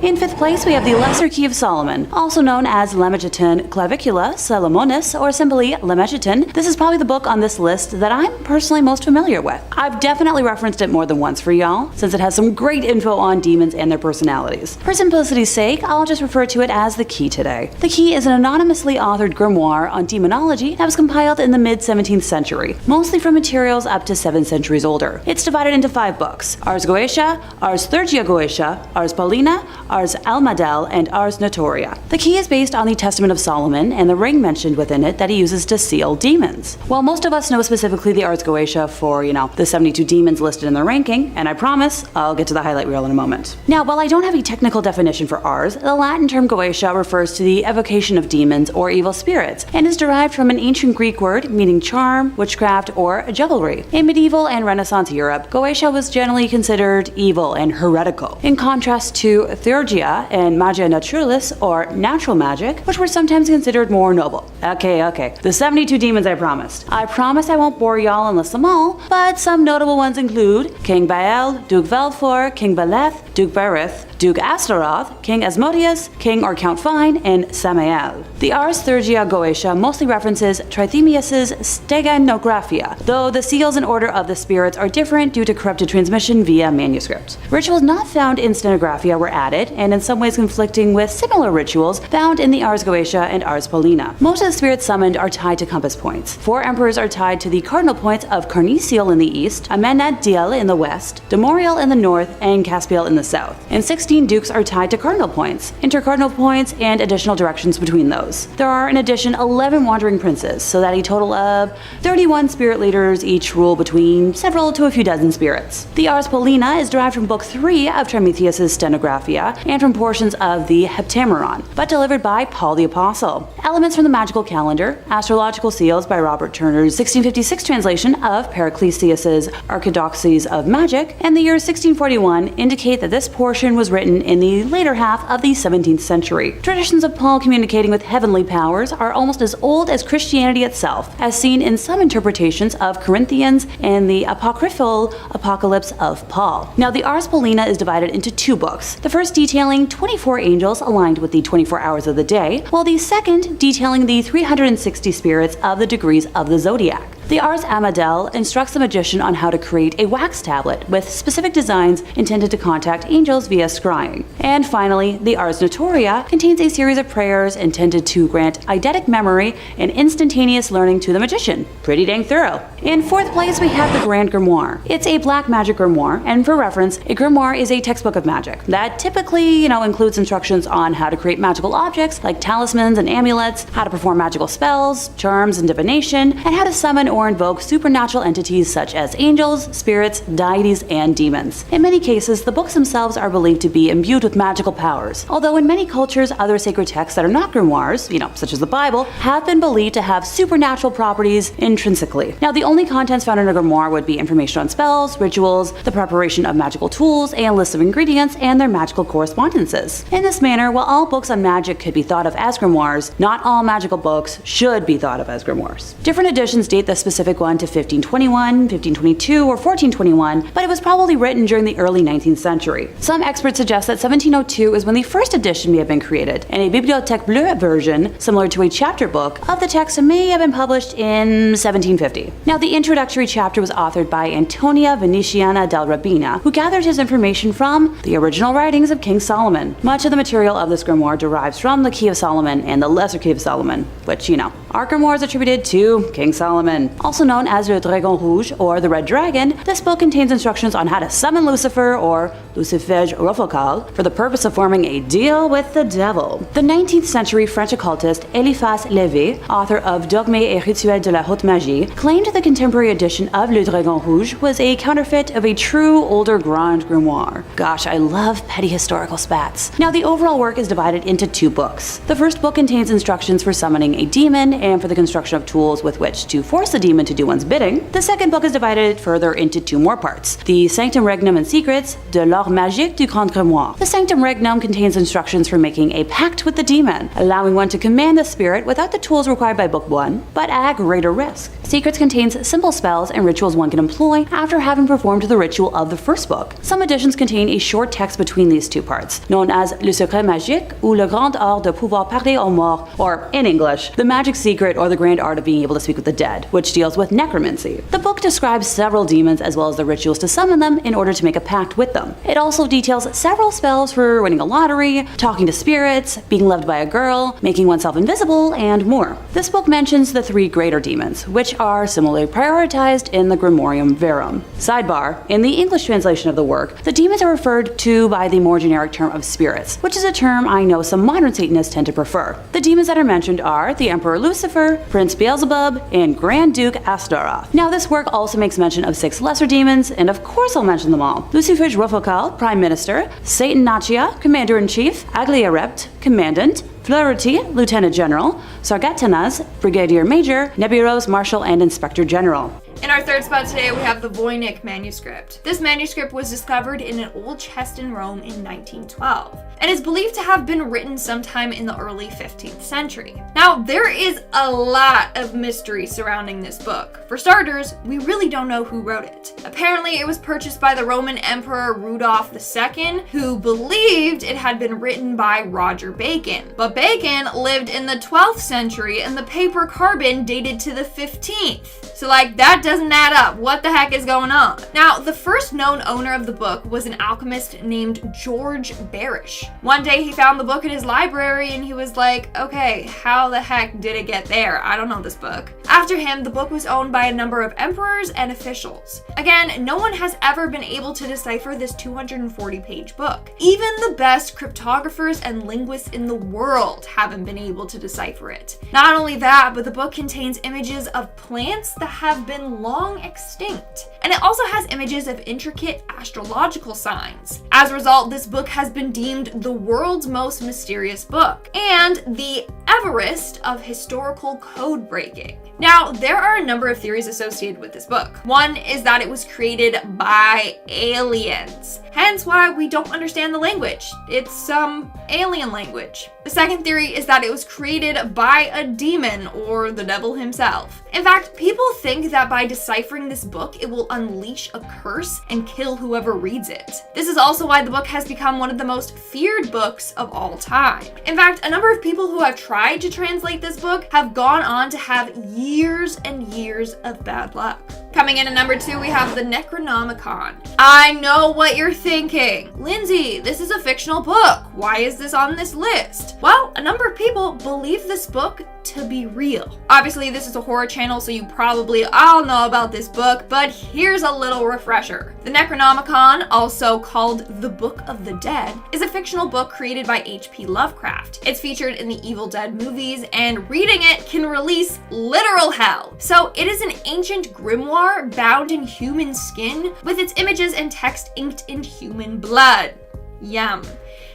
In 5th place, we have the Lesser Key of Solomon, also known as Lemegeton Clavicula Salomonis, or simply Lemegeton. This is probably the book on this list that I'm personally most familiar with. I've definitely referenced it more than once for y'all, since it has some great info on demons and their personalities. For simplicity's sake, I'll just refer to it as the Key today. The Key is an anonymously authored grimoire on demonology that was compiled in the mid-17th century, mostly from materials up to 7 centuries older. It's divided into 5 books: Ars Goetia, Ars Thurgia Goetia, Ars Paulina, Ars Almadel, and Ars Notoria. The Key is based on the Testament of Solomon and the ring mentioned within it that he uses to seal demons. While most of us know specifically the Ars Goetia for, the 72 demons listed in the ranking, and I promise I'll get to the highlight reel in a moment. Now, while I don't have a technical definition for Ars, the Latin term Goetia refers to the evocation of demons or evil spirits, and is derived from an ancient Greek word meaning charm, witchcraft, or jugglery. In medieval and Renaissance Europe, Goetia was generally considered evil and heretical, in contrast to Theurgia and Magia Naturalis, or natural magic, which were sometimes considered more noble. Okay, the 72 demons I promised. I promise I won't bore y'all and list them all, but some notable ones include King Baal, Duke Valfor, King Baleth, Duke Berith, Duke Astaroth, King Asmodeus, King or Count Fine, and Samael. The Ars Thurgia Goetia mostly references Trithemius's Steganographia, though the seals and order of the spirits are different due to corrupted transmission via manuscript. Rituals not found in Stenographia were added, and in some ways conflicting with similar rituals found in the Ars Goetia and Ars Paulina. Most of the spirits summoned are tied to compass points. 4 emperors are tied to the cardinal points of Carnisiel in the east, Amenadiel in the west, Demoriel in the north, and Caspiel in the south. And 16 dukes are tied to cardinal points, intercardinal points, and additional directions between those. There are in addition 11 wandering princes, so that a total of 31 spirit leaders each rule between several to a few dozen spirits. The Ars Paulina is derived from Book 3 of Trithemius's Stenographia and from portions of the Heptameron, but delivered by Paul the Apostle. Elements from the magical calendar, astrological seals by Robert Turner's 1656 translation of Paracelsus's Archidoxes of Magic, and the year 1641 indicate that this portion was written in the later half of the 17th century. Traditions of Paul communicating with heavenly powers are almost as old as Christianity itself, as seen in some interpretations of Corinthians and the apocryphal Apocalypse of Paul. Now, the Ars Paulina is divided into 2 books, the first detailing 24 angels aligned with the 24 hours of the day, while the second detailing the 360 spirits of the degrees of the zodiac. The Ars Amadel instructs the magician on how to create a wax tablet with specific designs intended to contact angels via scrying. And finally, the Ars Notoria contains a series of prayers intended to grant eidetic memory and instantaneous learning to the magician. Pretty dang thorough. In 4th place, we have the Grand Grimoire. It's a black magic grimoire, and for reference, a grimoire is a textbook of magic that typically, includes instructions on how to create magical objects like talismans and amulets, how to perform magical spells, charms, and divination, and how to summon or invoke supernatural entities such as angels, spirits, deities, and demons. In many cases, the books themselves are believed to be imbued with magical powers, although in many cultures, other sacred texts that are not grimoires, such as the Bible, have been believed to have supernatural properties intrinsically. Now, the only contents found in a grimoire would be information on spells, rituals, the preparation of magical tools, and lists of ingredients, and their magical correspondences. In this manner, while all books on magic could be thought of as grimoires, not all magical books should be thought of as grimoires. Different editions date the specific one to 1521, 1522, or 1421, but it was probably written during the early 19th century. Some experts suggest that 1702 is when the first edition may have been created, and a Bibliothèque Bleue version, similar to a chapter book, of the text may have been published in 1750. Now, the introductory chapter was authored by Antonia Venetiana del Rabina, who gathered his information from the original writings of King Solomon. Much of the material of this grimoire derives from the Key of Solomon and the Lesser Key of Solomon, which, our grimoire is attributed to King Solomon. Also known as Le Dragon Rouge, or the Red Dragon, this book contains instructions on how to summon Lucifer, or Lucifege Rofocal, for the purpose of forming a deal with the devil. The 19th century French occultist Eliphas Lévy, author of Dogmes et Rituels de la Haute Magie, claimed the contemporary edition of Le Dragon Rouge was a counterfeit of a true older Grand Grimoire. Gosh, I love petty historical spats. Now, the overall work is divided into 2 books. The first book contains instructions for summoning a demon and for the construction of tools with which to force the demon to do one's bidding. The second book is divided further into 2 more parts: the Sanctum Regnum and Secrets, de l'Art Art Magique du Grand Grimoire. The Sanctum Regnum contains instructions for making a pact with the demon, allowing one to command the spirit without the tools required by Book 1, but at greater risk. Secrets contains simple spells and rituals one can employ after having performed the ritual of the first book. Some editions contain a short text between these two parts, known as Le Secret Magique ou Le Grand Art de pouvoir parler aux morts, or in English, The Magic Secret or the Grand Art of being able to speak with the dead, which deals with necromancy. The book describes several demons as well as the rituals to summon them in order to make a pact with them. It also details several spells for winning a lottery, talking to spirits, being loved by a girl, making oneself invisible, and more. This book mentions the 3 greater demons, which are similarly prioritized in the Grimorium Verum. Sidebar, in the English translation of the work, the demons are referred to by the more generic term of spirits, which is a term I know some modern Satanists tend to prefer. The demons that are mentioned are the Emperor Lucifer, Prince Beelzebub, and Grand Duke Astaroth. Now this work also makes mention of 6 lesser demons, and of course I'll mention them all. Lucifer's Rofokal, Prime Minister, Satan Nachia, Commander-in-Chief, Agliarept, Commandant, Fleurity, Lieutenant General, Sargatanas, Brigadier Major, Nebulos, Marshal, and Inspector General. In our third spot today, we have the Voynich Manuscript. This manuscript was discovered in an old chest in Rome in 1912, and is believed to have been written sometime in the early 15th century. Now, there is a lot of mystery surrounding this book. For starters, we really don't know who wrote it. Apparently, it was purchased by the Roman Emperor Rudolph II, who believed it had been written by Roger Bacon. But Bacon lived in the 12th century, and the paper carbon dated to the 15th. So that doesn't add up. What the heck is going on? Now, the first known owner of the book was an alchemist named George Barish. One day he found the book in his library and he was like, okay, how the heck did it get there? I don't know this book. After him, the book was owned by a number of emperors and officials. Again, no one has ever been able to decipher this 240-page book. Even the best cryptographers and linguists in the world haven't been able to decipher it. Not only that, but the book contains images of plants that have been long extinct. And it also has images of intricate astrological signs. As a result, this book has been deemed the world's most mysterious book, and the Everest of historical code breaking. Now, there are a number of theories associated with this book. One is that it was created by aliens, hence why we don't understand the language. It's some alien language. The second theory is that it was created by a demon or the devil himself. In fact, people think that by deciphering this book, it will unleash a curse and kill whoever reads it. This is also why the book has become one of the most feared books of all time. In fact, a number of people who have tried to translate this book have gone on to have years and years of bad luck. Coming in at number 2, we have the Necronomicon. I know what you're thinking. Lindsay, this is a fictional book. Why is this on this list? Well, a number of people believe this book to be real. Obviously, this is a horror channel, so you probably all know about this book, but here's a little refresher. The Necronomicon, also called The Book of the Dead, is a fictional book created by H.P. Lovecraft. It's featured in the Evil Dead movies, and reading it can release literal hell. So it is an ancient grimoire bound in human skin with its images and text inked in human blood. Yum.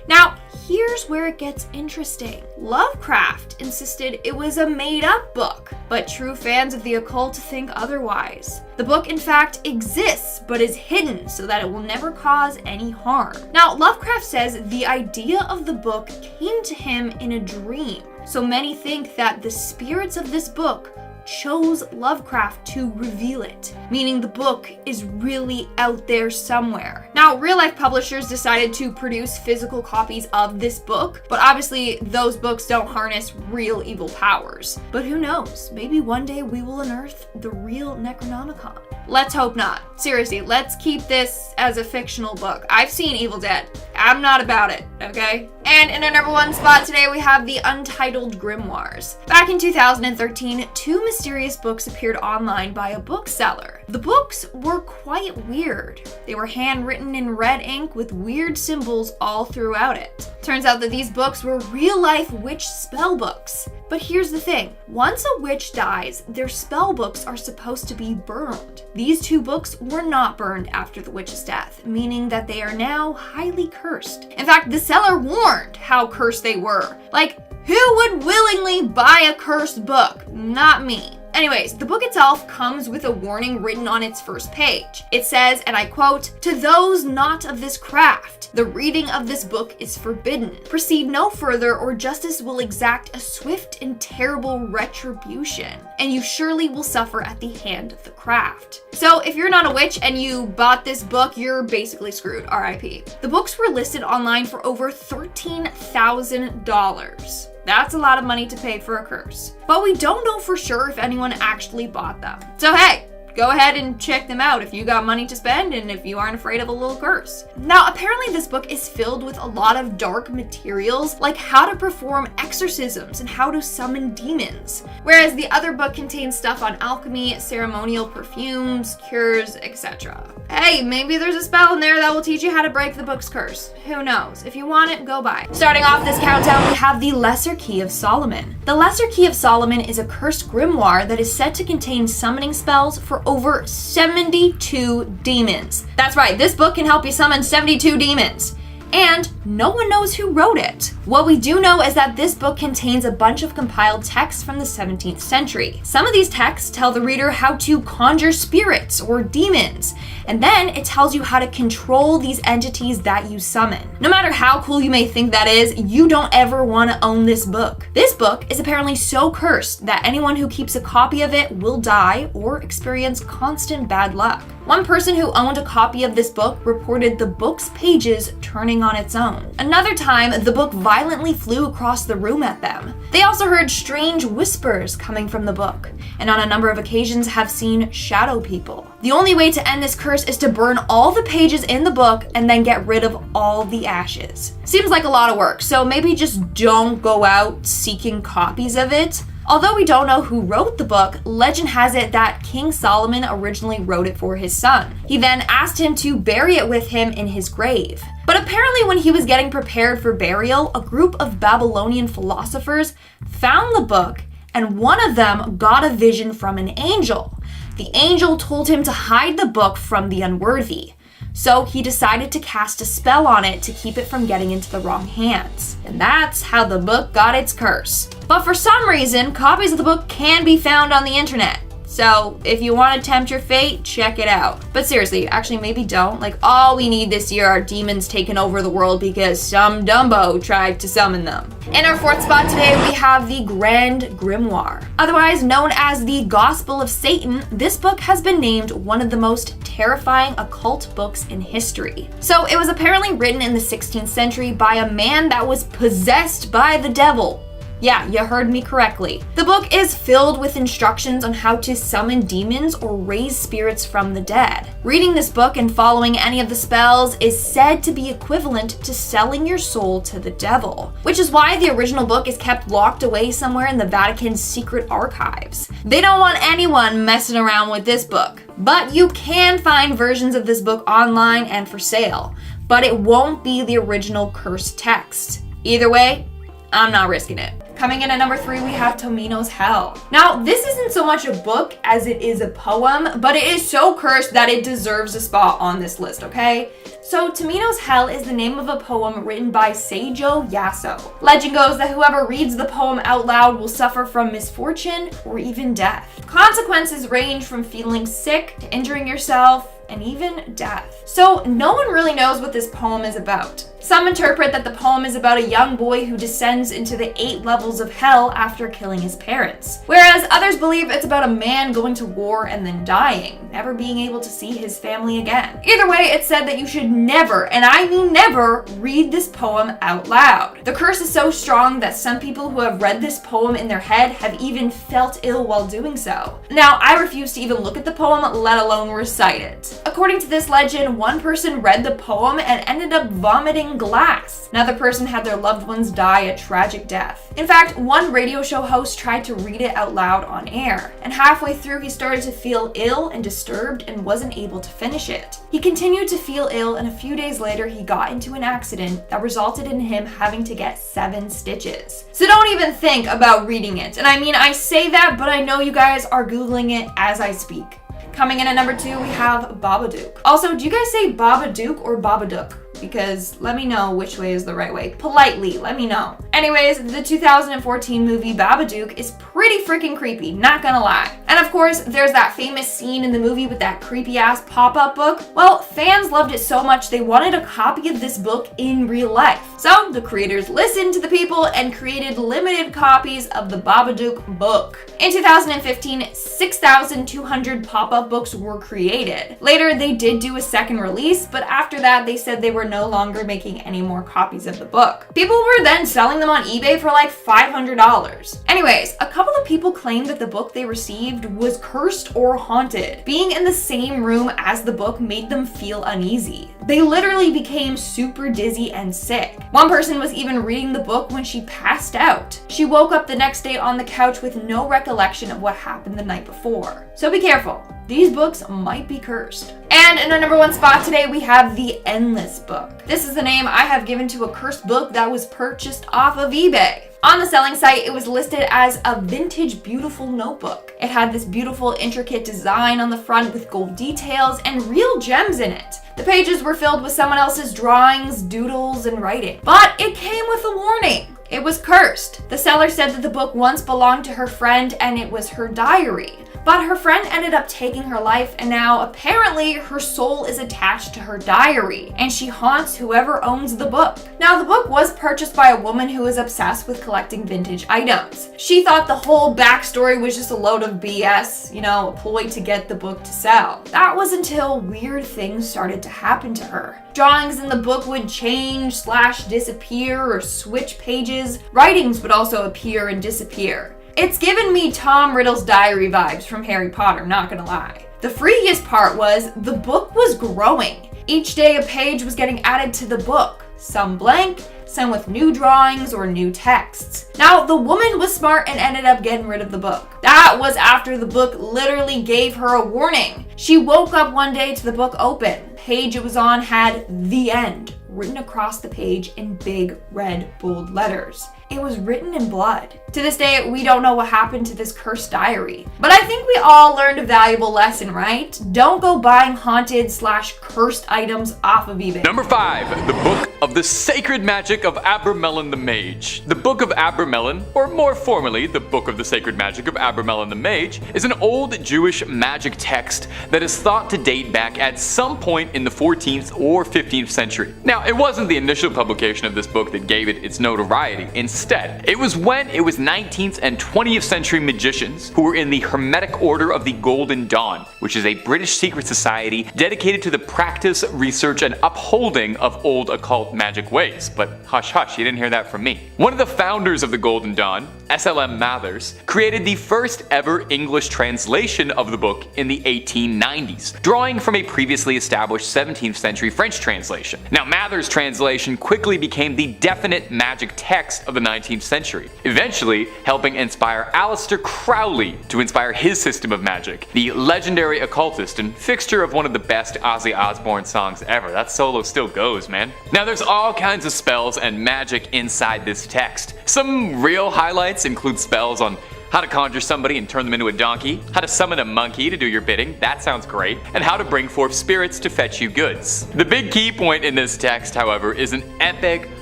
Now, here's where it gets interesting. Lovecraft insisted it was a made-up book, but true fans of the occult think otherwise. The book, in fact, exists, but is hidden so that it will never cause any harm. Now, Lovecraft says the idea of the book came to him in a dream, so many think that the spirits of this book chose Lovecraft to reveal it, meaning the book is really out there somewhere. Now, real-life publishers decided to produce physical copies of this book, but obviously those books don't harness real evil powers. But who knows? Maybe one day we will unearth the real Necronomicon. Let's hope not. Seriously, let's keep this as a fictional book. I've seen Evil Dead. I'm not about it, okay? And in our number 1 spot today, we have the Untitled Grimoires. Back in 2013, 2 mysterious books appeared online by a bookseller. The books were quite weird. They were handwritten in red ink with weird symbols all throughout it. Turns out that these books were real-life witch spell books. But here's the thing. Once a witch dies, their spell books are supposed to be burned. These 2 books were not burned after the witch's death, meaning that they are now highly cursed. In fact, the seller warned how cursed they were. Like, who would willingly buy a cursed book? Not me. Anyways, the book itself comes with a warning written on its first page. It says, and I quote, "To those not of this craft, the reading of this book is forbidden. Proceed no further, or justice will exact a swift and terrible retribution, and you surely will suffer at the hand of the craft." So if you're not a witch and you bought this book, you're basically screwed, RIP. The books were listed online for over $13,000. That's a lot of money to pay for a curse. But we don't know for sure if anyone actually bought them. So hey, go ahead and check them out if you got money to spend and if you aren't afraid of a little curse. Now, apparently this book is filled with a lot of dark materials, like how to perform exorcisms and how to summon demons, whereas the other book contains stuff on alchemy, ceremonial perfumes, cures, etc. Hey, maybe there's a spell in there that will teach you how to break the book's curse. Who knows? If you want it, go buy. Starting off this countdown, we have the Lesser Key of Solomon. The Lesser Key of Solomon is a cursed grimoire that is said to contain summoning spells for over 72 demons. That's right, this book can help you summon 72 demons. And no one knows who wrote it. What we do know is that this book contains a bunch of compiled texts from the 17th century. Some of these texts tell the reader how to conjure spirits or demons, and then it tells you how to control these entities that you summon. No matter how cool you may think that is, you don't ever want to own this book. This book is apparently so cursed that anyone who keeps a copy of it will die or experience constant bad luck. One person who owned a copy of this book reported the book's pages turning on its own. Another time, the book violently flew across the room at them. They also heard strange whispers coming from the book, and on a number of occasions have seen shadow people. The only way to end this curse is to burn all the pages in the book and then get rid of all the ashes. Seems like a lot of work, so maybe just don't go out seeking copies of it. Although we don't know who wrote the book, legend has it that King Solomon originally wrote it for his son. He then asked him to bury it with him in his grave. But apparently when he was getting prepared for burial, a group of Babylonian philosophers found the book, and one of them got a vision from an angel. The angel told him to hide the book from the unworthy. So he decided to cast a spell on it to keep it from getting into the wrong hands. And that's how the book got its curse. But for some reason, copies of the book can be found on the internet. So if you want to tempt your fate, check it out. But seriously, actually maybe don't. Like, all we need this year are demons taking over the world because some Dumbo tried to summon them. In our fourth spot today, we have the Grand Grimoire. Otherwise known as the Gospel of Satan, this book has been named one of the most terrifying occult books in history. So it was apparently written in the 16th century by a man that was possessed by the devil. Yeah, you heard me correctly. The book is filled with instructions on how to summon demons or raise spirits from the dead. Reading this book and following any of the spells is said to be equivalent to selling your soul to the devil, which is why the original book is kept locked away somewhere in the Vatican's secret archives. They don't want anyone messing around with this book. But you can find versions of this book online and for sale, but it won't be the original cursed text. Either way, I'm not risking it. Coming in at number 3, we have Tomino's Hell. Now, this isn't so much a book as it is a poem, but it is so cursed that it deserves a spot on this list, okay? So, Tomino's Hell is the name of a poem written by Seijo Yaso. Legend goes that whoever reads the poem out loud will suffer from misfortune or even death. Consequences range from feeling sick to injuring yourself, and even death. So no one really knows what this poem is about. Some interpret that the poem is about a young boy who descends into the 8 levels of hell after killing his parents, whereas others believe it's about a man going to war and then dying, never being able to see his family again. Either way, it's said that you should never, and I mean never, read this poem out loud. The curse is so strong that some people who have read this poem in their head have even felt ill while doing so. Now, I refuse to even look at the poem, let alone recite it. According to this legend, one person read the poem and ended up vomiting glass. Another person had their loved ones die a tragic death. In fact, one radio show host tried to read it out loud on air, and halfway through he started to feel ill and disturbed and wasn't able to finish it. He continued to feel ill, and a few days later he got into an accident that resulted in him having to get 7 stitches. So don't even think about reading it. And I mean, I say that, but I know you guys are Googling it as I speak. Coming in at number 2, we have Babadook. Also, do you guys say Babadook or Babadook? Because let me know which way is the right way. Politely, let me know. Anyways, the 2014 movie Babadook is pretty freaking creepy, not gonna lie. And of course, there's that famous scene in the movie with that creepy ass pop-up book. Well, fans loved it so much they wanted a copy of this book in real life. So the creators listened to the people and created limited copies of the Babadook Book. In 2015, 6,200 pop-up books were created. Later, they did do a second release, but after that, they said they were no longer making any more copies of the book. People were then selling them on eBay for like $500. Anyways, a couple of people claimed that the book they received was cursed or haunted. Being in the same room as the book made them feel uneasy. They literally became super dizzy and sick. One person was even reading the book when she passed out. She woke up the next day on the couch with no recollection of what happened the night before. So be careful. These books might be cursed. And in our number 1 spot today, we have the Endless Book. This is the name I have given to a cursed book that was purchased off of eBay. On the selling site, it was listed as a vintage beautiful notebook. It had this beautiful intricate design on the front with gold details and real gems in it. The pages were filled with someone else's drawings, doodles, and writing. But it came with a warning. It was cursed. The seller said that the book once belonged to her friend and it was her diary. But her friend ended up taking her life, and now apparently her soul is attached to her diary, and she haunts whoever owns the book. Now, the book was purchased by a woman who is obsessed with collecting vintage items. She thought the whole backstory was just a load of BS, a ploy to get the book to sell. That was until weird things started to happen to her. Drawings in the book would change, disappear, or switch pages. Writings would also appear and disappear. It's given me Tom Riddle's diary vibes from Harry Potter, not gonna lie. The freakiest part was the book was growing. Each day a page was getting added to the book, some blank, some with new drawings or new texts. Now, the woman was smart and ended up getting rid of the book. That was after the book literally gave her a warning. She woke up one day to the book open. The page it was on had "The End" written across the page in big red bold letters. It was written in blood. To this day, we don't know what happened to this cursed diary. But I think we all learned a valuable lesson, right? Don't go buying haunted/cursed items off of eBay. Number 5, the Book of the Sacred Magic of Abramelin the Mage. The Book of Abramelin, or more formally, the Book of the Sacred Magic of Abramelin the Mage, is an old Jewish magic text that is thought to date back at some point in the 14th or 15th century. Now, it wasn't the initial publication of this book that gave it its notoriety. Instead, it was when it was 19th and 20th century magicians who were in the Hermetic Order of the Golden Dawn, which is a British secret society dedicated to the practice, research, and upholding of old occult magic ways. But hush hush, you didn't hear that from me. One of the founders of the Golden Dawn, S.L.M. Mathers, created the first ever English translation of the book in the 1890s, drawing from a previously established 17th century French translation. Now, Mathers' translation quickly became the definite magic text of the 19th century, eventually helping inspire Aleister Crowley to inspire his system of magic, the legendary occultist and fixture of one of the best Ozzy Osbourne songs ever. That solo still goes, man. Now, there's all kinds of spells and magic inside this text. Some real highlights include spells on how to conjure somebody and turn them into a donkey, how to summon a monkey to do your bidding, that sounds great, and how to bring forth spirits to fetch you goods. The big key point in this text, however, is an epic,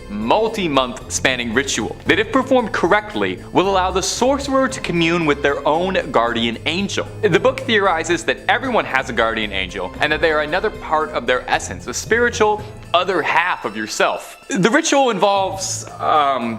multi-month spanning ritual that, if performed correctly, will allow the sorcerer to commune with their own guardian angel. The book theorizes that everyone has a guardian angel and that they are another part of their essence, a spiritual other half of yourself. The ritual involves, I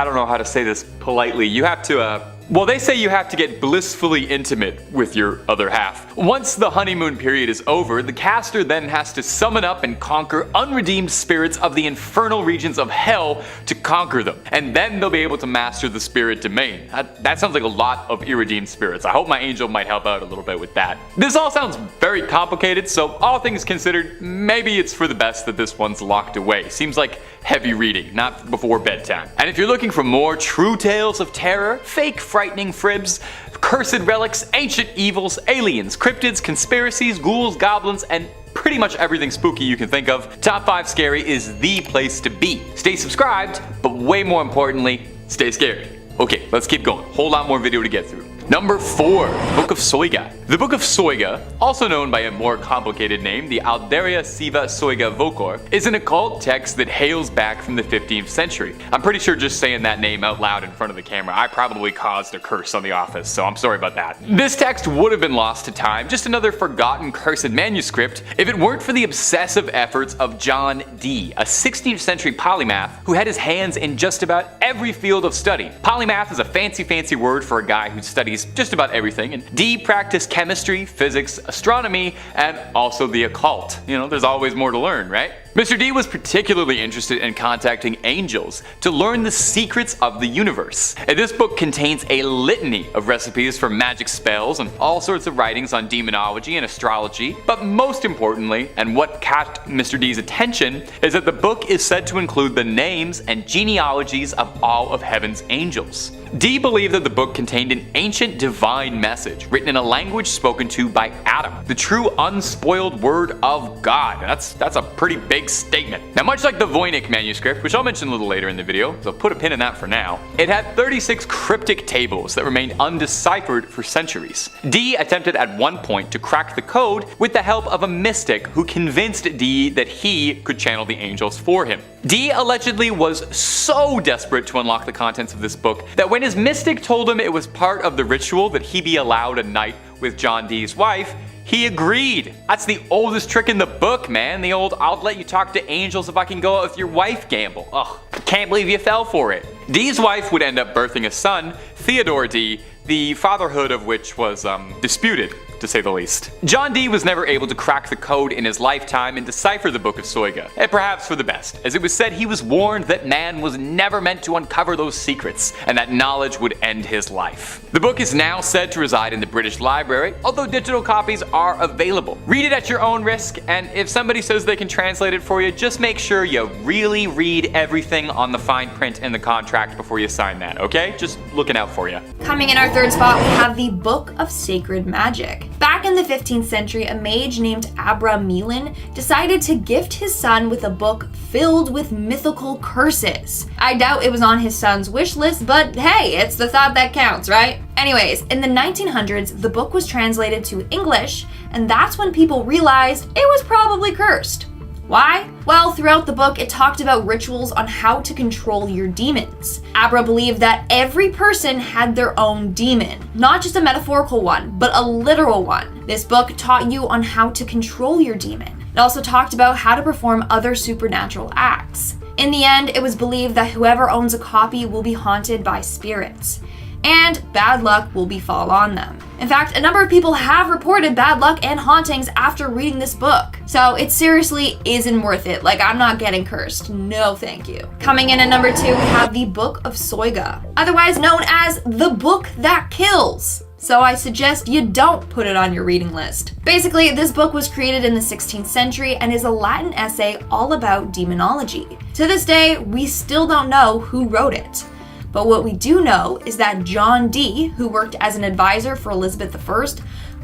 don't know how to say this politely. You have to, they say you have to get blissfully intimate with your other half. Once the honeymoon period is over, the caster then has to summon up and conquer unredeemed spirits of the infernal regions of hell to conquer them. And then they'll be able to master the spirit domain. That sounds like a lot of irredeemed spirits. I hope my angel might help out a little bit with that. This all sounds very complicated, so all things considered, maybe it's for the best that this one's locked away. Seems like heavy reading, not before bedtime. And if you're looking for more true tales of terror, fake frightening fribs, cursed relics, ancient evils, aliens, cryptids, conspiracies, ghouls, goblins, and pretty much everything spooky you can think of, Top 5 Scary is the place to be. Stay subscribed, but way more importantly, stay scared. Okay, let's keep going. Whole lot more video to get through. Number 4. Book of Soyga. The Book of Soyga, also known by a more complicated name, the Alderia Siva Soyga Vocor, is an occult text that hails back from the 15th century. I'm pretty sure just saying that name out loud in front of the camera, I probably caused a curse on the office, so I'm sorry about that. This text would have been lost to time, just another forgotten cursed manuscript, if it weren't for the obsessive efforts of John Dee, a 16th century polymath who had his hands in just about every field of study. Polymath is a fancy word for a guy who studies just about everything, and Dee practiced chemistry, physics, astronomy, and also the occult. You know, there's always more to learn, right? Mr. Dee was particularly interested in contacting angels to learn the secrets of the universe. And this book contains a litany of recipes for magic spells and all sorts of writings on demonology and astrology, but most importantly, and what caught Mr. Dee's attention, is that the book is said to include the names and genealogies of all of heaven's angels. Dee believed that the book contained an ancient divine message written in a language spoken to by Adam, the true unspoiled word of God. That's a pretty big statement. Now, much like the Voynich Manuscript, which I'll mention a little later in the video, so put a pin in that for now, it had 36 cryptic tables that remained undeciphered for centuries. Dee attempted at one point to crack the code with the help of a mystic who convinced Dee that he could channel the angels for him. Dee allegedly was so desperate to unlock the contents of this book that when his mystic told him it was part of the ritual that he be allowed a night with John Dee's wife, he agreed. That's the oldest trick in the book, man. The old "I'll let you talk to angels if I can go out with your wife" gamble. Ugh, can't believe you fell for it. Dee's wife would end up birthing a son, Theodore Dee, the fatherhood of which was disputed, to say the least. John Dee was never able to crack the code in his lifetime and decipher the Book of Soyga, and perhaps for the best, as it was said he was warned that man was never meant to uncover those secrets, and that knowledge would end his life. The book is now said to reside in the British Library, although digital copies are available. Read it at your own risk, and if somebody says they can translate it for you, just make sure you really read everything on the fine print in the contract before you sign that, okay? Just looking out for you. Coming in our third spot, we have the Book of Sacred Magic. Back in the 15th century, a mage named Abramelin decided to gift his son with a book filled with mythical curses. I doubt it was on his son's wish list, but hey, it's the thought that counts, right? Anyways, in the 1900s, the book was translated to English, and that's when people realized it was probably cursed. Why? Well, throughout the book, it talked about rituals on how to control your demons. Abra believed that every person had their own demon, not just a metaphorical one, but a literal one. This book taught you on how to control your demon. It also talked about how to perform other supernatural acts. In the end, it was believed that whoever owns a copy will be haunted by spirits, and bad luck will befall on them. In fact, a number of people have reported bad luck and hauntings after reading this book. So it seriously isn't worth it. Like, I'm not getting cursed. No, thank you. Coming in at number 2, we have the Book of Soyga, otherwise known as the Book That Kills. So I suggest you don't put it on your reading list. Basically, this book was created in the 16th century and is a Latin essay all about demonology. To this day, we still don't know who wrote it. But what we do know is that John Dee, who worked as an advisor for Elizabeth I,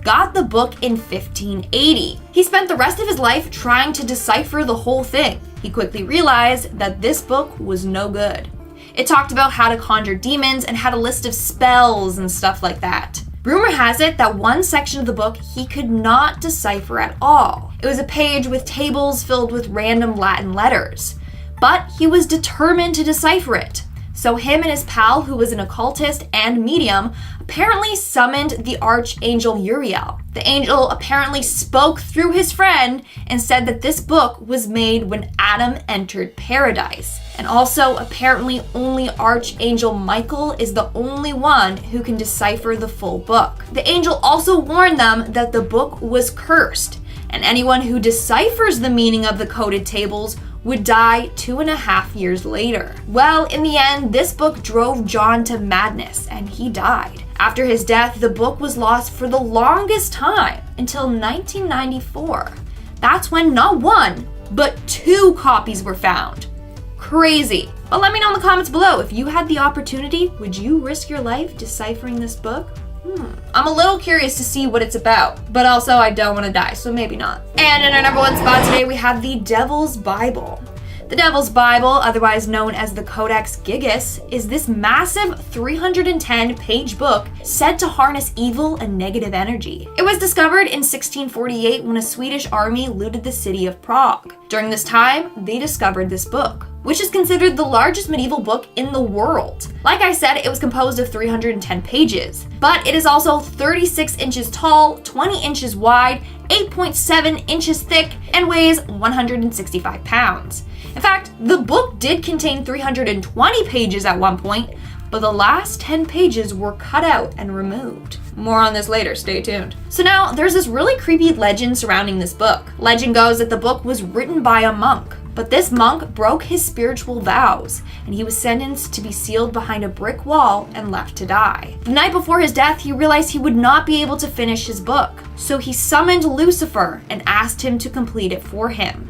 got the book in 1580. He spent the rest of his life trying to decipher the whole thing. He quickly realized that this book was no good. It talked about how to conjure demons and had a list of spells and stuff like that. Rumor has it that one section of the book he could not decipher at all. It was a page with tables filled with random Latin letters. But he was determined to decipher it. So him and his pal, who was an occultist and medium, apparently summoned the archangel Uriel. The angel apparently spoke through his friend and said that this book was made when Adam entered paradise. And also, apparently only Archangel Michael is the only one who can decipher the full book. The angel also warned them that the book was cursed, and anyone who deciphers the meaning of the coded tables would die 2.5 years later. Well, in the end, this book drove John to madness, and he died. After his death, the book was lost for the longest time, until 1994. That's when not one, but 2 copies were found. Crazy. But let me know in the comments below, if you had the opportunity, would you risk your life deciphering this book? I'm a little curious to see what it's about, but also I don't want to die, so maybe not. And in our number 1 spot today, we have the Devil's Bible. The Devil's Bible, otherwise known as the Codex Gigas, is this massive 310-page book said to harness evil and negative energy. It was discovered in 1648 when a Swedish army looted the city of Prague. During this time, they discovered this book, which is considered the largest medieval book in the world. Like I said, it was composed of 310 pages, but it is also 36 inches tall, 20 inches wide, 8.7 inches thick, and weighs 165 pounds. In fact, the book did contain 320 pages at one point, but the last 10 pages were cut out and removed. More on this later, stay tuned. So now, there's this really creepy legend surrounding this book. Legend goes that the book was written by a monk, but this monk broke his spiritual vows, and he was sentenced to be sealed behind a brick wall and left to die. The night before his death, he realized he would not be able to finish his book, so he summoned Lucifer and asked him to complete it for him.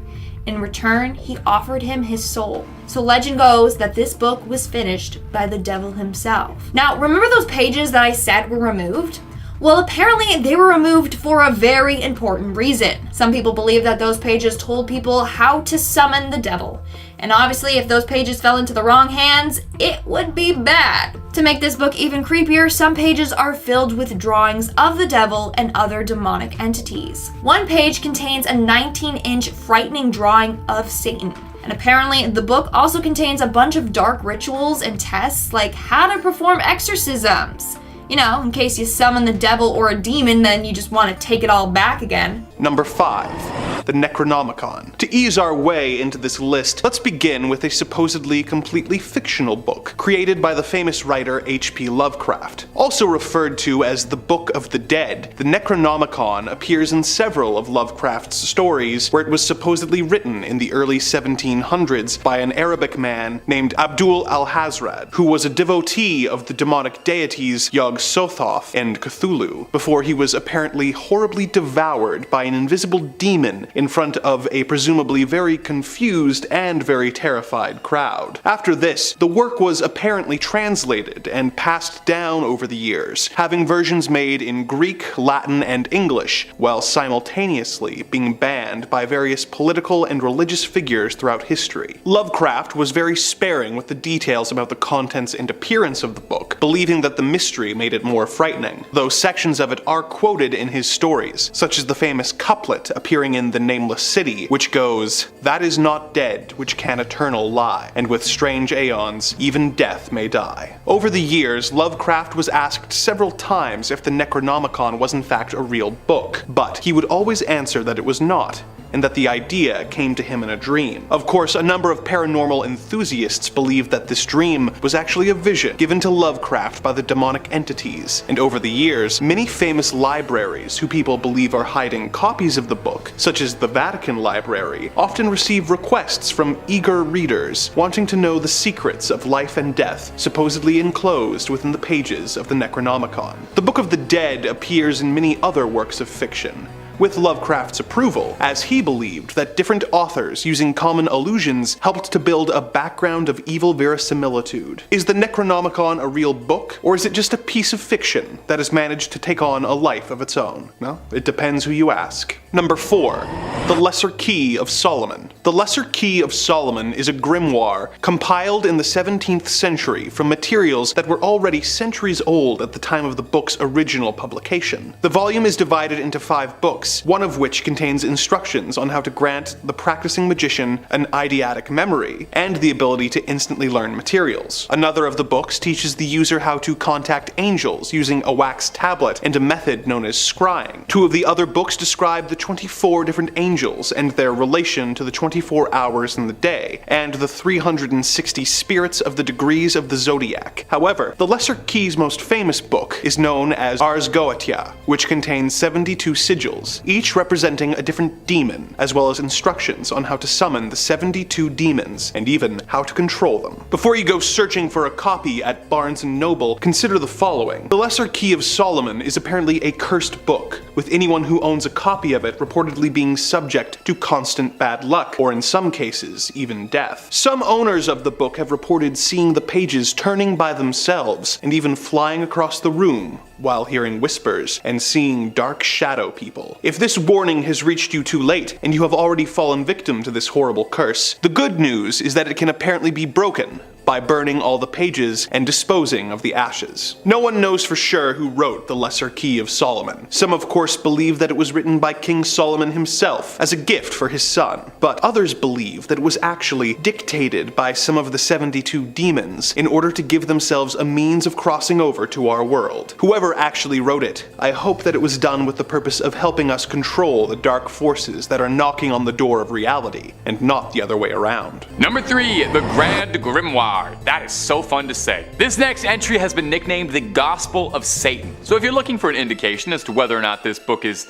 In return, he offered him his soul. So legend goes that this book was finished by the devil himself. Now, remember those pages that I said were removed? Well, apparently they were removed for a very important reason. Some people believe that those pages told people how to summon the devil. And obviously, if those pages fell into the wrong hands, it would be bad. To make this book even creepier, some pages are filled with drawings of the devil and other demonic entities. One page contains a 19-inch frightening drawing of Satan. And apparently, the book also contains a bunch of dark rituals and tests, like how to perform exorcisms. You know, in case you summon the devil or a demon, then you just want to take it all back again. Number 5. The Necronomicon. To ease our way into this list, let's begin with a supposedly completely fictional book, created by the famous writer H.P. Lovecraft. Also referred to as the Book of the Dead, the Necronomicon appears in several of Lovecraft's stories where it was supposedly written in the early 1700s by an Arabic man named Abdul al-Hazrad, who was a devotee of the demonic deities Yog-Sothoth and Cthulhu, before he was apparently horribly devoured by an invisible demon in front of a presumably very confused and very terrified crowd. After this, the work was apparently translated and passed down over the years, having versions made in Greek, Latin, and English, while simultaneously being banned by various political and religious figures throughout history. Lovecraft was very sparing with the details about the contents and appearance of the book, believing that the mystery made it more frightening, though sections of it are quoted in his stories, such as the famous couplet appearing in The Nameless City, which goes, "That is not dead which can eternal lie, and with strange aeons even death may die." Over the years, Lovecraft was asked several times if the Necronomicon was in fact a real book, but he would always answer that it was not, and that the idea came to him in a dream. Of course, a number of paranormal enthusiasts believe that this dream was actually a vision given to Lovecraft by the demonic entities, and over the years, many famous libraries who people believe are hiding copies of the book, such as the Vatican Library, often receive requests from eager readers wanting to know the secrets of life and death, supposedly enclosed within the pages of the Necronomicon. The Book of the Dead appears in many other works of fiction, with Lovecraft's approval, as he believed that different authors using common allusions helped to build a background of evil verisimilitude. Is the Necronomicon a real book, or is it just a piece of fiction that has managed to take on a life of its own? Well, it depends who you ask. Number 4. The Lesser Key of Solomon. The Lesser Key of Solomon is a grimoire compiled in the 17th century from materials that were already centuries old at the time of the book's original publication. The volume is divided into 5 books, one of which contains instructions on how to grant the practicing magician an eidetic memory and the ability to instantly learn materials. Another of the books teaches the user how to contact angels using a wax tablet and a method known as scrying. 2 of the other books describe the 24 different angels and their relation to the 24 hours in the day, and the 360 spirits of the degrees of the zodiac. However, the Lesser Key's most famous book is known as Ars Goetia, which contains 72 sigils, each representing a different demon, as well as instructions on how to summon the 72 demons, and even how to control them. Before you go searching for a copy at Barnes & Noble, consider the following. The Lesser Key of Solomon is apparently a cursed book, with anyone who owns a copy of it it reportedly being subject to constant bad luck, or in some cases, even death. Some owners of the book have reported seeing the pages turning by themselves and even flying across the room while hearing whispers and seeing dark shadow people. If this warning has reached you too late and you have already fallen victim to this horrible curse, the good news is that it can apparently be broken by burning all the pages and disposing of the ashes. No one knows for sure who wrote the Lesser Key of Solomon. Some of course believe that it was written by King Solomon himself as a gift for his son, but others believe that it was actually dictated by some of the 72 demons in order to give themselves a means of crossing over to our world. Whoever actually wrote it, I hope that it was done with the purpose of helping us control the dark forces that are knocking on the door of reality, and not the other way around. Number 3, the Grand Grimoire. That is so fun to say. This next entry has been nicknamed the Gospel of Satan. So if you're looking for an indication as to whether or not this book is,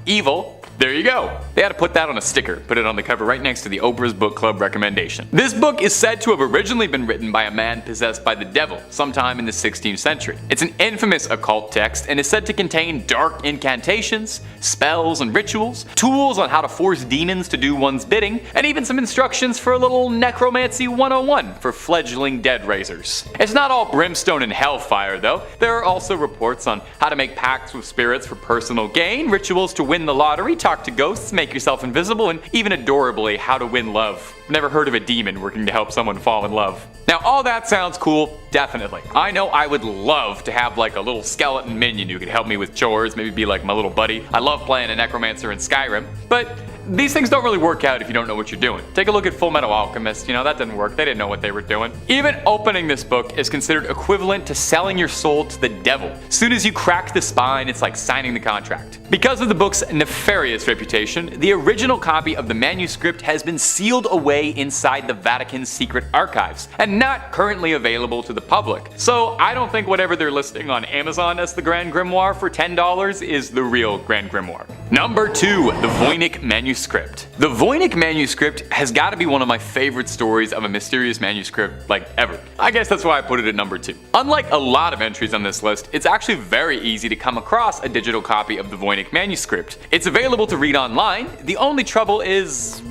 evil, there you go. They had to put that on a sticker, put it on the cover right next to the Oprah's Book Club recommendation. This book is said to have originally been written by a man possessed by the devil sometime in the 16th century. It's an infamous occult text and is said to contain dark incantations, spells and rituals, tools on how to force demons to do one's bidding, and even some instructions for a little necromancy 101 for fledgling dead raisers. It's not all brimstone and hellfire though. There are also reports on how to make pacts with spirits for personal gain, rituals to win the lottery, talk to ghosts, make yourself invisible, and even adorably, how to win love. Never heard of a demon working to help someone fall in love. Now all that sounds cool, definitely. I know I would love to have like a little skeleton minion who could help me with chores, maybe be like my little buddy. I love playing a necromancer in Skyrim, but these things don't really work out if you don't know what you're doing. Take a look at Full Metal Alchemist, that didn't work, they didn't know what they were doing. Even opening this book is considered equivalent to selling your soul to the devil. Soon as you crack the spine, it's like signing the contract. Because of the book's nefarious reputation, the original copy of the manuscript has been sealed away inside the Vatican's secret archives, and not currently available to the public. So I don't think whatever they're listing on Amazon as the Grand Grimoire for $10 is the real Grand Grimoire. Number 2, the Voynich Manuscript. The Voynich Manuscript has got to be one of my favorite stories of a mysterious manuscript ever. I guess that's why I put it at number 2. Unlike a lot of entries on this list, it's actually very easy to come across a digital copy of the Voynich Manuscript. It's available to read online. The only trouble is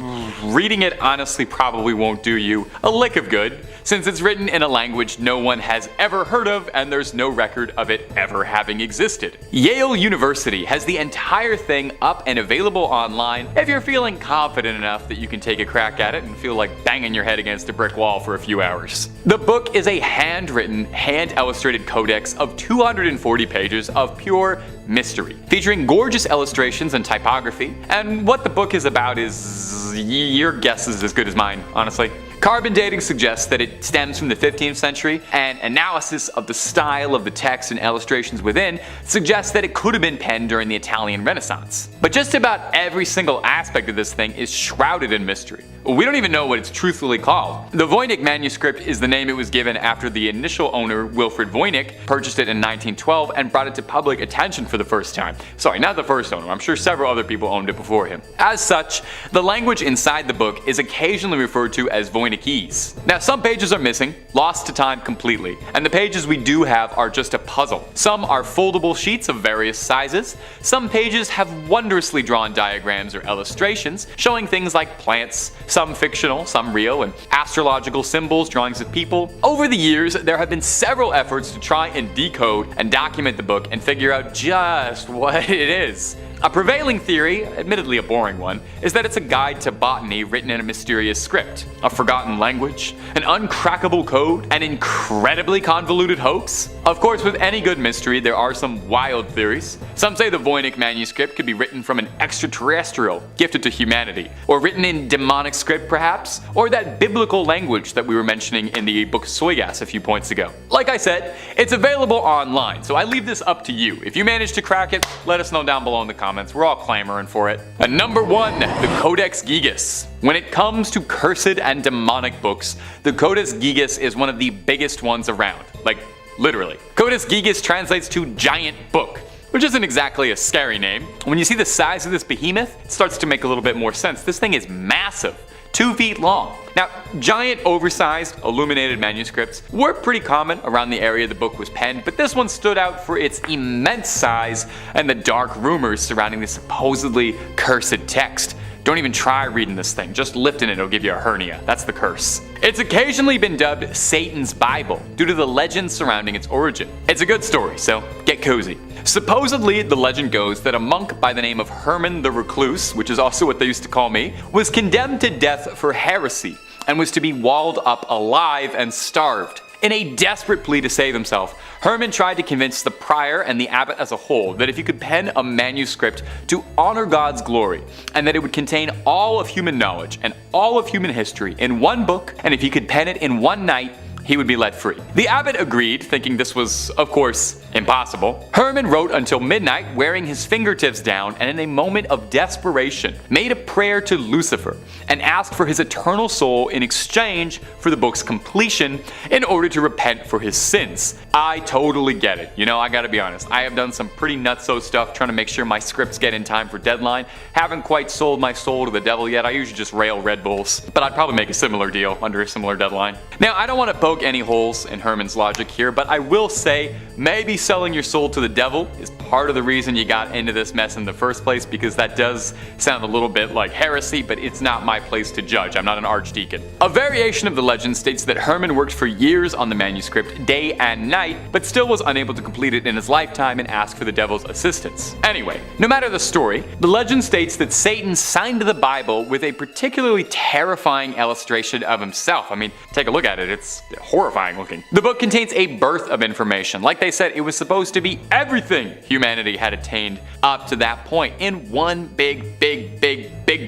reading it honestly probably won't do you a lick of good, since it's written in a language no one has ever heard of and there's no record of it ever having existed. Yale University has the entire thing up and available online if you're feeling confident enough that you can take a crack at it and feel like banging your head against a brick wall for a few hours. The book is a handwritten, hand-illustrated codex of 240 pages of pure mystery, featuring gorgeous illustrations and typography, and what the book is about is your guess is as good as mine, honestly. Carbon dating suggests that it stems from the 15th century, and analysis of the style of the text and illustrations within suggests that it could have been penned during the Italian Renaissance. But just about every single aspect of this thing is shrouded in mystery. We don't even know what it's truthfully called. The Voynich Manuscript is the name it was given after the initial owner, Wilfrid Voynich, purchased it in 1912 and brought it to public attention for the first time. Sorry, not the first owner, I'm sure several other people owned it before him. As such, the language inside the book is occasionally referred to as Voynichese. Now some pages are missing, lost to time completely, and the pages we do have are just a puzzle. Some are foldable sheets of various sizes, some pages have wondrously drawn diagrams or illustrations showing things like plants, some fictional, some real, and astrological symbols, drawings of people. Over the years, there have been several efforts to try and decode and document the book and figure out just what it is. A prevailing theory, admittedly a boring one, is that it's a guide to botany written in a mysterious script, a forgotten language, an uncrackable code, an incredibly convoluted hoax. Of course, with any good mystery, there are some wild theories. Some say the Voynich manuscript could be written from an extraterrestrial gifted to humanity, or written in demonic script perhaps, or that biblical language that we were mentioning in the book Soyga a few points ago. Like I said, it's available online, so I leave this up to you. If you manage to crack it, let us know down below in the comments. We're all clamoring for it. And number 1, the Codex Gigas. When it comes to cursed and demonic books, the Codex Gigas is one of the biggest ones around. Like, literally. Codex Gigas translates to giant book, which isn't exactly a scary name. When you see the size of this behemoth, it starts to make a little bit more sense. This thing is massive. 2 feet long. Now, giant, oversized, illuminated manuscripts were pretty common around the area the book was penned, but this one stood out for its immense size and the dark rumors surrounding the supposedly cursed text. Don't even try reading this thing, just lifting it will give you a hernia. That's the curse. It's occasionally been dubbed Satan's Bible due to the legends surrounding its origin. It's a good story, so get cozy. Supposedly, the legend goes that a monk by the name of Herman the Recluse, which is also what they used to call me, was condemned to death for heresy and was to be walled up alive and starved. In a desperate plea to save himself, Herman tried to convince the prior and the abbot as a whole that if he could pen a manuscript to honor God's glory, and that it would contain all of human knowledge and all of human history in one book, and if he could pen it in one night, he would be let free. The abbot agreed, thinking this was, of course, impossible. Herman wrote until midnight, wearing his fingertips down, and in a moment of desperation, made a prayer to Lucifer and asked for his eternal soul in exchange for the book's completion in order to repent for his sins. I totally get it. You know, I gotta be honest, I have done some pretty nutso stuff trying to make sure my scripts get in time for deadline. Haven't quite sold my soul to the devil yet. I usually just rail Red Bulls, but I'd probably make a similar deal under a similar deadline. Now, I don't want to poke any holes in Herman's logic here, but I will say maybe selling your soul to the devil is part of the reason you got into this mess in the first place, because that does sound a little bit like heresy, but it's not my place to judge. I'm not an archdeacon. A variation of the legend states that Herman worked for years on the manuscript, day and night, but still was unable to complete it in his lifetime and asked for the devil's assistance. Anyway, no matter the story, the legend states that Satan signed the Bible with a particularly terrifying illustration of himself. I mean, take a look at it, it's horrifying looking. The book contains a birth of information. Like they said, it was supposed to be everything humanity had attained up to that point in one big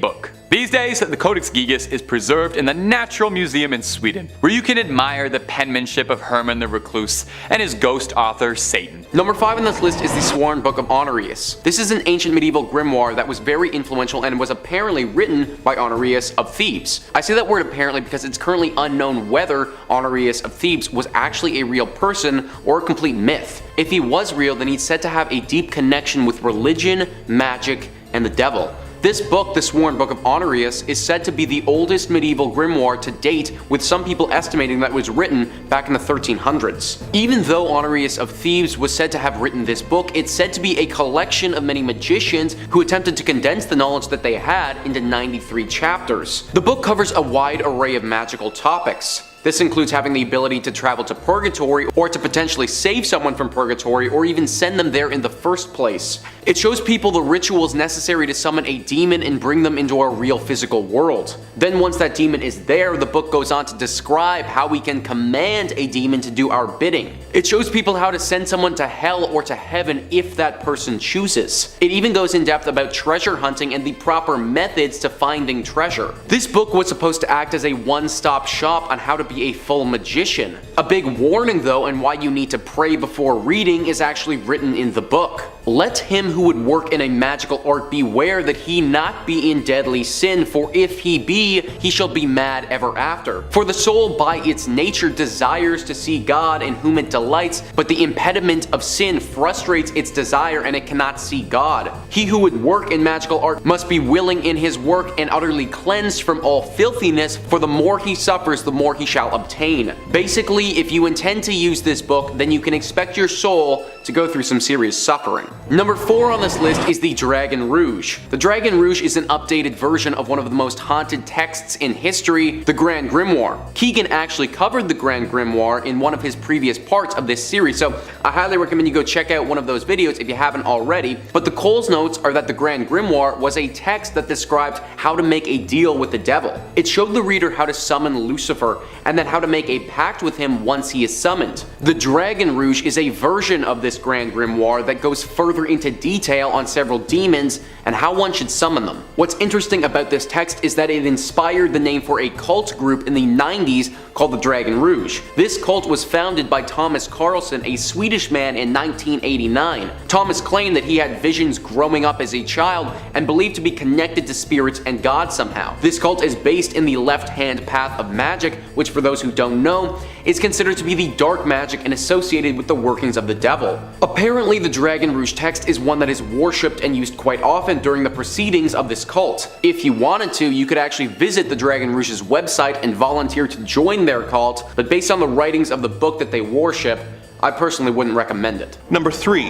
book. These days, the Codex Gigas is preserved in the Natural Museum in Sweden, where you can admire the penmanship of Herman the Recluse and his ghost author, Satan. Number 5 on this list is the Sworn Book of Honorius. This is an ancient medieval grimoire that was very influential and was apparently written by Honorius of Thebes. I say that word apparently because it's currently unknown whether Honorius of Thebes was actually a real person or a complete myth. If he was real, then he's said to have a deep connection with religion, magic, and the devil. This book, the Sworn Book of Honorius, is said to be the oldest medieval grimoire to date, with some people estimating that it was written back in the 1300s. Even though Honorius of Thebes was said to have written this book, it's said to be a collection of many magicians who attempted to condense the knowledge that they had into 93 chapters. The book covers a wide array of magical topics. This includes having the ability to travel to purgatory, or to potentially save someone from purgatory, or even send them there in the first place. It shows people the rituals necessary to summon a demon and bring them into our real physical world. Then once that demon is there, the book goes on to describe how we can command a demon to do our bidding. It shows people how to send someone to hell or to heaven if that person chooses. It even goes in depth about treasure hunting and the proper methods to finding treasure. This book was supposed to act as a one-stop shop on how to be a full magician. A big warning though, and why you need to pray before reading, is actually written in the book. Let him who would work in a magical art beware that he not be in deadly sin, for if he be, he shall be mad ever after. For the soul by its nature desires to see God in whom it delights, but the impediment of sin frustrates its desire and it cannot see God. He who would work in magical art must be willing in his work and utterly cleansed from all filthiness, for the more he suffers, the more he shall obtain. Basically, if you intend to use this book, then you can expect your soul to go through some serious suffering. Number 4 on this list is the Dragon Rouge. The Dragon Rouge is an updated version of one of the most haunted texts in history, the Grand Grimoire. Keegan actually covered the Grand Grimoire in one of his previous parts of this series, so I highly recommend you go check out one of those videos if you haven't already. But the Cole's notes are that the Grand Grimoire was a text that described how to make a deal with the devil. It showed the reader how to summon Lucifer, and then how to make a pact with him once he is summoned. The Dragon Rouge is a version of this Grand Grimoire that goes further into detail on several demons and how one should summon them. What's interesting about this text is that it inspired the name for a cult group in the 90s called the Dragon Rouge. This cult was founded by Thomas Carlson, a Swedish man, in 1989. Thomas claimed that he had visions growing up as a child and believed to be connected to spirits and God somehow. This cult is based in the left-hand path of magic, which for those who don't know, is considered to be the dark magic and associated with the workings of the devil. Apparently, the Dragon Rouge text is one that is worshipped and used quite often during the proceedings of this cult. If you wanted to, you could actually visit the Dragon Rouge's website and volunteer to join their cult, but based on the writings of the book that they worship, I personally wouldn't recommend it. Number 3.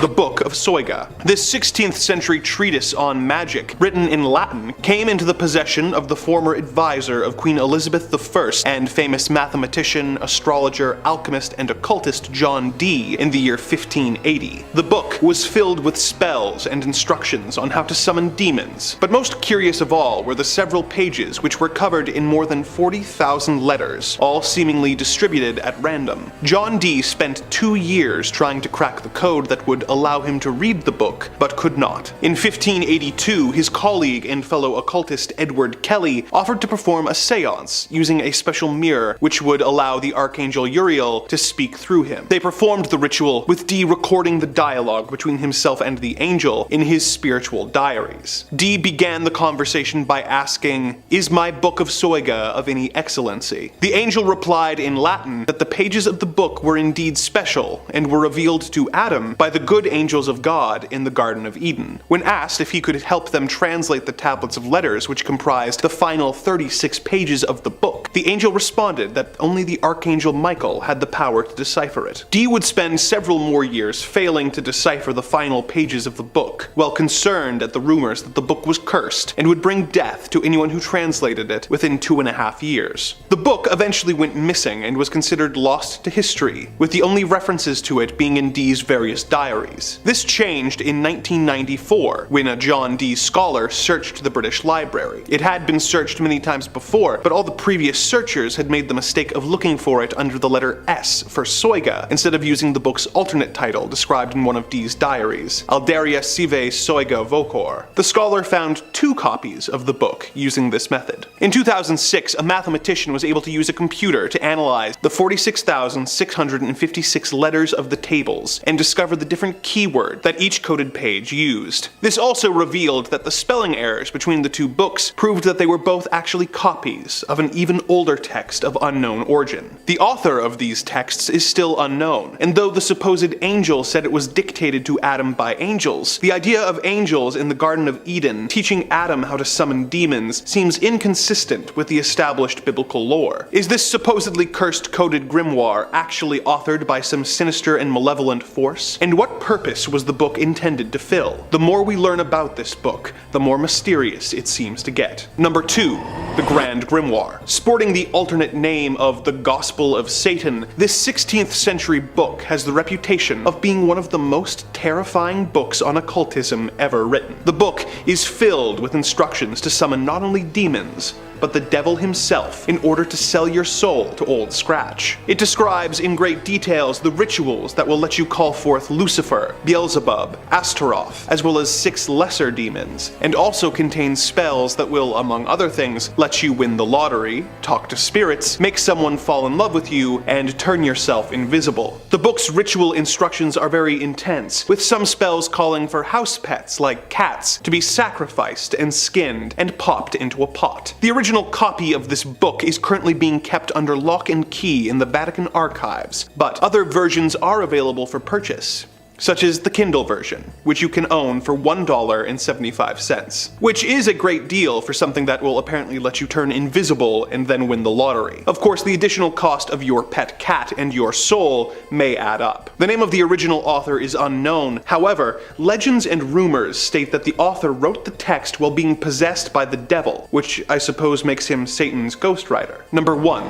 The Book of Soyga. This 16th century treatise on magic, written in Latin, came into the possession of the former advisor of Queen Elizabeth I and famous mathematician, astrologer, alchemist, and occultist John Dee in the year 1580. The book was filled with spells and instructions on how to summon demons, but most curious of all were the several pages which were covered in more than 40,000 letters, all seemingly distributed at random. John Dee spent 2 years trying to crack the code that would allow him to read the book, but could not. In 1582, his colleague and fellow occultist Edward Kelly offered to perform a seance using a special mirror which would allow the Archangel Uriel to speak through him. They performed the ritual, with Dee recording the dialogue between himself and the angel in his spiritual diaries. Dee began the conversation by asking, "Is my Book of Soyga of any excellency?" The angel replied in Latin that the pages of the book were indeed special and were revealed to Adam by the good angels of God in the Garden of Eden. When asked if he could help them translate the tablets of letters which comprised the final 36 pages of the book, the angel responded that only the Archangel Michael had the power to decipher it. Dee would spend several more years failing to decipher the final pages of the book, while concerned at the rumors that the book was cursed and would bring death to anyone who translated it within 2.5 years. The book eventually went missing and was considered lost to history, with the only references to it being in Dee's various diaries. This changed in 1994, when a John Dee scholar searched the British Library. It had been searched many times before, but all the previous searchers had made the mistake of looking for it under the letter S for Soyga, instead of using the book's alternate title described in one of Dee's diaries, Alderia Sive Soyga Vocor. The scholar found 2 copies of the book using this method. In 2006, a mathematician was able to use a computer to analyze the 46,656 letters of the tables and discover the different keyword that each coded page used. This also revealed that the spelling errors between the 2 books proved that they were both actually copies of an even older text of unknown origin. The author of these texts is still unknown, and though the supposed angel said it was dictated to Adam by angels, the idea of angels in the Garden of Eden teaching Adam how to summon demons seems inconsistent with the established biblical lore. Is this supposedly cursed coded grimoire actually authored by some sinister and malevolent force? And what purpose was the book intended to fill? The more we learn about this book, the more mysterious it seems to get. Number 2. The Grand Grimoire. Sporting the alternate name of the Gospel of Satan, this 16th century book has the reputation of being one of the most terrifying books on occultism ever written. The book is filled with instructions to summon not only demons, but the devil himself in order to sell your soul to Old Scratch. It describes in great details the rituals that will let you call forth Lucifer, Beelzebub, Astaroth, as well as 6 lesser demons, and also contains spells that will, among other things, let you win the lottery, talk to spirits, make someone fall in love with you, and turn yourself invisible. The book's ritual instructions are very intense, with some spells calling for house pets like cats to be sacrificed and skinned and popped into a pot. The original copy of this book is currently being kept under lock and key in the Vatican archives, but other versions are available for purchase, such as the Kindle version, which you can own for $1.75, which is a great deal for something that will apparently let you turn invisible and then win the lottery. Of course, the additional cost of your pet cat and your soul may add up. The name of the original author is unknown. However, legends and rumors state that the author wrote the text while being possessed by the devil, which I suppose makes him Satan's ghostwriter. Number 1.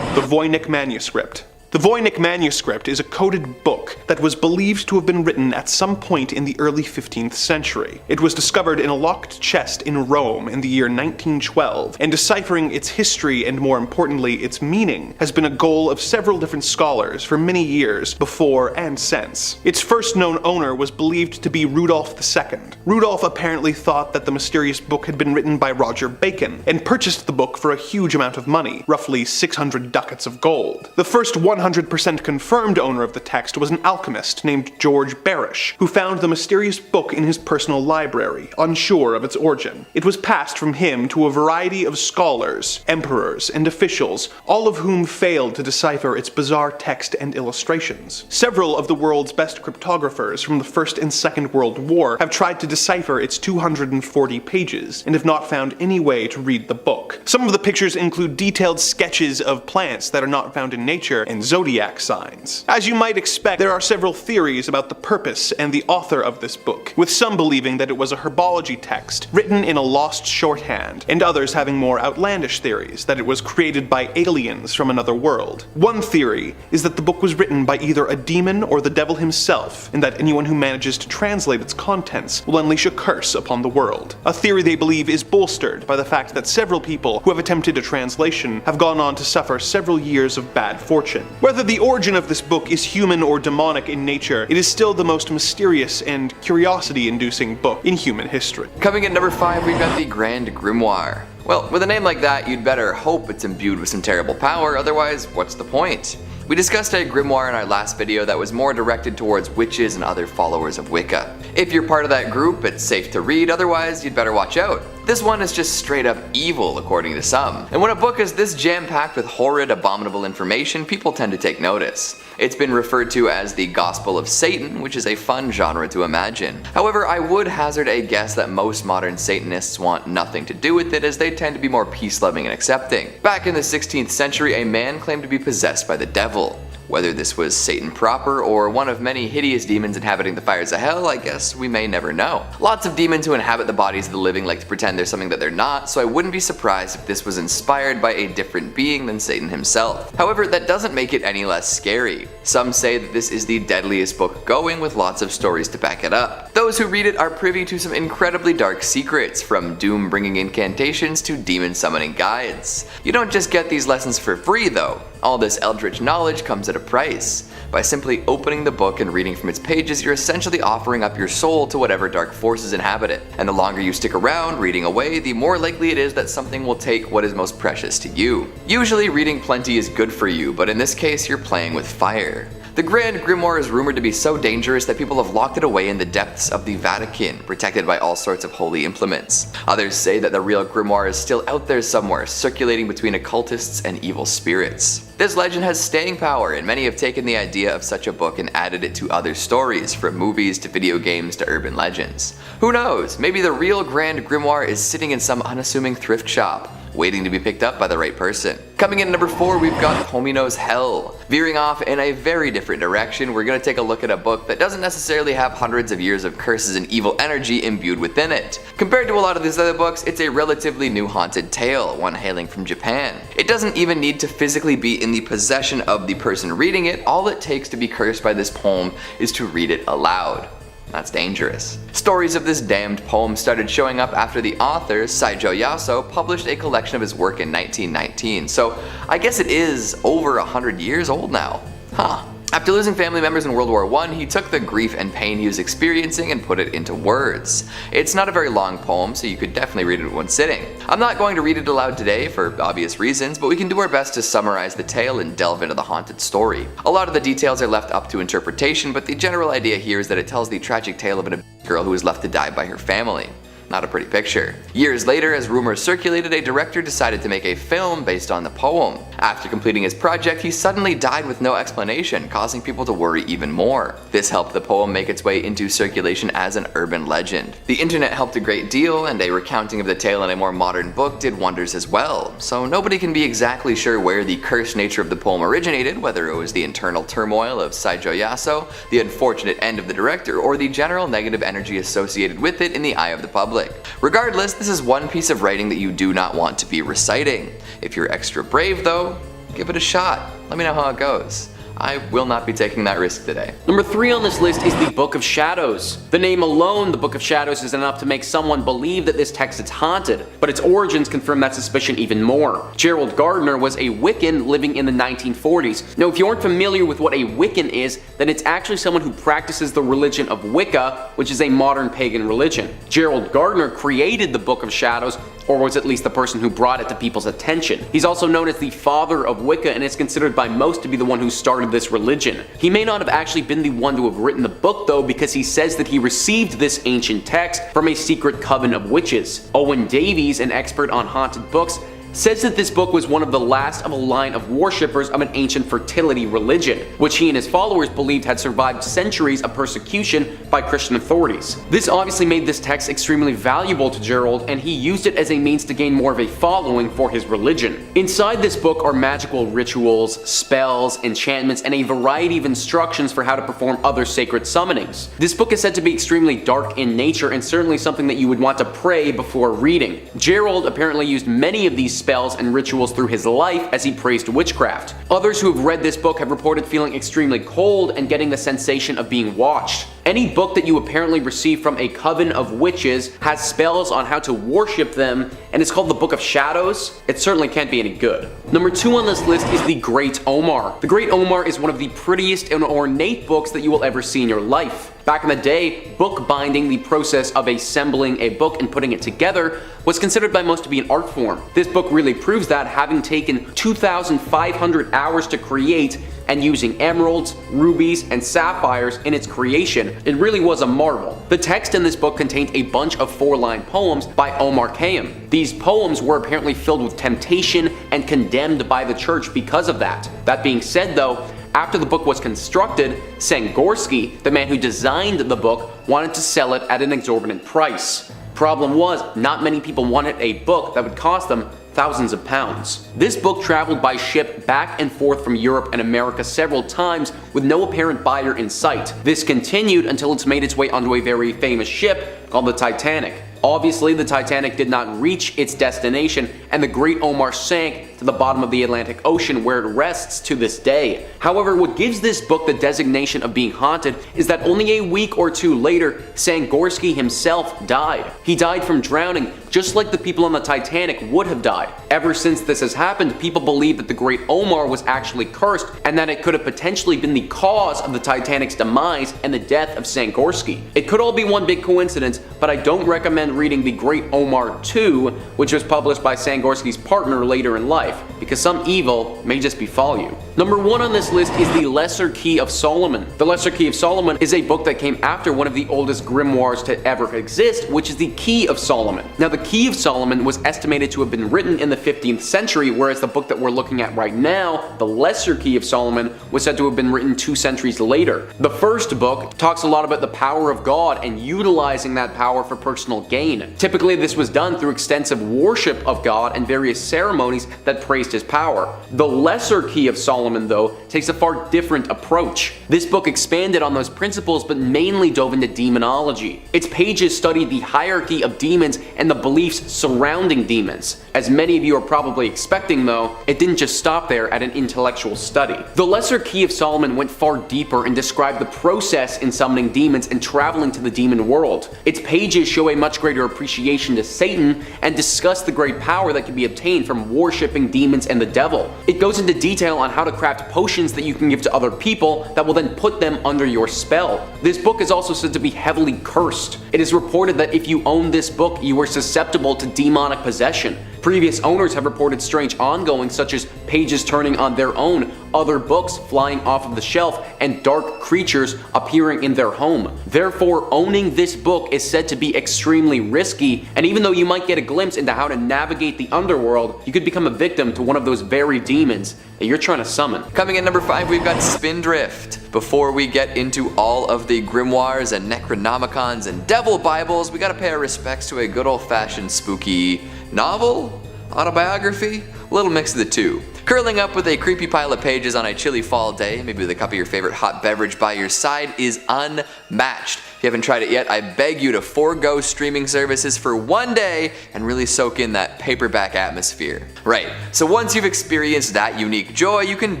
The Voynich Manuscript. The Voynich Manuscript is a coded book that was believed to have been written at some point in the early 15th century. It was discovered in a locked chest in Rome in the year 1912, and deciphering its history and, more importantly, its meaning has been a goal of several different scholars for many years before and since. Its first known owner was believed to be Rudolph II. Rudolph apparently thought that the mysterious book had been written by Roger Bacon, and purchased the book for a huge amount of money, roughly 600 ducats of gold. The first 1 100% confirmed owner of the text was an alchemist named George Barish, who found the mysterious book in his personal library, unsure of its origin. It was passed from him to a variety of scholars, emperors, and officials, all of whom failed to decipher its bizarre text and illustrations. Several of the world's best cryptographers from the First and Second World War have tried to decipher its 240 pages, and have not found any way to read the book. Some of the pictures include detailed sketches of plants that are not found in nature and zodiac signs. As you might expect, there are several theories about the purpose and the author of this book, with some believing that it was a herbology text written in a lost shorthand, and others having more outlandish theories that it was created by aliens from another world. One theory is that the book was written by either a demon or the devil himself, and that anyone who manages to translate its contents will unleash a curse upon the world. A theory they believe is bolstered by the fact that several people who have attempted a translation have gone on to suffer several years of bad fortune. Whether the origin of this book is human or demonic in nature, it is still the most mysterious and curiosity-inducing book in human history. Coming at number 5, we've got the Grand Grimoire. Well, with a name like that, you'd better hope it's imbued with some terrible power, otherwise, what's the point? We discussed a grimoire in our last video that was more directed towards witches and other followers of Wicca. If you're part of that group, it's safe to read, otherwise you'd better watch out. This one is just straight up evil according to some. And when a book is this jam-packed with horrid, abominable information, people tend to take notice. It's been referred to as the Gospel of Satan, which is a fun genre to imagine. However, I would hazard a guess that most modern Satanists want nothing to do with it, as they tend to be more peace-loving and accepting. Back in the 16th century, a man claimed to be possessed by the devil. Whether this was Satan proper or one of many hideous demons inhabiting the fires of hell, I guess we may never know. Lots of demons who inhabit the bodies of the living like to pretend they're something that they're not, so I wouldn't be surprised if this was inspired by a different being than Satan himself. However, that doesn't make it any less scary. Some say that this is the deadliest book going, with lots of stories to back it up. Those who read it are privy to some incredibly dark secrets, from doom bringing incantations to demon summoning guides. You don't just get these lessons for free though. All this eldritch knowledge comes at a price. By simply opening the book and reading from its pages, you're essentially offering up your soul to whatever dark forces inhabit it. And the longer you stick around reading away, the more likely it is that something will take what is most precious to you. Usually reading plenty is good for you, but in this case you're playing with fire. The Grand Grimoire is rumored to be so dangerous that people have locked it away in the depths of the Vatican, protected by all sorts of holy implements. Others say that the real grimoire is still out there somewhere, circulating between occultists and evil spirits. This legend has staying power, and many have taken the idea of such a book and added it to other stories, from movies to video games to urban legends. Who knows, maybe the real Grand Grimoire is sitting in some unassuming thrift shop, waiting to be picked up by the right person. Coming in at number 4, we've got Tomino's Hell. Veering off in a very different direction, we're going to take a look at a book that doesn't necessarily have hundreds of years of curses and evil energy imbued within it. Compared to a lot of these other books, it's a relatively new haunted tale, one hailing from Japan. It doesn't even need to physically be in the possession of the person reading it. All it takes to be cursed by this poem is to read it aloud. That's dangerous. Stories of this damned poem started showing up after the author, Saijo Yaso, published a collection of his work in 1919, so I guess it is over 100 years old now. Huh. After losing family members in World War I, he took the grief and pain he was experiencing and put it into words. It's not a very long poem, so you could definitely read it in one sitting. I'm not going to read it aloud today for obvious reasons, but we can do our best to summarize the tale and delve into the haunted story. A lot of the details are left up to interpretation, but the general idea here is that it tells the tragic tale of an girl who was left to die by her family. Not a pretty picture. Years later, as rumors circulated, a director decided to make a film based on the poem. After completing his project, he suddenly died with no explanation, causing people to worry even more. This helped the poem make its way into circulation as an urban legend. The internet helped a great deal, and a recounting of the tale in a more modern book did wonders as well. So nobody can be exactly sure where the cursed nature of the poem originated, whether it was the internal turmoil of Saijo Yaso, the unfortunate end of the director, or the general negative energy associated with it in the eye of the public. Regardless, this is one piece of writing that you do not want to be reciting. If you're extra brave though, give it a shot. Let me know how it goes. I will not be taking that risk today. Number 3 on this list is the Book of Shadows. The name alone, the Book of Shadows, is enough to make someone believe that this text is haunted, but its origins confirm that suspicion even more. Gerald Gardner was a Wiccan living in the 1940s. Now, if you aren't familiar with what a Wiccan is, then it's actually someone who practices the religion of Wicca, which is a modern pagan religion. Gerald Gardner created the Book of Shadows, or was at least the person who brought it to people's attention. He's also known as the father of Wicca and is considered by most to be the one who started this religion. He may not have actually been the one to have written the book though, because he says that he received this ancient text from a secret coven of witches. Owen Davies, an expert on haunted books, says that this book was one of the last of a line of worshippers of an ancient fertility religion, which he and his followers believed had survived centuries of persecution by Christian authorities. This obviously made this text extremely valuable to Gerald, and he used it as a means to gain more of a following for his religion. Inside this book are magical rituals, spells, enchantments, and a variety of instructions for how to perform other sacred summonings. This book is said to be extremely dark in nature and certainly something that you would want to pray before reading. Gerald apparently used many of these spells and rituals through his life as he praised witchcraft. Others who have read this book have reported feeling extremely cold and getting the sensation of being watched. Any book that you apparently receive from a coven of witches has spells on how to worship them, and it's called the Book of Shadows. It certainly can't be any good. Number 2 on this list is the Great Omar. The Great Omar is one of the prettiest and ornate books that you will ever see in your life. Back in the day, book binding, the process of assembling a book and putting it together, was considered by most to be an art form. This book really proves that, having taken 2,500 hours to create and using emeralds, rubies, and sapphires in its creation, it really was a marvel. The text in this book contained a bunch of 4-line poems by Omar Khayyam. These poems were apparently filled with temptation and condemned by the church because of that. That being said though, after the book was constructed, Sangorsky, the man who designed the book, wanted to sell it at an exorbitant price. Problem was, not many people wanted a book that would cost them thousands of pounds. This book traveled by ship back and forth from Europe and America several times with no apparent buyer in sight. This continued until it's made its way onto a very famous ship called the Titanic. Obviously, the Titanic did not reach its destination, and the Great Omar sank to the bottom of the Atlantic Ocean, where it rests to this day. However, what gives this book the designation of being haunted is that only a week or two later, Sangorsky himself died. He died from drowning, just like the people on the Titanic would have died. Ever since this has happened, people believe that the Great Omar was actually cursed, and that it could have potentially been the cause of the Titanic's demise and the death of Sangorsky. It could all be one big coincidence, but I don't recommend reading the Great Omar II, which was published by Sangorsky's partner later in life, because some evil may just befall you. Number 1 on this list is the Lesser Key of Solomon. The Lesser Key of Solomon is a book that came after one of the oldest grimoires to ever exist, which is the Key of Solomon. Now, the Key of Solomon was estimated to have been written in the 15th century, whereas the book that we're looking at right now, the Lesser Key of Solomon, was said to have been written 2 centuries later. The first book talks a lot about the power of God and utilizing that power for personal gain. Typically, this was done through extensive worship of God and various ceremonies that praised his power. The Lesser Key of Solomon, though, takes a far different approach. This book expanded on those principles, but mainly dove into demonology. Its pages studied the hierarchy of demons and the beliefs surrounding demons. As many of you are probably expecting though, it didn't just stop there at an intellectual study. The Lesser Key of Solomon went far deeper and described the process in summoning demons and traveling to the demon world. Its pages show a much greater appreciation to Satan and discuss the great power that can be obtained from worshipping demons and the devil. It goes into detail on how to craft potions that you can give to other people that will then put them under your spell. This book is also said to be heavily cursed. It is reported that if you own this book, you are susceptible to demonic possession. Previous owners have reported strange ongoings, such as pages turning on their own, other books flying off of the shelf, and dark creatures appearing in their home. Therefore, owning this book is said to be extremely risky, and even though you might get a glimpse into how to navigate the underworld, you could become a victim to one of those very demons that you're trying to summon. Coming in number 5, we've got Spindrift. Before we get into all of the grimoires and Necronomicons and Devil Bibles, we gotta pay our respects to a good old-fashioned spooky novel, autobiography, a little mix of the two. Curling up with a creepy pile of pages on a chilly fall day, maybe with a cup of your favorite hot beverage by your side, is Unmatched. If you haven't tried it yet, I beg you to forego streaming services for one day and really soak in that paperback atmosphere. Right, so once you've experienced that unique joy, you can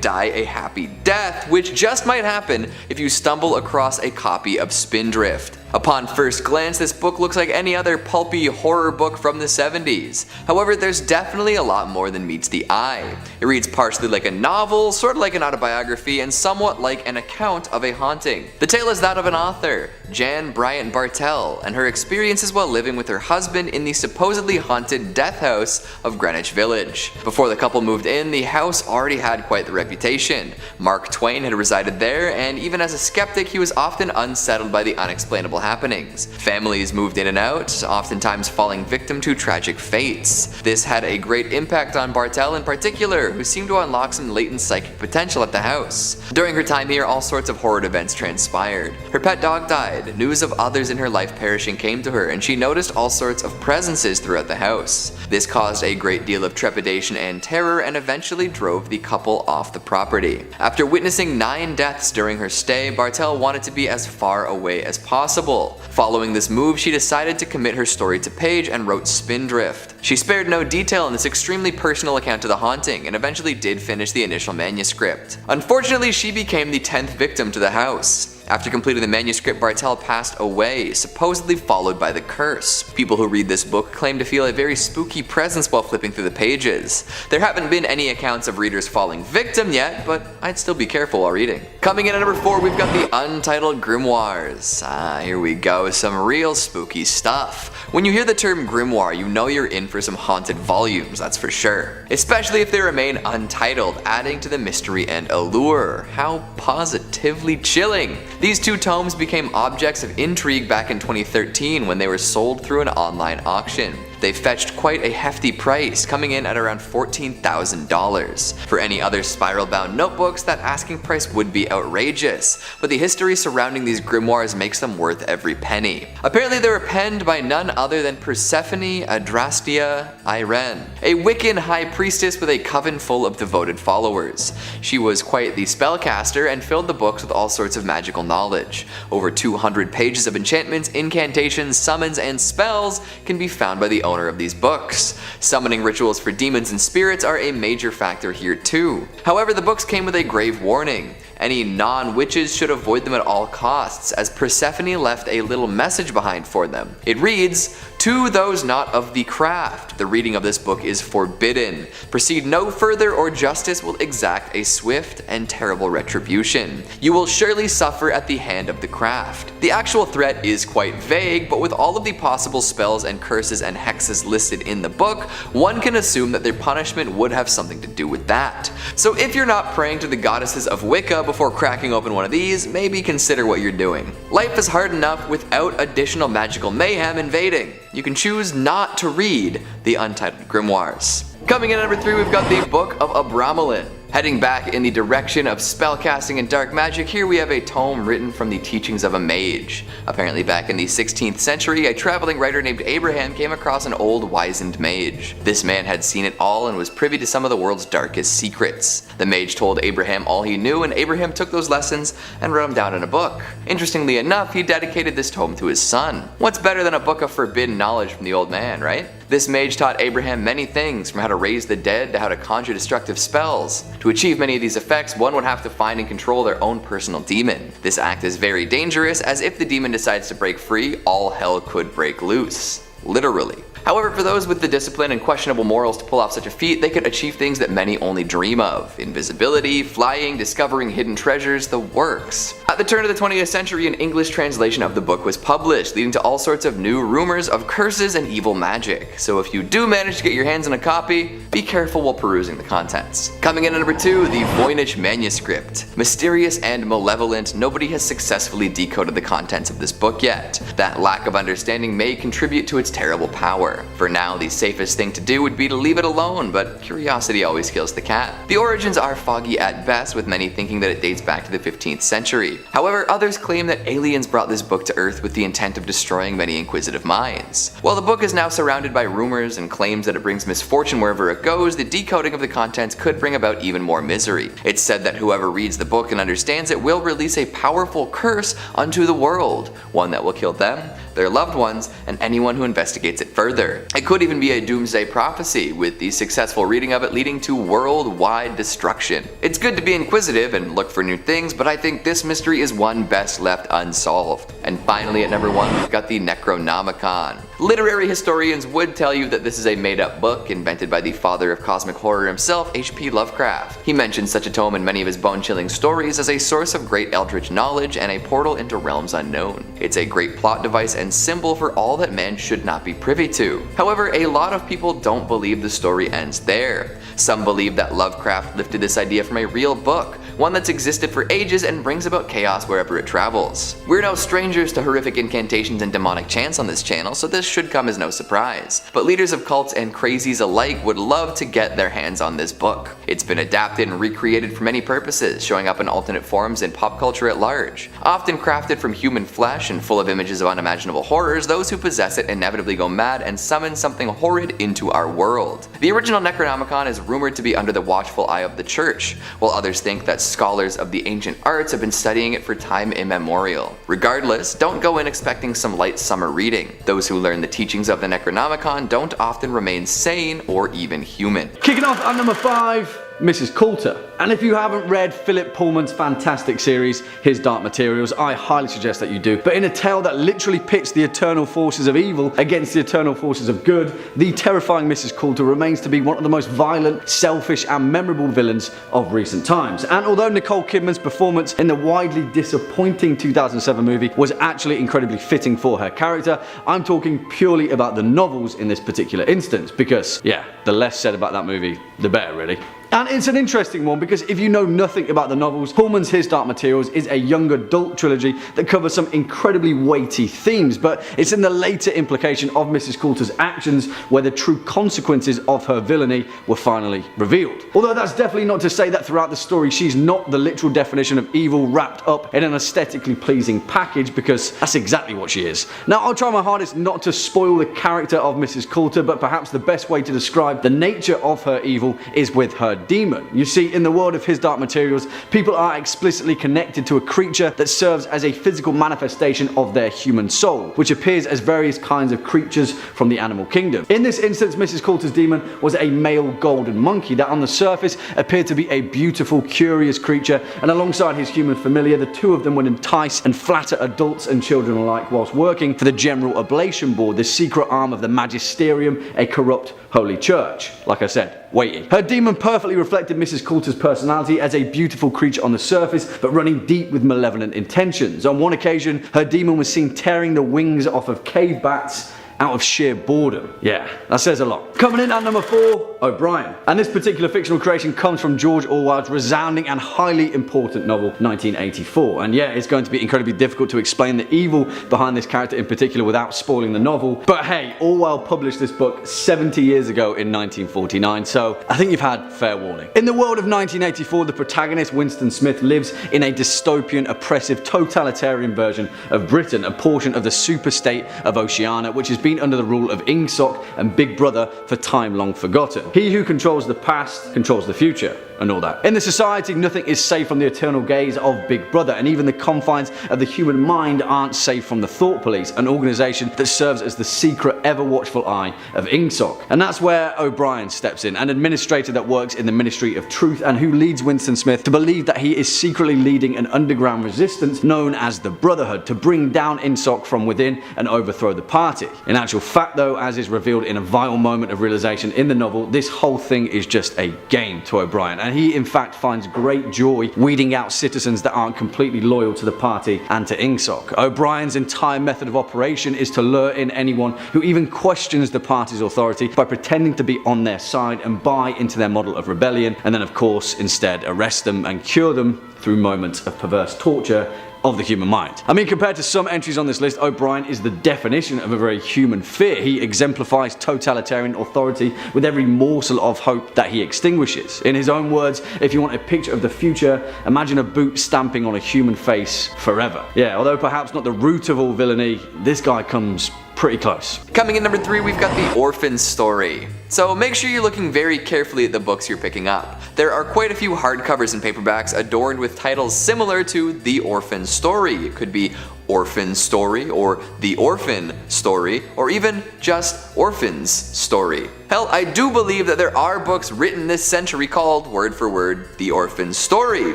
die a happy death, which just might happen if you stumble across a copy of Spindrift. Upon first glance, this book looks like any other pulpy horror book from the 70s. However, there's definitely a lot more than meets the eye. It reads partially like a novel, sort of like an autobiography, and somewhat like an account of a haunting. The tale is that of an author, Jan Bryant Bartel, and her experiences while living with her husband in the supposedly haunted death house of Greenwich Village. Before the couple moved in, the house already had quite the reputation. Mark Twain had resided there, and even as a skeptic, he was often unsettled by the unexplainable happenings. Families moved in and out, oftentimes falling victim to tragic fates. This had a great impact on Bartel in particular, who seemed to unlock some latent psychic potential at the house. During her time here, all sorts of horrid events transpired. Her pet dog died, news of others in her life perishing came to her, and she noticed all sorts of presences throughout the house. This caused a great deal of trepidation and terror, and eventually drove the couple off the property. After witnessing 9 deaths during her stay, Bartel wanted to be as far away as possible. Following this move, she decided to commit her story to page and wrote Spindrift. She spared no detail in this extremely personal account of the haunting, and eventually did finish the initial manuscript. Unfortunately, she became the 10th victim to the house. After completing the manuscript, Bartel passed away, supposedly followed by the curse. People who read this book claim to feel a very spooky presence while flipping through the pages. There haven't been any accounts of readers falling victim yet, but I'd still be careful while reading. Coming in at number 4, we've got the Untitled Grimoires. Here we go, some real spooky stuff. When you hear the term grimoire, you know you're in for some haunted volumes, that's for sure. Especially if they remain untitled, adding to the mystery and allure. How positively chilling. These 2 tomes became objects of intrigue back in 2013 when they were sold through an online auction. They fetched quite a hefty price, coming in at around $14,000. For any other spiral-bound notebooks, that asking price would be outrageous, but the history surrounding these grimoires makes them worth every penny. Apparently they were penned by none other than Persephone Adrastea Iren, a Wiccan high priestess with a coven full of devoted followers. She was quite the spellcaster and filled the books with all sorts of magical knowledge. Over 200 pages of enchantments, incantations, summons, and spells can be found by the owner of these books. Summoning rituals for demons and spirits are a major factor here too. However, the books came with a grave warning. Any non-witches should avoid them at all costs, as Persephone left a little message behind for them. It reads, "To those not of the craft, the reading of this book is forbidden. Proceed no further or justice will exact a swift and terrible retribution. You will surely suffer at the hand of the craft." The actual threat is quite vague, but with all of the possible spells and curses and hexes listed in the book, one can assume that their punishment would have something to do with that. So if you're not praying to the goddesses of Wicca before cracking open one of these, maybe consider what you're doing. Life is hard enough without additional magical mayhem invading. You can choose not to read the Untitled Grimoires. Coming in at number 3, we've got the Book of Abramelin. Heading back in the direction of spellcasting and dark magic, here we have a tome written from the teachings of a mage. Apparently back in the 16th century, a traveling writer named Abraham came across an old wizened mage. This man had seen it all and was privy to some of the world's darkest secrets. The mage told Abraham all he knew, and Abraham took those lessons and wrote them down in a book. Interestingly enough, he dedicated this tome to his son. What's better than a book of forbidden knowledge from the old man, right? This mage taught Abraham many things, from how to raise the dead to how to conjure destructive spells. To achieve many of these effects, one would have to find and control their own personal demon. This act is very dangerous, as if the demon decides to break free, all hell could break loose. Literally. However, for those with the discipline and questionable morals to pull off such a feat, they could achieve things that many only dream of. Invisibility, flying, discovering hidden treasures, the works. At the turn of the 20th century, an English translation of the book was published, leading to all sorts of new rumors of curses and evil magic. So if you do manage to get your hands on a copy, be careful while perusing the contents. Coming in at number 2, the Voynich Manuscript. Mysterious and malevolent, nobody has successfully decoded the contents of this book yet. That lack of understanding may contribute to its terrible power. For now, the safest thing to do would be to leave it alone, but curiosity always kills the cat. The origins are foggy at best, with many thinking that it dates back to the 15th century. However, others claim that aliens brought this book to Earth with the intent of destroying many inquisitive minds. While the book is now surrounded by rumors and claims that it brings misfortune wherever it goes, the decoding of the contents could bring about even more misery. It's said that whoever reads the book and understands it will release a powerful curse unto the world, one that will kill them, their loved ones, and anyone who investigates it further. It could even be a doomsday prophecy, with the successful reading of it leading to worldwide destruction. It's good to be inquisitive and look for new things, but I think this mystery is one best left unsolved. And finally, at number 1, we've got the Necronomicon. Literary historians would tell you that this is a made-up book invented by the father of cosmic horror himself, H.P. Lovecraft. He mentions such a tome in many of his bone-chilling stories as a source of great eldritch knowledge and a portal into realms unknown. It's a great plot device and symbol for all that man should not be privy to. However, a lot of people don't believe the story ends there. Some believe that Lovecraft lifted this idea from a real book, one that's existed for ages and brings about chaos wherever it travels. We're no strangers to horrific incantations and demonic chants on this channel, so this should come as no surprise. But leaders of cults and crazies alike would love to get their hands on this book. It's been adapted and recreated for many purposes, showing up in alternate forms in pop culture at large. Often crafted from human flesh and full of images of unimaginable horrors, those who possess it inevitably go mad and summon something horrid into our world. The original Necronomicon is rumored to be under the watchful eye of the church, while others think that scholars of the ancient arts have been studying it for time immemorial. Regardless, don't go in expecting some light summer reading. Those who learn the teachings of the Necronomicon don't often remain sane or even human. Kicking off at number 5, Mrs. Coulter. And if you haven't read Philip Pullman's fantastic series, His Dark Materials, I highly suggest that you do. But in a tale that literally pits the eternal forces of evil against the eternal forces of good, the terrifying Mrs. Coulter remains to be one of the most violent, selfish, and memorable villains of recent times. And although Nicole Kidman's performance in the widely disappointing 2007 movie was actually incredibly fitting for her character, I'm talking purely about the novels in this particular instance, because, yeah, the less said about that movie, the better, really. And it's an interesting one because if you know nothing about the novels, Pullman's His Dark Materials is a young adult trilogy that covers some incredibly weighty themes, but it's in the later implication of Mrs. Coulter's actions where the true consequences of her villainy were finally revealed. Although that's definitely not to say that throughout the story she's not the literal definition of evil wrapped up in an aesthetically pleasing package, because that's exactly what she is. Now, I'll try my hardest not to spoil the character of Mrs. Coulter, but perhaps the best way to describe the nature of her evil is with her demon. You see, in the world of His Dark Materials, people are explicitly connected to a creature that serves as a physical manifestation of their human soul, which appears as various kinds of creatures from the animal kingdom. In this instance, Mrs. Coulter's demon was a male golden monkey that on the surface appeared to be a beautiful, curious creature, and alongside his human familiar, the two of them would entice and flatter adults and children alike whilst working for the General Oblation Board, the secret arm of the Magisterium, a corrupt holy church. Like I said, weighty. Her demon perfectly reflected Mrs. Coulter's personality as a beautiful creature on the surface, but running deep with malevolent intentions. On one occasion, her demon was seen tearing the wings off of cave bats out of sheer boredom. Yeah, that says a lot. Coming in at number 4, O'Brien. And this particular fictional creation comes from George Orwell's resounding and highly important novel, 1984. And yeah, it's going to be incredibly difficult to explain the evil behind this character in particular without spoiling the novel. But hey, Orwell published this book 70 years ago in 1949, so I think you've had fair warning. In the world of 1984, the protagonist, Winston Smith, lives in a dystopian, oppressive, totalitarian version of Britain, a portion of the superstate of Oceania, which has been under the rule of Ingsoc and Big Brother for time long forgotten. He who controls the past controls the future, and all that. In the society, nothing is safe from the eternal gaze of Big Brother, and even the confines of the human mind aren't safe from the Thought Police, an organisation that serves as the secret, ever-watchful eye of Ingsoc. And that's where O'Brien steps in, an administrator that works in the Ministry of Truth and who leads Winston Smith to believe that he is secretly leading an underground resistance known as the Brotherhood to bring down Ingsoc from within and overthrow the party. In actual fact though, as is revealed in a vital moment of realization in the novel, this whole thing is just a game to O'Brien, and he in fact finds great joy weeding out citizens that aren't completely loyal to the party and to Ingsoc. O'Brien's entire method of operation is to lure in anyone who even questions the party's authority by pretending to be on their side and buy into their model of rebellion, and then of course instead arrest them and cure them through moments of perverse torture of the human mind. I mean, compared to some entries on this list, O'Brien is the definition of a very human fear. He exemplifies totalitarian authority with every morsel of hope that he extinguishes. In his own words, if you want a picture of the future, imagine a boot stamping on a human face forever. Yeah, although perhaps not the root of all villainy, this guy comes pretty close. Coming in number 3, we've got the Orphan Story. So make sure you're looking very carefully at the books you're picking up. There are quite a few hardcovers and paperbacks adorned with titles similar to The Orphan Story. It could be Orphan Story, or The Orphan Story, or even just Orphan's Story. Hell, I do believe that there are books written this century called, word for word, The Orphan Story,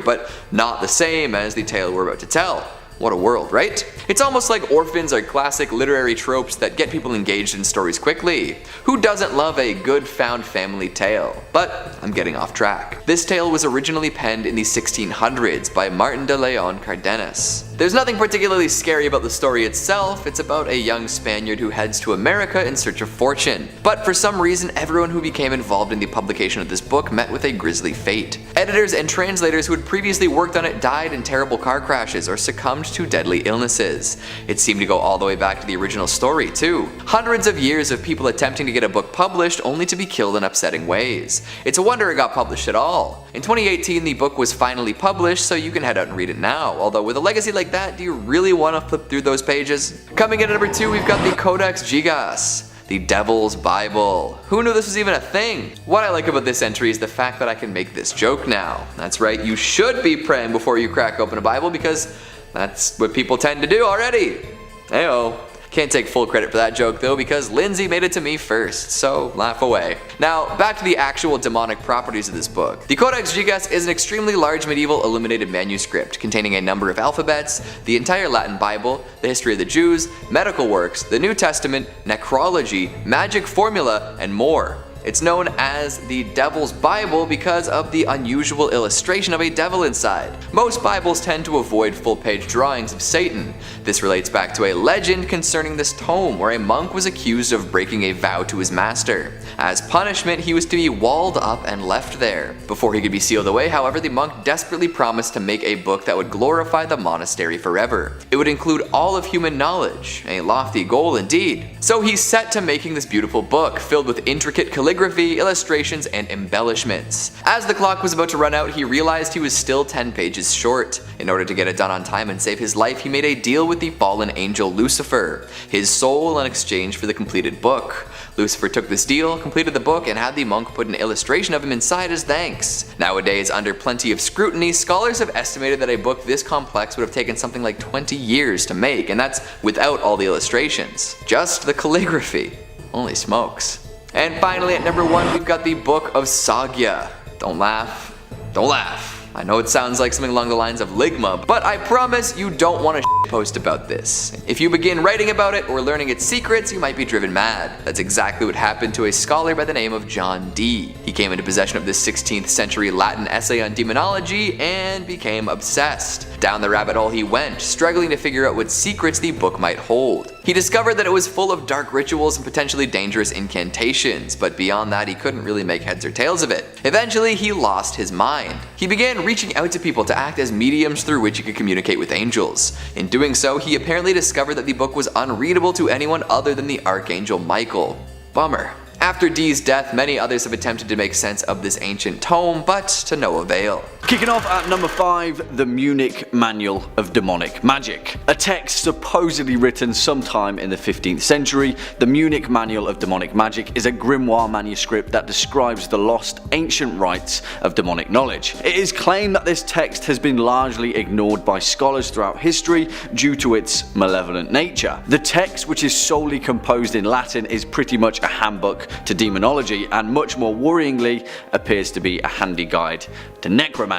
but not the same as the tale we're about to tell. What a world, right? It's almost like orphans are classic literary tropes that get people engaged in stories quickly. Who doesn't love a good found family tale? But I'm getting off track. This tale was originally penned in the 1600s by Martin de Leon Cardenas. There's nothing particularly scary about the story itself. It's about a young Spaniard who heads to America in search of fortune. But for some reason, everyone who became involved in the publication of this book met with a grisly fate. Editors and translators who had previously worked on it died in terrible car crashes or succumbed to deadly illnesses. It seemed to go all the way back to the original story too. Hundreds of years of people attempting to get a book published only to be killed in upsetting ways. It's a wonder it got published at all. In 2018, the book was finally published, so you can head out and read it now. Although with a legacy like that, do you really want to flip through those pages? Coming in at number 2, we've got the Codex Gigas, the Devil's Bible. Who knew this was even a thing? What I like about this entry is the fact that I can make this joke now. That's right, you should be praying before you crack open a Bible, because that's what people tend to do already. Heyo. Can't take full credit for that joke though, because Lindsay made it to me first, so laugh away. Now, back to the actual demonic properties of this book. The Codex Gigas is an extremely large medieval illuminated manuscript containing a number of alphabets, the entire Latin Bible, the history of the Jews, medical works, the New Testament, necrology, magic formula, and more. It's known as the Devil's Bible because of the unusual illustration of a devil inside. Most Bibles tend to avoid full-page drawings of Satan. This relates back to a legend concerning this tome where a monk was accused of breaking a vow to his master. As punishment, he was to be walled up and left there. Before he could be sealed away, however, the monk desperately promised to make a book that would glorify the monastery forever. It would include all of human knowledge, a lofty goal indeed. So he set to making this beautiful book, filled with intricate calligraphy, illustrations, and embellishments. As the clock was about to run out, he realized he was still 10 pages short. In order to get it done on time and save his life, he made a deal with the fallen angel Lucifer, his soul in exchange for the completed book. Lucifer took this deal, completed the book, and had the monk put an illustration of him inside as thanks. Nowadays, under plenty of scrutiny, scholars have estimated that a book this complex would have taken something like 20 years to make, and that's without all the illustrations. Just the calligraphy. Holy smokes. And finally, at number 1, we've got the Book of Soyga. Don't laugh. Don't laugh. I know it sounds like something along the lines of Ligma, but I promise you don't want to post about this. If you begin writing about it or learning its secrets, you might be driven mad. That's exactly what happened to a scholar by the name of John Dee. He came into possession of this 16th century Latin essay on demonology and became obsessed. Down the rabbit hole he went, struggling to figure out what secrets the book might hold. He discovered that it was full of dark rituals and potentially dangerous incantations, but beyond that he couldn't really make heads or tails of it. Eventually he lost his mind. He began reaching out to people to act as mediums through which he could communicate with angels. In doing so, he apparently discovered that the book was unreadable to anyone other than the Archangel Michael. Bummer. After Dee's death, many others have attempted to make sense of this ancient tome, but to no avail. Kicking off at number 5, the Munich Manual of Demonic Magic. A text supposedly written sometime in the 15th century, the Munich Manual of Demonic Magic is a grimoire manuscript that describes the lost ancient rites of demonic knowledge. It is claimed that this text has been largely ignored by scholars throughout history due to its malevolent nature. The text, which is solely composed in Latin, is pretty much a handbook to demonology and, much more worryingly, appears to be a handy guide to necromancy.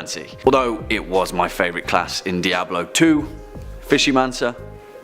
Although it was my favourite class in Diablo 2, Fishymancer.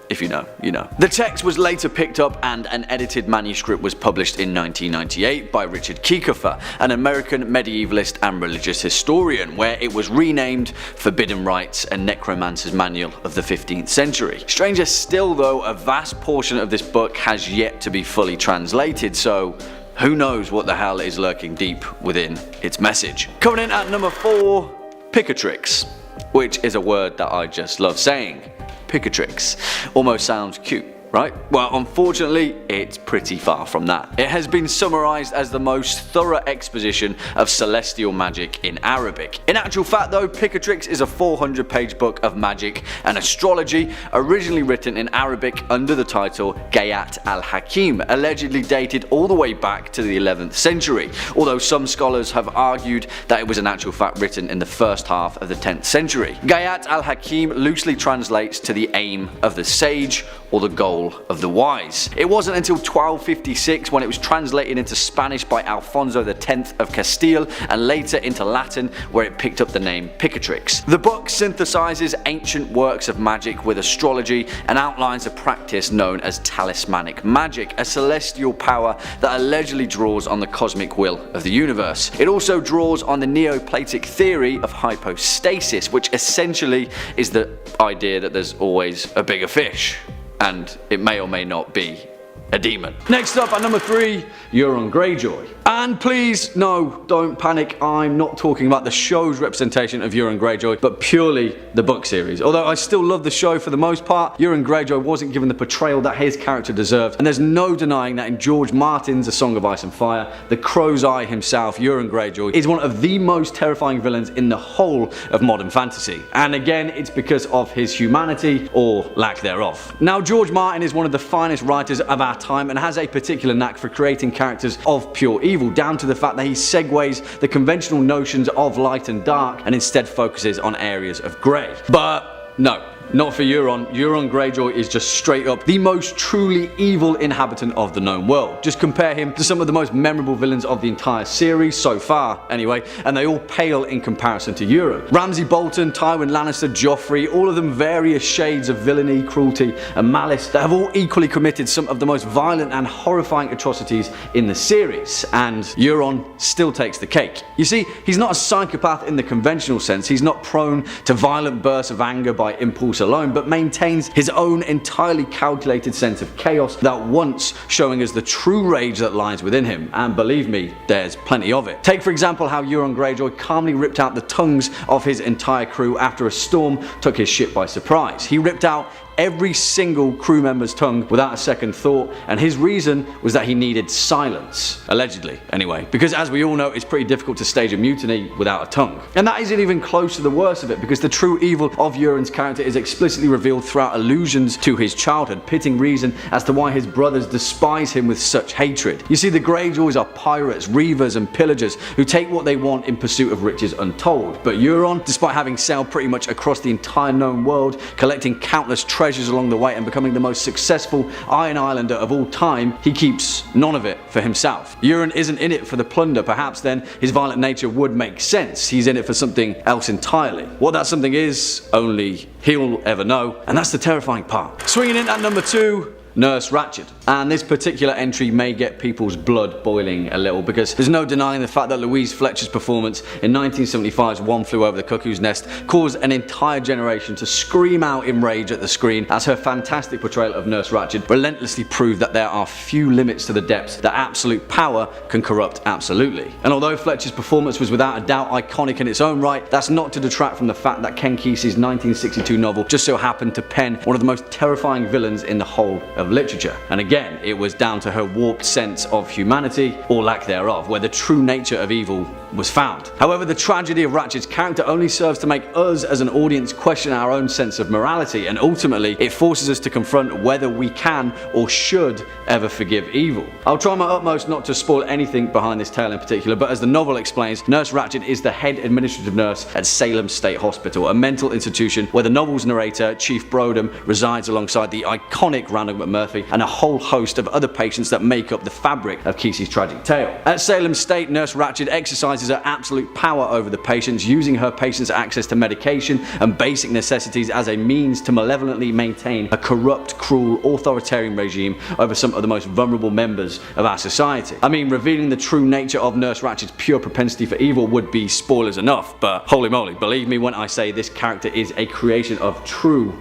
If you know, you know. The text was later picked up and an edited manuscript was published in 1998 by Richard Kieckhofer, an American medievalist and religious historian, where it was renamed Forbidden Rites and Necromancers Manual of the 15th Century. Stranger still though, a vast portion of this book has yet to be fully translated, so who knows what the hell is lurking deep within its message. Coming in at number 4, Picatrix. which is a word that I just love saying. Picatrix. Almost sounds cute, right? Well, unfortunately, it's pretty far from that. It has been summarized as the most thorough exposition of celestial magic in Arabic. In actual fact though, Picatrix is a 400-page book of magic and astrology, originally written in Arabic under the title Gayat al-Hakim, allegedly dated all the way back to the 11th century, although some scholars have argued that it was in actual fact written in the first half of the 10th century. Gayat al-Hakim loosely translates to the aim of the sage or the goal of the wise. It wasn't until 1256 when it was translated into Spanish by Alfonso X of Castile and later into Latin where it picked up the name Picatrix. The book synthesizes ancient works of magic with astrology and outlines a practice known as talismanic magic, a celestial power that allegedly draws on the cosmic will of the universe. It also draws on the Neoplatic theory of hypostasis, which essentially is the idea that there's always a bigger fish. And it may or may not be a demon. Next up at number 3, Euron Greyjoy. And please, no, don't panic, I'm not talking about the show's representation of Euron Greyjoy, but purely the book series. Although I still love the show for the most part, Euron Greyjoy wasn't given the portrayal that his character deserved, and there's no denying that in George Martin's A Song of Ice and Fire, the Crow's Eye himself, Euron Greyjoy, is one of the most terrifying villains in the whole of modern fantasy. And again, it's because of his humanity, or lack thereof. Now, George Martin is one of the finest writers of our time and has a particular knack for creating characters of pure evil, down to the fact that he segues the conventional notions of light and dark and instead focuses on areas of grey. But no, not for Euron. Euron Greyjoy is just straight up the most truly evil inhabitant of the known world. Just compare him to some of the most memorable villains of the entire series, so far anyway, and they all pale in comparison to Euron. Ramsay Bolton, Tywin Lannister, Joffrey, all of them various shades of villainy, cruelty and malice that have all equally committed some of the most violent and horrifying atrocities in the series, and Euron still takes the cake. You see, he's not a psychopath in the conventional sense, he's not prone to violent bursts of anger by impulse alone, but maintains his own entirely calculated sense of chaos that once showing us the true rage that lies within him, and believe me, there's plenty of it. Take for example how Euron Greyjoy calmly ripped out the tongues of his entire crew after a storm took his ship by surprise. He ripped out every single crew member's tongue without a second thought, and his reason was that he needed silence. Allegedly, anyway. Because as we all know, it's pretty difficult to stage a mutiny without a tongue. And that isn't even close to the worst of it, because the true evil of Euron's character is explicitly revealed throughout allusions to his childhood, pitting reason as to why his brothers despise him with such hatred. You see, the Greyjoys are pirates, reavers and pillagers who take what they want in pursuit of riches untold. But Euron, despite having sailed pretty much across the entire known world, collecting countless treasures along the way and becoming the most successful Iron Islander of all time, he keeps none of it for himself. Euron isn't in it for the plunder. Perhaps then his violent nature would make sense. He's in it for something else entirely. What that something is, only he'll ever know, and that's the terrifying part. Swinging in at number 2, Nurse Ratched. And this particular entry may get people's blood boiling a little, because there's no denying the fact that Louise Fletcher's performance in 1975's One Flew Over the Cuckoo's Nest caused an entire generation to scream out in rage at the screen, as her fantastic portrayal of Nurse Ratched relentlessly proved that there are few limits to the depths that absolute power can corrupt absolutely. And although Fletcher's performance was without a doubt iconic in its own right, that's not to detract from the fact that Ken Kesey's 1962 novel just so happened to pen one of the most terrifying villains in the whole of literature. And again, it was down to her warped sense of humanity, or lack thereof, where the true nature of evil was found. However, the tragedy of Ratched's character only serves to make us as an audience question our own sense of morality, and ultimately it forces us to confront whether we can or should ever forgive evil. I'll try my utmost not to spoil anything behind this tale in particular, but as the novel explains, Nurse Ratched is the head administrative nurse at Salem State Hospital, a mental institution where the novel's narrator, Chief Brodom, resides alongside the iconic Randall McMurphy and a whole host of other patients that make up the fabric of Kesey's tragic tale. At Salem State, Nurse Ratched exercises her absolute power over the patients, using her patients' access to medication and basic necessities as a means to malevolently maintain a corrupt, cruel, authoritarian regime over some of the most vulnerable members of our society. I mean, revealing the true nature of Nurse Ratched's pure propensity for evil would be spoilers enough, but holy moly, believe me when I say this character is a creation of true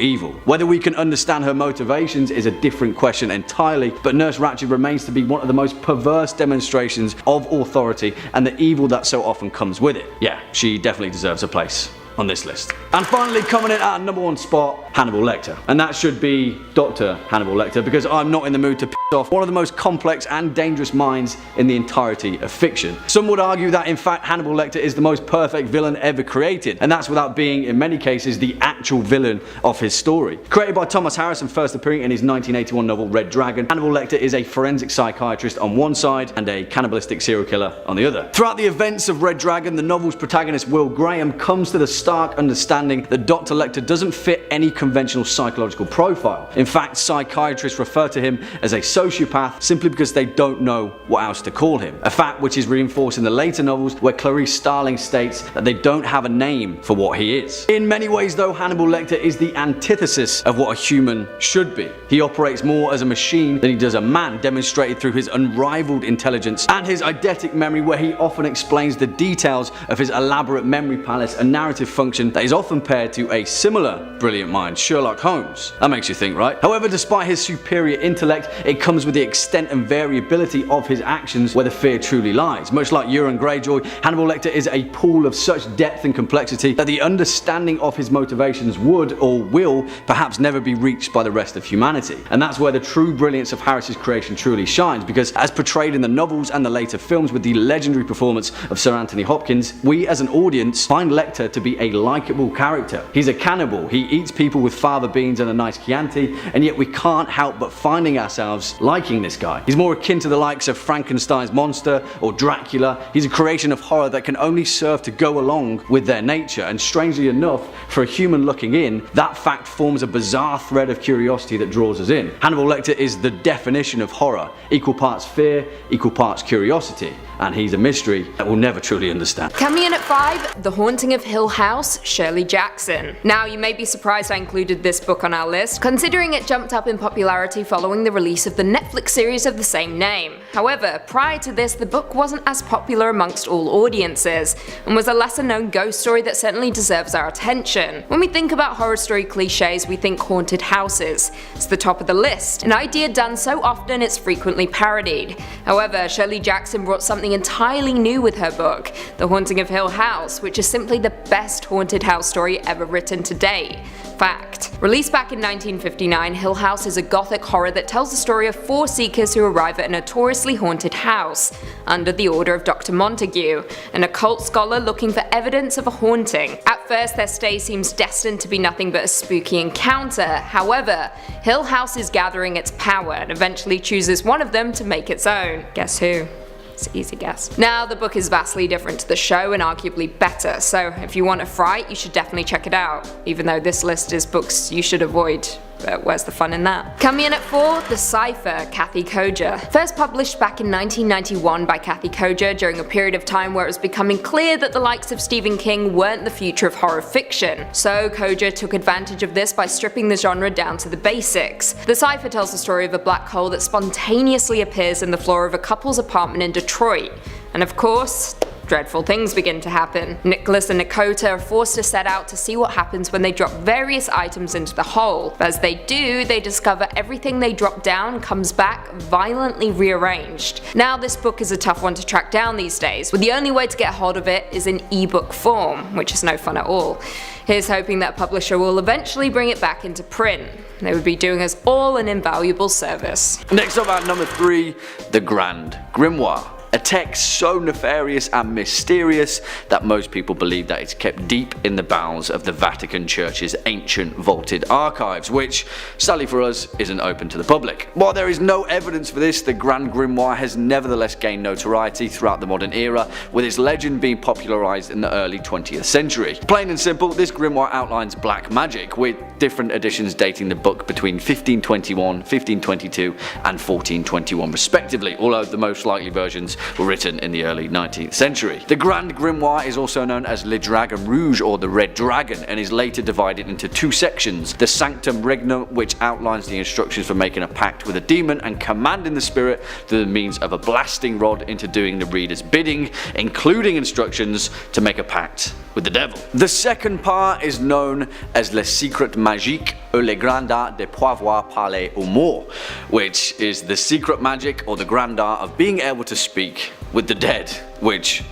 evil. Whether we can understand her motivations is a different question entirely, but Nurse Ratched remains to be one of the most perverse demonstrations of authority and the evil that so often comes with it. Yeah, she definitely deserves a place on this list. And finally, coming in at number 1 spot, Hannibal Lecter. And that should be Dr. Hannibal Lecter, because I'm not in the mood to piss off one of the most complex and dangerous minds in the entirety of fiction. Some would argue that in fact Hannibal Lecter is the most perfect villain ever created, and that's without being in many cases the actual villain of his story. Created by Thomas Harris and first appearing in his 1981 novel Red Dragon, Hannibal Lecter is a forensic psychiatrist on one side and a cannibalistic serial killer on the other. Throughout the events of Red Dragon, the novel's protagonist Will Graham comes to the stark understanding that Dr. Lecter doesn't fit any conventional psychological profile. In fact, psychiatrists refer to him as a sociopath simply because they don't know what else to call him. A fact which is reinforced in the later novels, where Clarice Starling states that they don't have a name for what he is. In many ways though, Hannibal Lecter is the antithesis of what a human should be. He operates more as a machine than he does a man, demonstrated through his unrivaled intelligence and his eidetic memory, where he often explains the details of his elaborate memory palace, a narrative function that is often paired to a similar brilliant mind, Sherlock Holmes. That makes you think, right? However, despite his superior intellect, it comes with the extent and variability of his actions where the fear truly lies. Much like Euron Greyjoy, Hannibal Lecter is a pool of such depth and complexity that the understanding of his motivations would or will perhaps never be reached by the rest of humanity. And that's where the true brilliance of Harris's creation truly shines, because as portrayed in the novels and the later films with the legendary performance of Sir Anthony Hopkins, we as an audience find Lecter to be a likeable character. He's a cannibal, he eats people with fava beans and a nice Chianti, and yet we can't help but finding ourselves liking this guy. He's more akin to the likes of Frankenstein's monster or Dracula. He's a creation of horror that can only serve to go along with their nature, and strangely enough, for a human looking in, that fact forms a bizarre thread of curiosity that draws us in. Hannibal Lecter is the definition of horror, equal parts fear, equal parts curiosity, and he's a mystery that we'll never truly understand. Coming in at 5, The Haunting of Hill House, Shirley Jackson. Now, you may be surprised I included this book on our list, considering it jumped up in popularity following the release of the Netflix series of the same name. However, prior to this, the book wasn't as popular amongst all audiences, and was a lesser known ghost story that certainly deserves our attention. When we think about horror story cliches, we think haunted houses. It's the top of the list, an idea done so often it's frequently parodied. However, Shirley Jackson brought something entirely new with her book, The Haunting of Hill House, which is simply the best haunted house story ever written to date. Fact. Released back in 1959, Hill House is a gothic horror that tells the story of 4 seekers who arrive at a notoriously haunted house, under the order of Dr. Montague, an occult scholar looking for evidence of a haunting. At first, their stay seems destined to be nothing but a spooky encounter. However, Hill House is gathering its power and eventually chooses one of them to make its own. Guess who? It's an easy guess. Now, the book is vastly different to the show and arguably better, so if you want a fright, you should definitely check it out, even though this list is books you should avoid. But where's the fun in that? Coming in at 4, The Cipher, Kathy Koja. First published back in 1991 by Kathy Koja during a period of time where it was becoming clear that the likes of Stephen King weren't the future of horror fiction. So Koja took advantage of this by stripping the genre down to the basics. The Cipher tells the story of a black hole that spontaneously appears in the floor of a couple's apartment in Detroit. And of course, dreadful things begin to happen. Nicholas and Nakota are forced to set out to see what happens when they drop various items into the hole. But as they do, they discover everything they drop down comes back violently rearranged. Now, this book is a tough one to track down these days, with the only way to get hold of it is in ebook form, which is no fun at all. Here's hoping that publisher will eventually bring it back into print. They would be doing us all an invaluable service. Next up at number 3, The Grand Grimoire. A text so nefarious and mysterious that most people believe that it's kept deep in the bowels of the Vatican Church's ancient vaulted archives, which, sadly for us, isn't open to the public. While there is no evidence for this, the Grand Grimoire has nevertheless gained notoriety throughout the modern era, with its legend being popularized in the early 20th century. Plain and simple, this grimoire outlines black magic, with different editions dating the book between 1521, 1522 and 1421 respectively, although the most likely versions were written in the early 19th century. The Grand Grimoire is also known as Le Dragon Rouge, or the Red Dragon, and is later divided into 2 sections: the Sanctum Regnum, which outlines the instructions for making a pact with a demon and commanding the spirit through the means of a blasting rod into doing the reader's bidding, including instructions to make a pact with the devil. The second part is known as Le Secret Magique, ou le grand art de pouvoir parler aux morts, which is the secret magic or the grand art of being able to speak with the dead, which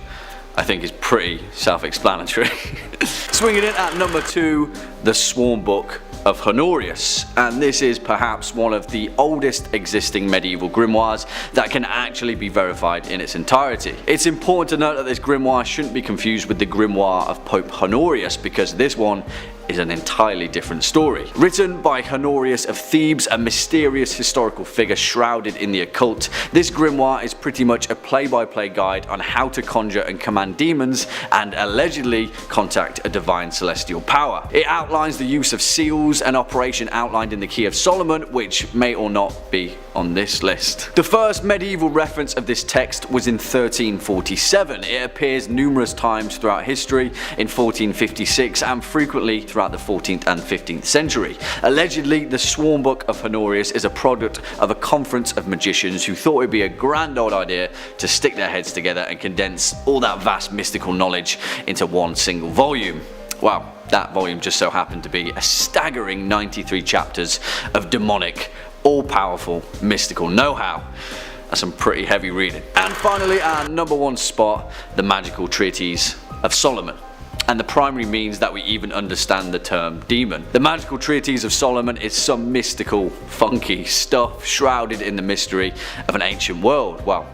I think is pretty self-explanatory. Swinging in at number 2, the Sworn Book of Honorius, and this is perhaps one of the oldest existing medieval grimoires that can actually be verified in its entirety. It's important to note that this grimoire shouldn't be confused with the grimoire of Pope Honorius, because this one is an entirely different story. Written by Honorius of Thebes, a mysterious historical figure shrouded in the occult, this grimoire is pretty much a play-by-play guide on how to conjure and command demons and allegedly contact a divine celestial power. It outlines the use of seals, an operation outlined in the Key of Solomon, which may or not be on this list. The first medieval reference of this text was in 1347. It appears numerous times throughout history, in 1456 and frequently throughout the 14th and 15th century. Allegedly, the Sworn Book of Honorius is a product of a conference of magicians who thought it would be a grand old idea to stick their heads together and condense all that vast mystical knowledge into one single volume. Well, that volume just so happened to be a staggering 93 chapters of demonic, all-powerful, mystical know-how. That's some pretty heavy reading. And finally, our number 1 spot, the Magical Treatise of Solomon, and the primary means that we even understand the term demon. The Magical Treatise of Solomon is some mystical, funky stuff shrouded in the mystery of an ancient world. Well,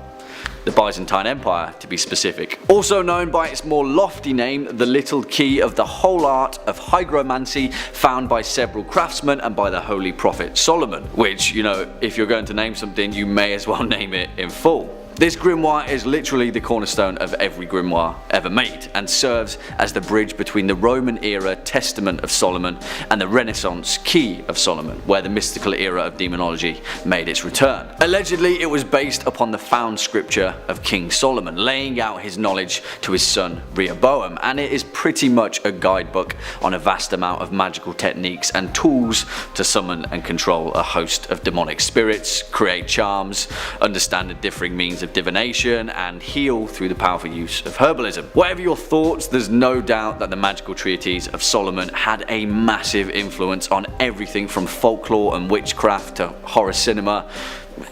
the Byzantine Empire to be specific. Also known by its more lofty name, the Little Key of the Whole Art of Hygromancy, found by several craftsmen and by the Holy Prophet Solomon, which, you know, if you're going to name something, you may as well name it in full. This grimoire is literally the cornerstone of every grimoire ever made, and serves as the bridge between the Roman era Testament of Solomon and the Renaissance Key of Solomon, where the mystical era of demonology made its return. Allegedly, it was based upon the found scripture of King Solomon, laying out his knowledge to his son Rehoboam, and it is pretty much a guidebook on a vast amount of magical techniques and tools to summon and control a host of demonic spirits, create charms, understand the differing means of divination, and heal through the powerful use of herbalism. Whatever your thoughts, there's no doubt that the Magical Treatise of Solomon had a massive influence on everything from folklore and witchcraft to horror cinema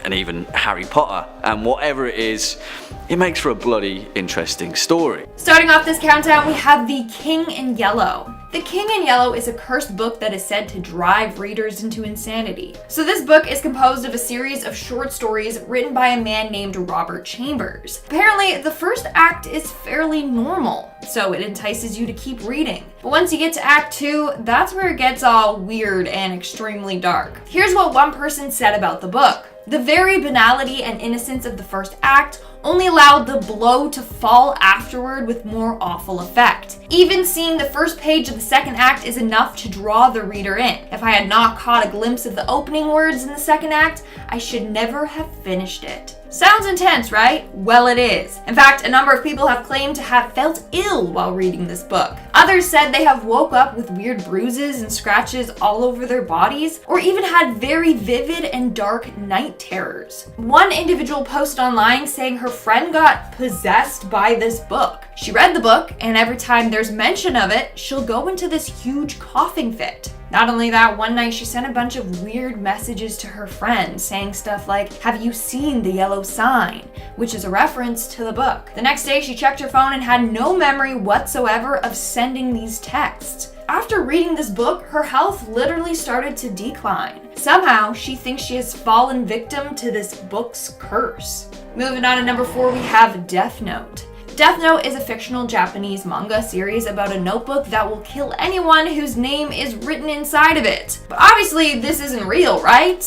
and even Harry Potter, and whatever it is, it makes for a bloody interesting story. Starting off this countdown, we have The King in Yellow. The King in Yellow is a cursed book that is said to drive readers into insanity. So this book is composed of a series of short stories written by a man named Robert Chambers. Apparently, the first act is fairly normal, so it entices you to keep reading. But once you get to Act 2, that's where it gets all weird and extremely dark. Here's what one person said about the book. The very banality and innocence of the first act only allowed the blow to fall afterward with more awful effect. Even seeing the first page of the second act is enough to draw the reader in. If I had not caught a glimpse of the opening words in the second act, I should never have finished it. Sounds intense, right? Well, it is. In fact, a number of people have claimed to have felt ill while reading this book. Others said they have woke up with weird bruises and scratches all over their bodies, or even had very vivid and dark night terrors. One individual posted online saying her friend got possessed by this book. She read the book, and every time there's mention of it, she'll go into this huge coughing fit. Not only that, one night she sent a bunch of weird messages to her friend saying stuff like, "Have you seen the yellow sign?" which is a reference to the book. The next day she checked her phone and had no memory whatsoever of sending these texts. After reading this book, her health literally started to decline. Somehow, she thinks she has fallen victim to this book's curse. Moving on to number 4, we have Death Note. Death Note is a fictional Japanese manga series about a notebook that will kill anyone whose name is written inside of it. But obviously this isn't real, right?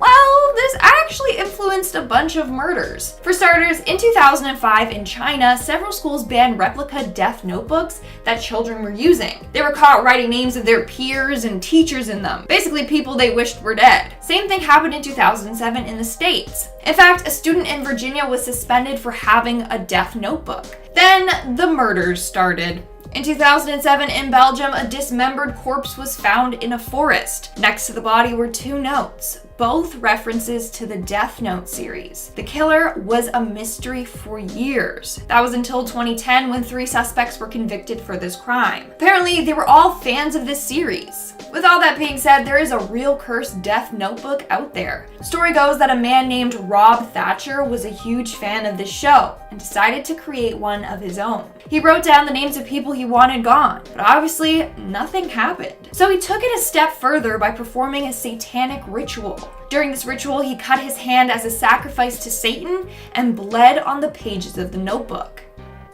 Well, this actually influenced a bunch of murders. For starters, in 2005 in China, several schools banned replica death notebooks that children were using. They were caught writing names of their peers and teachers in them, basically people they wished were dead. Same thing happened in 2007 in the States. In fact, a student in Virginia was suspended for having a death notebook. Then the murders started. In 2007 in Belgium, a dismembered corpse was found in a forest. Next to the body were 2 notes. both references to the Death Note series. The killer was a mystery for years. That was until 2010 when 3 suspects were convicted for this crime. Apparently, they were all fans of this series. With all that being said, there is a real cursed Death Notebook out there. Story goes that a man named Rob Thatcher was a huge fan of this show and decided to create one of his own. He wrote down the names of people he wanted gone, but obviously nothing happened. So he took it a step further by performing a satanic ritual. During this ritual, he cut his hand as a sacrifice to Satan and bled on the pages of the notebook.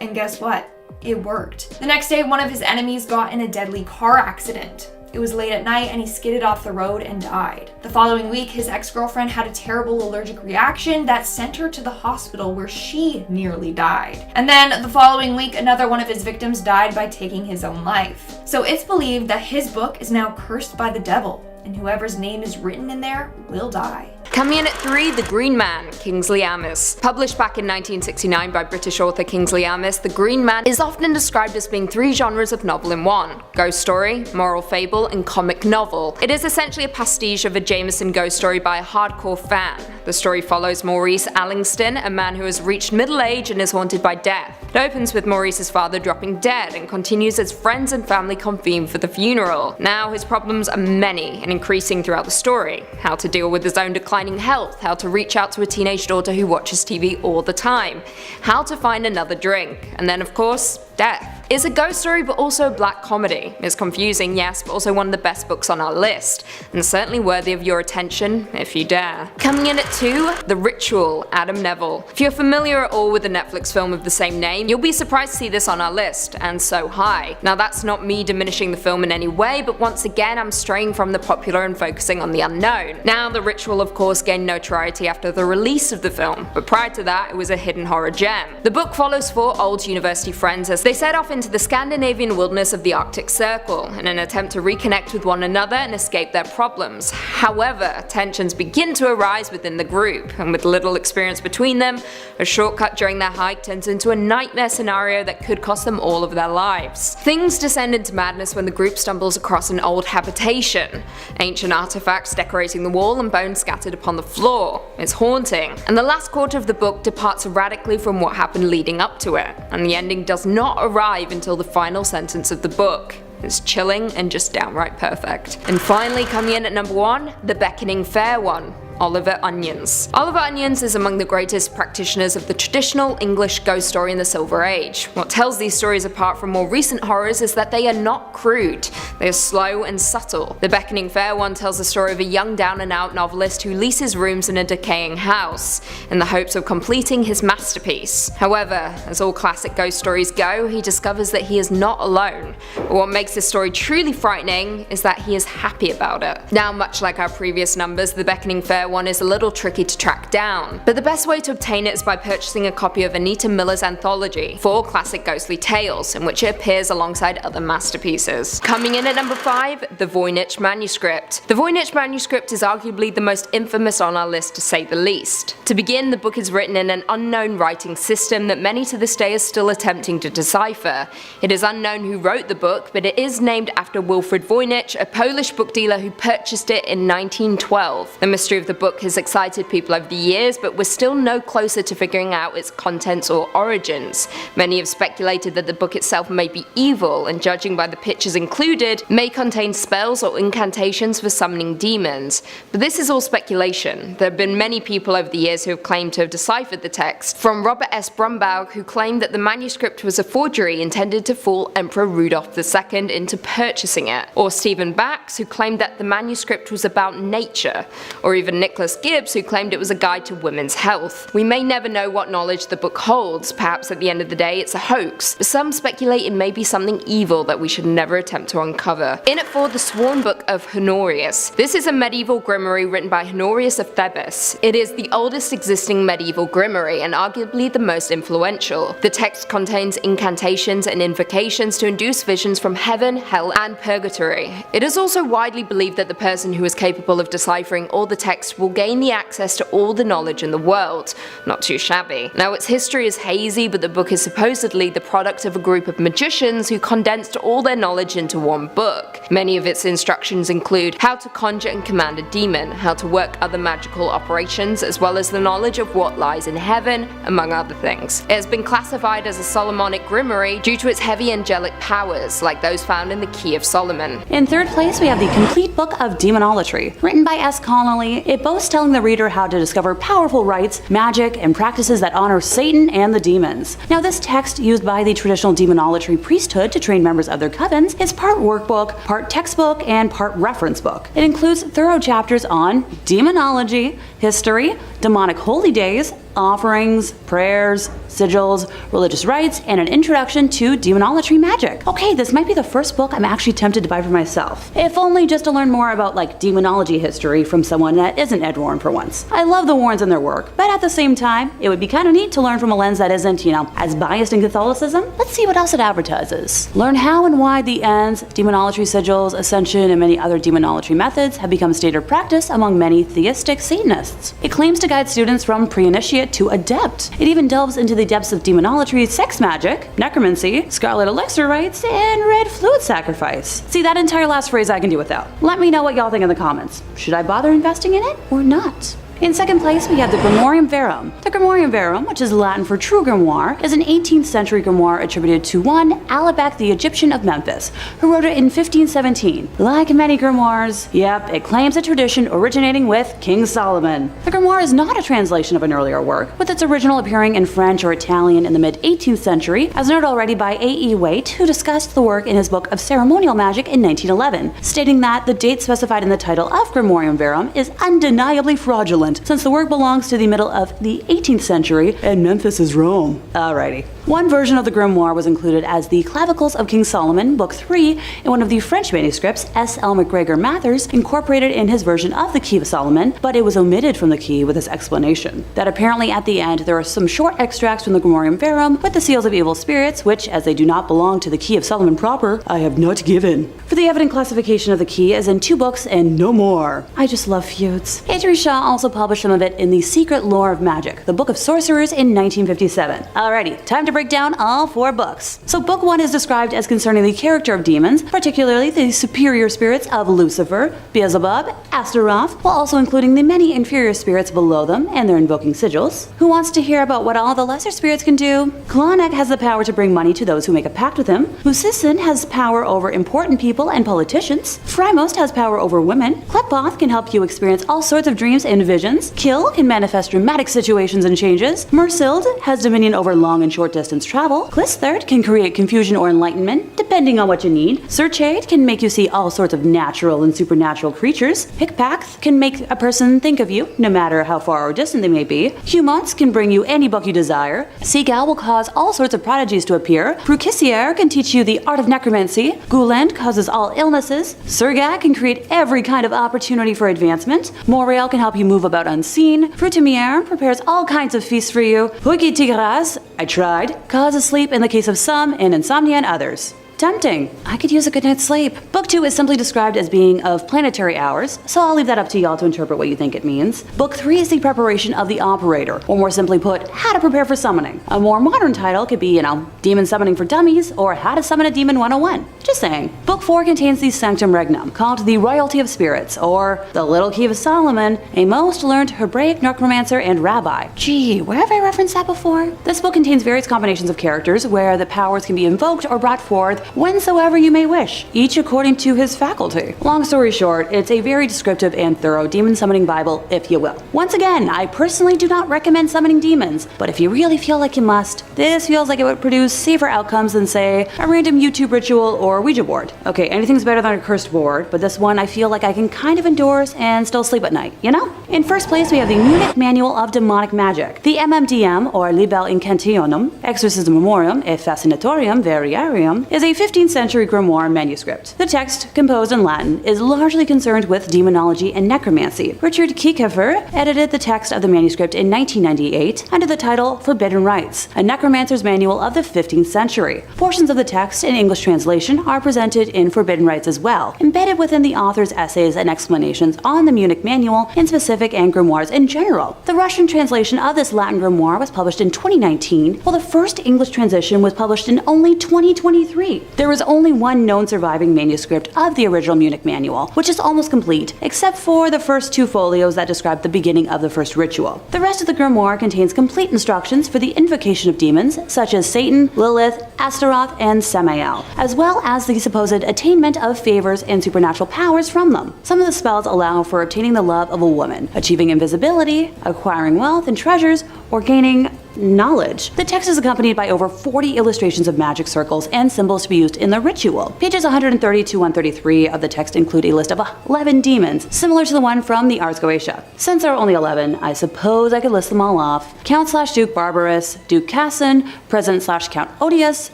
And guess what? It worked. The next day, one of his enemies got in a deadly car accident. It was late at night and he skidded off the road and died. The following week, his ex-girlfriend had a terrible allergic reaction that sent her to the hospital where she nearly died. And then the following week, another one of his victims died by taking his own life. So it's believed that his book is now cursed by the devil, and whoever's name is written in there will die. Coming in at 3, The Green Man, Kingsley Amis. Published back in 1969 by British author Kingsley Amis, The Green Man is often described as being 3 genres of novel in one: ghost story, moral fable, and comic novel. It is essentially a pastiche of a Jameson ghost story by a hardcore fan. The story follows Maurice Allingston, a man who has reached middle age and is haunted by death. It opens with Maurice's father dropping dead and continues as friends and family convene for the funeral. Now his problems are many and increasing throughout the story: how to deal with his own declining health, how to reach out to a teenage daughter who watches TV all the time, how to find another drink, and then of course, death. It's a ghost story but also a black comedy. It's confusing, yes, but also one of the best books on our list, and certainly worthy of your attention if you dare. Coming in at 2, The Ritual, Adam Neville. If you're familiar at all with the Netflix film of the same name, you'll be surprised to see this on our list, and so high. Now that's not me diminishing the film in any way, but once again I'm straying from the popular and focusing on the unknown. Now The Ritual of course gained notoriety after the release of the film, but prior to that it was a hidden horror gem. The book follows 4 old university friends as they set off into the Scandinavian wilderness of the Arctic Circle in an attempt to reconnect with one another and escape their problems. However, tensions begin to arise within the group, and with little experience between them, a shortcut during their hike turns into a nightmare scenario that could cost them all of their lives. Things descend into madness when the group stumbles across an old habitation. Ancient artifacts decorating the wall and bones scattered upon the floor. It's haunting, and the last quarter of the book departs radically from what happened leading up to it, and the ending does not arrive until the final sentence of the book. It's chilling and just downright perfect. And finally, coming in at number 1, The Beckoning Fair One, Oliver Onions. Oliver Onions is among the greatest practitioners of the traditional English ghost story in the Silver Age. What tells these stories apart from more recent horrors is that they are not crude, they are slow and subtle. The Beckoning Fair One tells the story of a young down-and-out novelist who leases rooms in a decaying house, in the hopes of completing his masterpiece. However, as all classic ghost stories go, he discovers that he is not alone. But what makes this story truly frightening is that he is happy about it. Now, much like our previous numbers, The Beckoning Fair One is a little tricky to track down, but the best way to obtain it is by purchasing a copy of Anita Miller's anthology, 4 Classic Ghostly Tales, in which it appears alongside other masterpieces. Coming in at number 5, The Voynich Manuscript. The Voynich Manuscript is arguably the most infamous on our list, to say the least. To begin, the book is written in an unknown writing system that many to this day are still attempting to decipher. It is unknown who wrote the book, but it is named after Wilfrid Voynich, a Polish book dealer who purchased it in 1912. The mystery of the book has excited people over the years, but we're still no closer to figuring out its contents or origins. Many have speculated that the book itself may be evil, and judging by the pictures included, may contain spells or incantations for summoning demons. But this is all speculation. There have been many people over the years who have claimed to have deciphered the text, from Robert S. Brumbaugh, who claimed that the manuscript was a forgery intended to fool Emperor Rudolph II into purchasing it, or Stephen Bax, who claimed that the manuscript was about nature, or even Nicholas Gibbs, who claimed it was a guide to women's health. We may never know what knowledge the book holds, perhaps at the end of the day it's a hoax, but some speculate it may be something evil that we should never attempt to uncover. In at 4, The Sworn Book of Honorius. This is a medieval grimoire written by Honorius of Thebes. It is the oldest existing medieval grimoire and arguably the most influential. The text contains incantations and invocations to induce visions from heaven, hell, and purgatory. It is also widely believed that the person who is capable of deciphering all the text text will gain the access to all the knowledge in the world. Not too shabby. Now, its history is hazy, but the book is supposedly the product of a group of magicians who condensed all their knowledge into one book. Many of its instructions include how to conjure and command a demon, how to work other magical operations, as well as the knowledge of what lies in heaven, among other things. It has been classified as a Solomonic grimoire due to its heavy angelic powers, like those found in the Key of Solomon. In third place, we have the complete book of Demonolatry. Written by S. Connolly, it boasts telling the reader how to discover powerful rites, magic, and practices that honor Satan and the demons. Now, this text, used by the traditional demonolatry priesthood to train members of their covens, is part workbook, part textbook, and part reference book. It includes thorough chapters on demonology, history, demonic holy days, offerings, prayers, sigils, religious rites, and an introduction to demonolatry magic. Okay, this might be the first book I'm actually tempted to buy for myself. If only just to learn more about demonology history from someone that isn't Ed Warren for once. I love the Warrens and their work, but at the same time, it would be kind of neat to learn from a lens that isn't, as biased in Catholicism. Let's see what else it advertises. Learn how and why the ends, demonolatry sigils, ascension, and many other demonolatry methods have become standard practice among many theistic Satanists. It claims to guide students from pre-initiate to adept. It even delves into the depths of demonolatry, sex magic, necromancy, scarlet elixir rites, and red fluid sacrifice. See, that entire last phrase I can do without. Let me know what y'all think in the comments. Should I bother investing in it or not? In second place, we have the Grimorium Verum. The Grimorium Verum, which is Latin for true grimoire, is an 18th century grimoire attributed to one Alabek the Egyptian of Memphis, who wrote it in 1517. Like many grimoires, yep, it claims a tradition originating with King Solomon. The grimoire is not a translation of an earlier work, with its original appearing in French or Italian in the mid-18th century, as noted already by A.E. Waite, who discussed the work in his book of ceremonial magic in 1911, stating that the date specified in the title of Grimorium Verum is undeniably fraudulent, since the work belongs to the middle of the 18th century and Memphis is Rome. Alrighty. One version of the grimoire was included as the Clavicles of King Solomon, Book 3, in one of the French manuscripts S. L. McGregor Mathers incorporated in his version of the Key of Solomon, but it was omitted from the key with his explanation. That apparently at the end there are some short extracts from the Grimorium Verum with the seals of evil spirits, which, as they do not belong to the Key of Solomon proper, I have not given. For the evident classification of the key is in 2 books and no more. I just love feuds. H.R. Shaw also published some of it in The Secret Lore of Magic, the Book of Sorcerers in 1957. Alrighty, time to break down all 4 books. So book 1 is described as concerning the character of demons, particularly the superior spirits of Lucifer, Beelzebub, Astaroth, while also including the many inferior spirits below them and their invoking sigils. Who wants to hear about what all the lesser spirits can do? Klonek has the power to bring money to those who make a pact with him. Musisin has power over important people and politicians. Frymost has power over women. Kleppoth can help you experience all sorts of dreams and visions. Kill can manifest dramatic situations and changes. Mersild has dominion over long and short distance travel. Clistherd can create confusion or enlightenment, depending on what you need. Serchade can make you see all sorts of natural and supernatural creatures. Hickpath can make a person think of you, no matter how far or distant they may be. Humons can bring you any book you desire. Seagal will cause all sorts of prodigies to appear. Brucissier can teach you the art of necromancy. Gouland causes all illnesses. Surgat can create every kind of opportunity for advancement. Montreal can help you move about unseen. Fruitimier prepares all kinds of feasts for you. Huiki Tigras, I tried, causes sleep in the case of some and insomnia in others. Tempting. I could use a good night's sleep. Book 2 is simply described as being of planetary hours, so I'll leave that up to y'all to interpret what you think it means. Book 3 is the preparation of the operator, or more simply put, how to prepare for summoning. A more modern title could be, Demon Summoning for Dummies, or How to Summon a Demon 101. Just saying. Book 4 contains the Sanctum Regnum, called the Royalty of Spirits, or the Little Key of Solomon, a most learned Hebraic necromancer and rabbi. Gee, where have I referenced that before? This book contains various combinations of characters where the powers can be invoked or brought forth whensoever you may wish, each according to his faculty. Long story short, it's a very descriptive and thorough demon summoning Bible, if you will. Once again, I personally do not recommend summoning demons, but if you really feel like you must, this feels like it would produce safer outcomes than, say, a random YouTube ritual or Ouija board. Okay, anything's better than a cursed board, but this one I feel like I can kind of endorse and still sleep at night, you know? In first place, we have the Munich Manual of Demonic Magic. The MMDM, or Libel Incantionum, Exorcism Memoriam et Fascinatorium Variarium, is a 15th century grimoire manuscript. The text, composed in Latin, is largely concerned with demonology and necromancy. Richard Kiekefer edited the text of the manuscript in 1998 under the title Forbidden Rites, a Necromancer's Manual of the 15th century. Portions of the text in English translation are presented in Forbidden Rites as well, embedded within the author's essays and explanations on the Munich Manual, in specific specific and grimoires in general. The Russian translation of this Latin grimoire was published in 2019, while the first English translation was published in only 2023. There is only one known surviving manuscript of the original Munich Manual, which is almost complete, except for the first 2 folios that describe the beginning of the first ritual. The rest of the grimoire contains complete instructions for the invocation of demons, such as Satan, Lilith, Astaroth, and Samael, as well as the supposed attainment of favors and supernatural powers from them. Some of the spells allow for obtaining the love of a woman, achieving invisibility, acquiring wealth and treasures, or gaining knowledge. The text is accompanied by over 40 illustrations of magic circles and symbols to be used in the ritual. Pages 130 to 133 of the text include a list of 11 demons, similar to the one from the Ars Goetia. Since there are only 11, I suppose I could list them all off. Count/Duke Barbarous, Duke Cassin, President/Count Odious,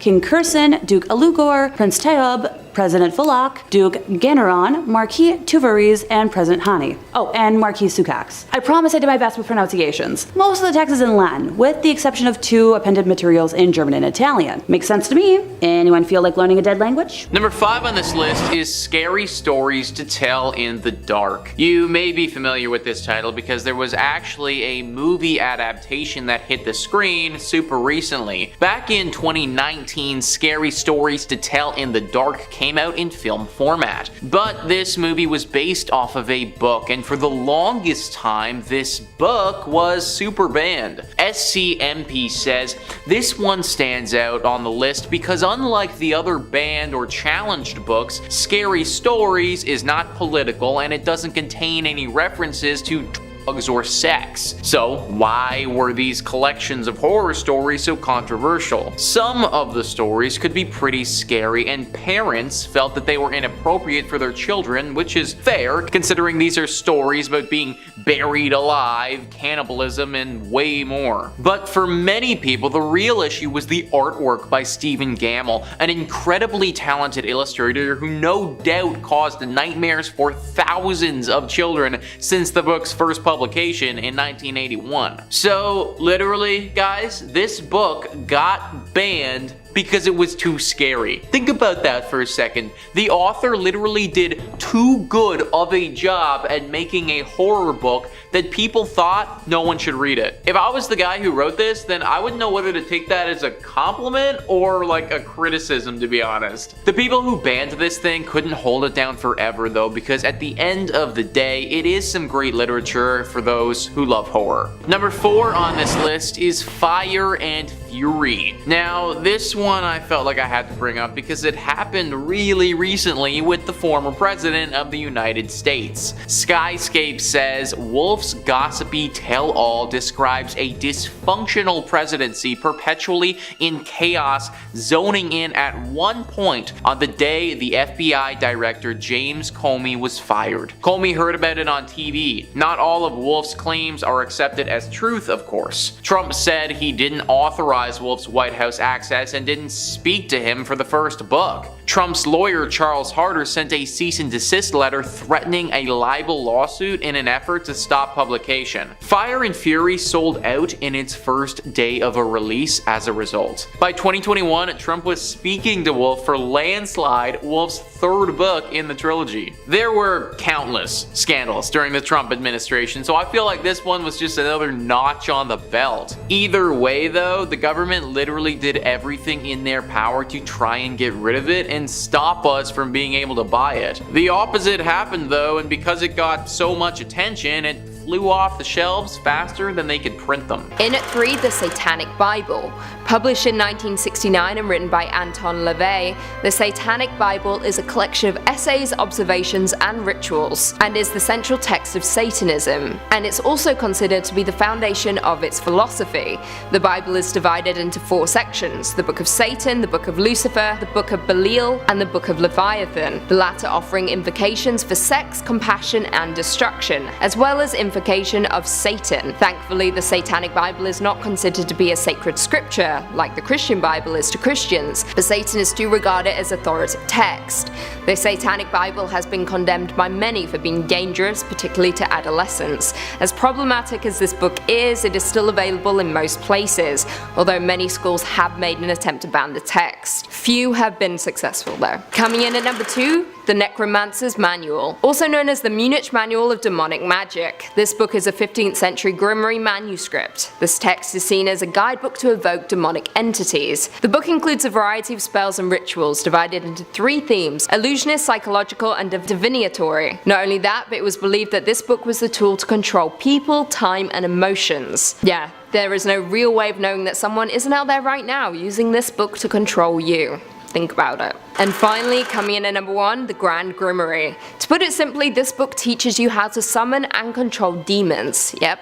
King Cursin, Duke Alugor, Prince Teob, President Fulak, Duke Ganeron, Marquis Tuvaris, and President Hani. Oh, and Marquis Sukax. I promise I did my best with pronunciations. Most of the text is in Latin, with the exception of 2 appended materials in German and Italian. Makes sense to me. Anyone feel like learning a dead language? Number 5 on this list is Scary Stories to Tell in the Dark. You may be familiar with this title because there was actually a movie adaptation that hit the screen super recently. Back in 2019, Scary Stories to Tell in the Dark came out in film format. But this movie was based off of a book, and for the longest time, this book was super banned. SCMP says this one stands out on the list because unlike the other banned or challenged books, Scary Stories is not political and it doesn't contain any references to drugs or sex. So why were these collections of horror stories so controversial? Some of the stories could be pretty scary and parents felt that they were inappropriate for their children, which is fair considering these are stories about being buried alive, cannibalism, and way more. But for many people, the real issue was the artwork by Stephen Gammell, an incredibly talented illustrator who no doubt caused nightmares for thousands of children since the book's first publication in 1981. So literally, guys, this book got banned because it was too scary. Think about that for a second. The author literally did too good of a job at making a horror book that people thought no one should read it. If I was the guy who wrote this, then I wouldn't know whether to take that as a compliment or like a criticism, to be honest. The people who banned this thing couldn't hold it down forever though, because at the end of the day, it is some great literature for those who love horror. Number 4 on this list is Fire and Fury. Now, this one I felt like I had to bring up because it happened really recently with the former president of the United States. Skyscape says Wolf's gossipy tell-all describes a dysfunctional presidency perpetually in chaos, zoning in at one point on the day the FBI director James Comey was fired. Comey heard about it on TV. Not all of Wolf's claims are accepted as truth, of course. Trump said he didn't authorize Wolf's White House access and didn't speak to him for the first book. Trump's lawyer Charles Harder sent a cease and desist letter threatening a libel lawsuit in an effort to stop publication. Fire and Fury sold out in its first day of a release as a result. By 2021, Trump was speaking to Wolf for Landslide, Wolf's 3rd book in the trilogy. There were countless scandals during the Trump administration, so I feel like this one was just another notch on the belt. Either way though, the government literally did everything in their power to try and get rid of it and stop us from being able to buy it. The opposite happened though, and because it got so much attention, it flew off the shelves faster than they could print them. In at 3, the Satanic Bible. Published in 1969 and written by Anton LaVey, the Satanic Bible is a collection of essays, observations, and rituals, and is the central text of Satanism, and it's also considered to be the foundation of its philosophy. The Bible is divided into 4 sections: the Book of Satan, the Book of Lucifer, the Book of Belial, and the Book of Leviathan, the latter offering invocations for sex, compassion, and destruction, as well as invocation of Satan. Thankfully, the Satanic Bible is not considered to be a sacred scripture, like the Christian Bible is to Christians, but Satanists do regard it as authoritative text. The Satanic Bible has been condemned by many for being dangerous, particularly to adolescents. As problematic as this book is, it is still available in most places, although many schools have made an attempt to ban the text. Few have been successful though. Coming in at number 2, the Necromancers Manual, also known as the Munich Manual of Demonic Magic. This book is a 15th century Grimorium manuscript. This text is seen as a guidebook to evoke demonic entities. The book includes a variety of spells and rituals divided into 3 themes: illusionist, psychological, and divinatory. Not only that, but it was believed that this book was the tool to control people, time, and emotions. Yeah, there is no real way of knowing that someone isn't out there right now using this book to control you. Think about it. And finally, coming in at number 1, the Grand Grimoire. To put it simply, this book teaches you how to summon and control demons. Yep.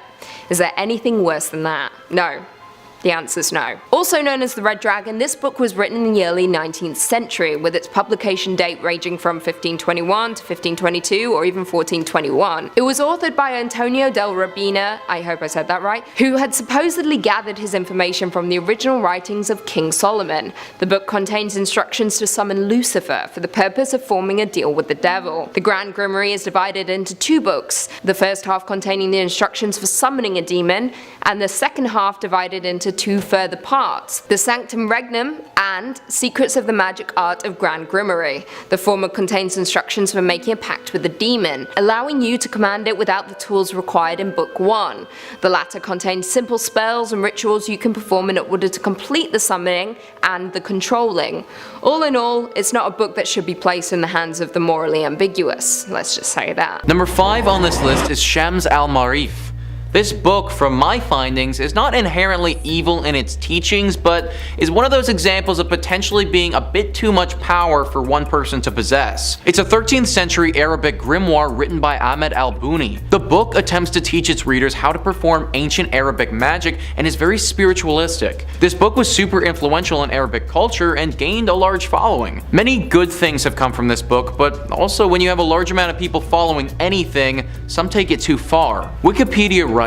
Is there anything worse than that? No. The answer's no. Also known as the Red Dragon, this book was written in the early 19th century, with its publication date ranging from 1521 to 1522 or even 1421. It was authored by Antonio del Rabina, I hope I said that right, who had supposedly gathered his information from the original writings of King Solomon. The book contains instructions to summon Lucifer for the purpose of forming a deal with the devil. The Grand Grimoire is divided into 2 books, the first half containing the instructions for summoning a demon, and the second half divided into 2 further parts, the Sanctum Regnum and Secrets of the Magic Art of Grand Grimoire. The former contains instructions for making a pact with the demon, allowing you to command it without the tools required in Book 1. The latter contains simple spells and rituals you can perform in order to complete the summoning and the controlling. All in all, it's not a book that should be placed in the hands of the morally ambiguous, let's just say that. Number 5 on this list is Shams al-Marif. This book, from my findings, is not inherently evil in its teachings, but is one of those examples of potentially being a bit too much power for one person to possess. It's a 13th century Arabic grimoire written by Ahmed al-Buni. The book attempts to teach its readers how to perform ancient Arabic magic and is very spiritualistic. This book was super influential in Arabic culture and gained a large following. Many good things have come from this book, but also when you have a large amount of people following anything, some take it too far. Wikipedia writes,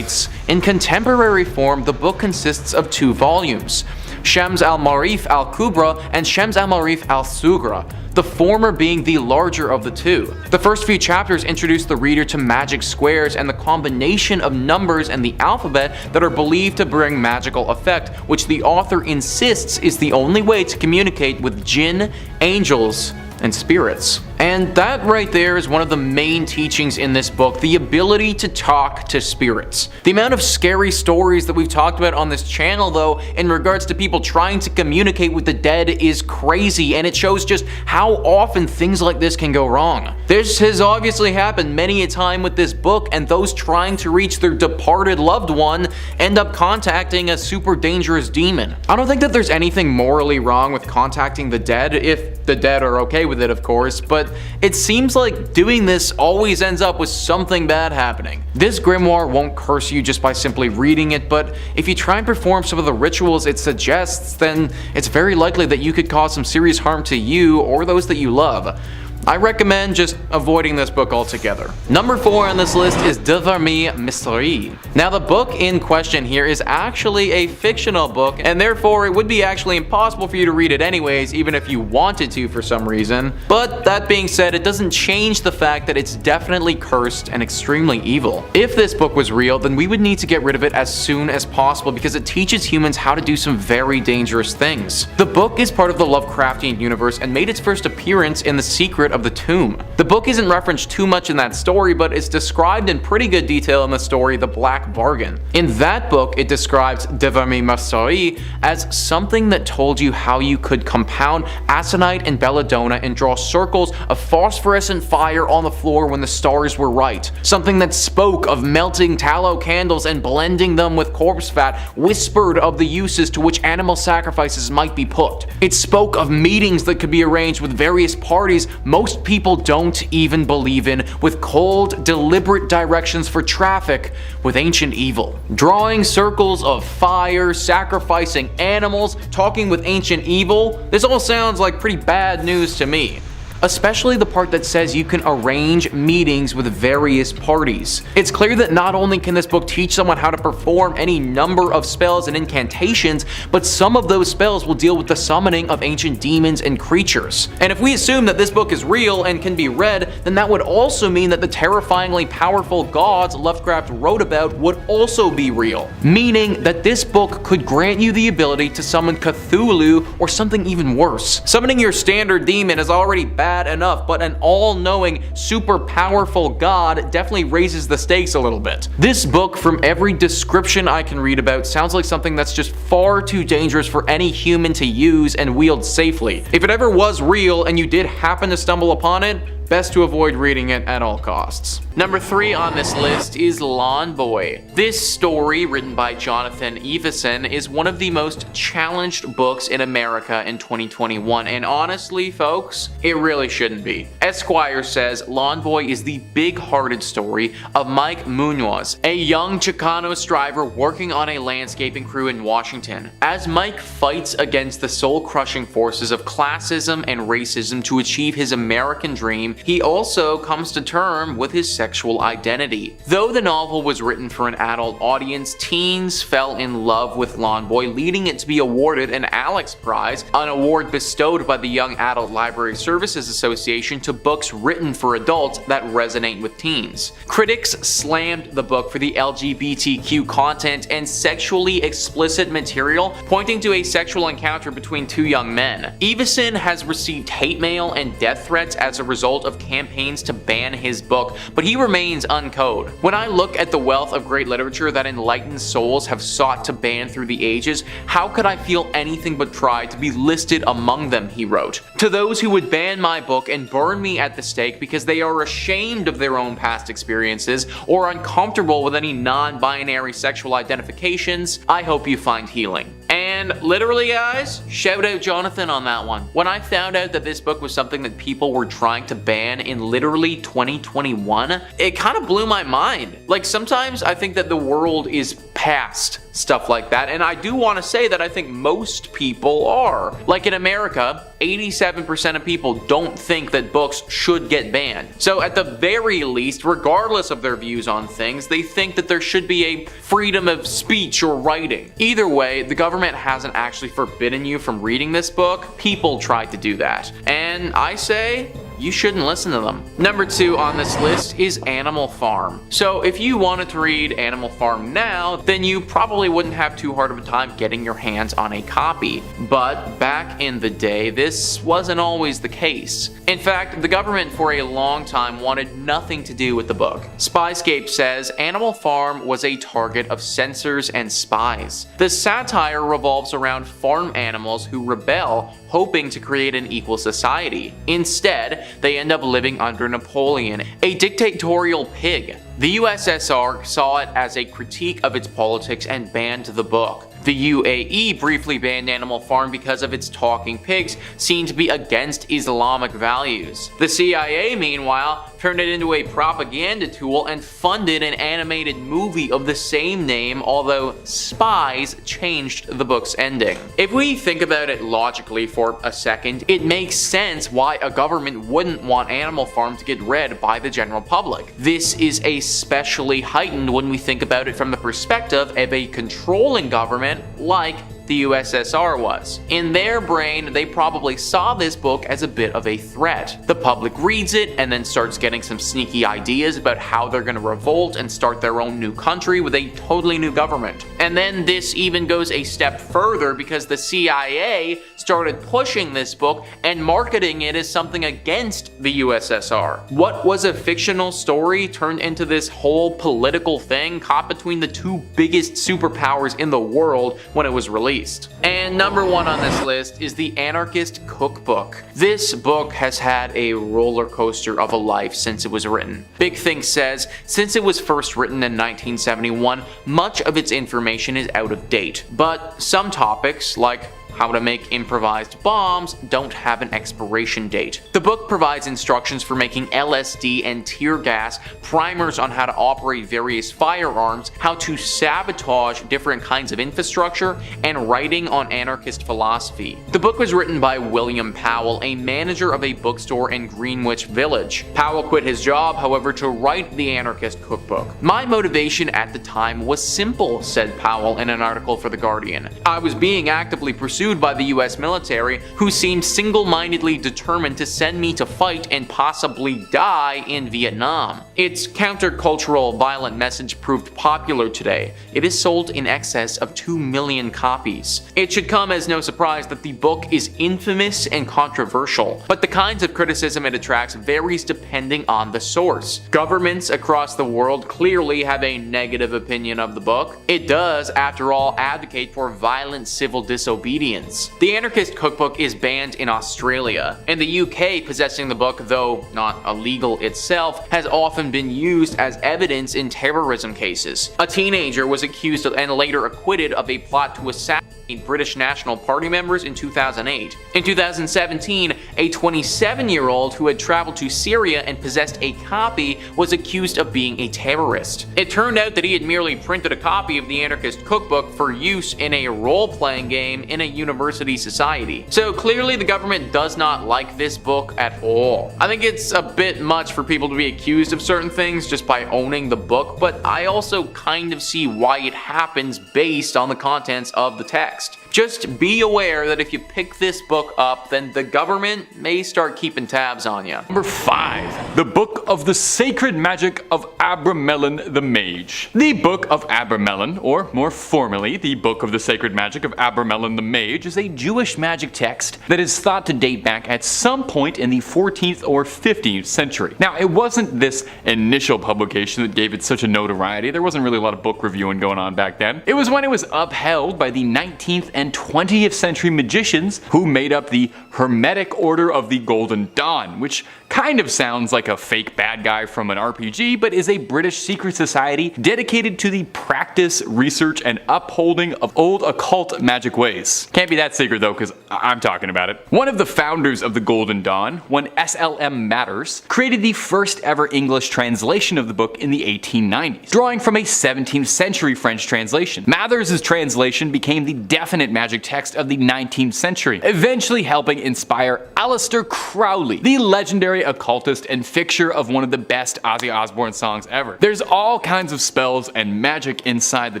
in contemporary form, the book consists of 2 volumes, Shams al-Marif al-Kubra and Shams al-Marif al-Sugra, the former being the larger of the 2. The first few chapters introduce the reader to magic squares and the combination of numbers and the alphabet that are believed to bring magical effect, which the author insists is the only way to communicate with jinn, angels, and spirits. And that right there is one of the main teachings in this book, the ability to talk to spirits. The amount of scary stories that we've talked about on this channel though, in regards to people trying to communicate with the dead is crazy, and it shows just how often things like this can go wrong. This has obviously happened many a time with this book, and those trying to reach their departed loved one end up contacting a super dangerous demon. I don't think that there's anything morally wrong with contacting the dead, if the dead are okay with it of course, but it seems like doing this always ends up with something bad happening. This grimoire won't curse you just by simply reading it, but if you try and perform some of the rituals it suggests, then it's very likely that you could cause some serious harm to you or those that you love. I recommend just avoiding this book altogether. Number 4 on this list is Vermis Mysteriis. Now the book in question here is actually a fictional book, and therefore it would be actually impossible for you to read it anyways, even if you wanted to for some reason. But that being said, it doesn't change the fact that it's definitely cursed and extremely evil. If this book was real, then we would need to get rid of it as soon as possible because it teaches humans how to do some very dangerous things. The book is part of the Lovecraftian universe and made its first appearance in The Secret of the Tomb. The book isn't referenced too much in that story, but it's described in pretty good detail in the story The Black Bargain. In that book, it describes Vermis Mysteriis as something that told you how you could compound aconite and belladonna and draw circles of phosphorescent fire on the floor when the stars were right. Something that spoke of melting tallow candles and blending them with corpse fat, whispered of the uses to which animal sacrifices might be put. It spoke of meetings that could be arranged with various parties most people don't even believe in, with cold, deliberate directions for traffic with ancient evil. Drawing circles of fire, sacrificing animals, talking with ancient evil, this all sounds like pretty bad news to me. Especially the part that says you can arrange meetings with various parties. It's clear that not only can this book teach someone how to perform any number of spells and incantations, but some of those spells will deal with the summoning of ancient demons and creatures. And if we assume that this book is real and can be read, then that would also mean that the terrifyingly powerful gods Lovecraft wrote about would also be real. Meaning that this book could grant you the ability to summon Cthulhu or something even worse. Summoning your standard demon is already bad bad enough, but an all-knowing, super powerful god definitely raises the stakes a little bit. This book, from every description I can read about, sounds like something that's just far too dangerous for any human to use and wield safely. If it ever was real and you did happen to stumble upon it, best to avoid reading it at all costs. Number 3 on this list is Lawn Boy. This story, written by Jonathan Iveson, is one of the most challenged books in America in 2021, and honestly, folks, it really shouldn't be. Esquire says Lawn Boy is the big-hearted story of Mike Munoz, a young Chicano striver working on a landscaping crew in Washington. As Mike fights against the soul-crushing forces of classism and racism to achieve his American dream, he also comes to terms with his sexual identity. Though the novel was written for an adult audience, teens fell in love with Lawn Boy, leading it to be awarded an Alex Prize, an award bestowed by the Young Adult Library Services Association to books written for adults that resonate with teens. Critics slammed the book for the LGBTQ content and sexually explicit material, pointing to a sexual encounter between 2 young men. Iveson has received hate mail and death threats as a result of campaigns to ban his book, but he remains uncode. When I look at the wealth of great literature that enlightened souls have sought to ban through the ages, how could I feel anything but pride to be listed among them, he wrote. To those who would ban my book and burn me at the stake because they are ashamed of their own past experiences or uncomfortable with any non-binary sexual identifications, I hope you find healing. And literally, guys, shout out Jonathan on that one. When I found out that this book was something that people were trying to ban in literally 2021, it kind of blew my mind. Like, sometimes I think that the world is past stuff like that, and I do want to say that I think most people are. Like in America, 87% of people don't think that books should get banned. So at the very least, regardless of their views on things, they think that there should be a freedom of speech or writing. Either way, the government hasn't actually forbidden you from reading this book. People tried to do that. And I say, you shouldn't listen to them. Number 2 on this list is Animal Farm. So if you wanted to read Animal Farm now, then you probably wouldn't have too hard of a time getting your hands on a copy. But back in the day, this wasn't always the case. In fact, the government for a long time wanted nothing to do with the book. Spyscape says Animal Farm was a target of censors and spies. The satire revolves around farm animals who rebel, hoping to create an equal society. Instead, they end up living under Napoleon, a dictatorial pig. The USSR saw it as a critique of its politics and banned the book. The UAE briefly banned Animal Farm because of its talking pigs, seen to be against Islamic values. The CIA, meanwhile, turned it into a propaganda tool and funded an animated movie of the same name, although spies changed the book's ending. If we think about it logically for a second, it makes sense why a government wouldn't want Animal Farm to get read by the general public. This is especially heightened when we think about it from the perspective of a controlling government like the USSR was. In their brain, they probably saw this book as a bit of a threat. The public reads it and then starts getting some sneaky ideas about how they're gonna revolt and start their own new country with a totally new government. And then this even goes a step further because the CIA started pushing this book and marketing it as something against the USSR. What was a fictional story turned into this whole political thing caught between the 2 biggest superpowers in the world when it was released. And number 1 on this list is the Anarchist Cookbook. This book has had a roller coaster of a life since it was written. Big Think says, since it was first written in 1971, much of its information is out of date. But some topics, like how to make improvised bombs, don't have an expiration date. The book provides instructions for making LSD and tear gas, primers on how to operate various firearms, how to sabotage different kinds of infrastructure, and writing on anarchist philosophy. The book was written by William Powell, a manager of a bookstore in Greenwich Village. Powell quit his job, however, to write the Anarchist Cookbook. My motivation at the time was simple, said Powell in an article for The Guardian. I was being actively pursued pursued by the US military, who seemed single-mindedly determined to send me to fight and possibly die in Vietnam. Its countercultural, violent message proved popular today. It is sold in excess of 2 million copies. It should come as no surprise that the book is infamous and controversial, but the kinds of criticism it attracts varies depending on the source. Governments across the world clearly have a negative opinion of the book. It does, after all, advocate for violent civil disobedience. The Anarchist Cookbook is banned in Australia. In the UK, possessing the book, though not illegal itself, has often been used as evidence in terrorism cases. A teenager was accused of and later acquitted of a plot to assassinate British National Party members in 2008. In 2017, a 27-year-old who had traveled to Syria and possessed a copy was accused of being a terrorist. It turned out that he had merely printed a copy of the Anarchist Cookbook for use in a role-playing game in a university society. So clearly the government does not like this book at all. I think it's a bit much for people to be accused of certain things just by owning the book, but I also kind of see why it happens based on the contents of the text. Just be aware that if you pick this book up, then the government may start keeping tabs on you. Number 5. The Book of the Sacred Magic of Abramelin the Mage. The Book of Abramelin, or more formally, the Book of the Sacred Magic of Abramelin the Mage, is a Jewish magic text that is thought to date back at some point in the 14th or 15th century. Now, it wasn't this initial publication that gave it such a notoriety. There wasn't really a lot of book reviewing going on back then. It was when it was upheld by the 19th and 20th century magicians who made up the Hermetic Order of the Golden Dawn, which kind of sounds like a fake bad guy from an RPG, but is a British secret society dedicated to the practice, research, and upholding of old occult magic ways. Can't be that secret though, because I'm talking about it. One of the founders of the Golden Dawn, one SLM Matters, created the first ever English translation of the book in the 1890s, drawing from a 17th century French translation. Mathers' translation became the definite magic text of the 19th century, eventually helping inspire Aleister Crowley, the legendary occultist and fixture of one of the best Ozzy Osbourne songs ever. There's all kinds of spells and magic inside the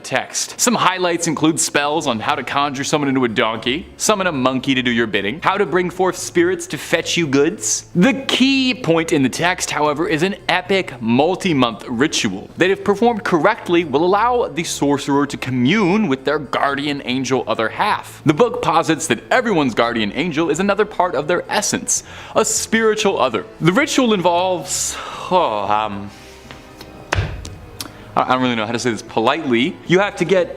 text. Some highlights include spells on how to conjure someone into a donkey, summon a monkey to do your bidding, how to bring forth spirits to fetch you goods. The key point in the text, however, is an epic multi-month ritual that, if performed correctly, will allow the sorcerer to commune with their guardian angel other half. The book posits that everyone's guardian angel is another part of their essence, a spiritual other. The ritual involves, I don't really know how to say this politely. You have to get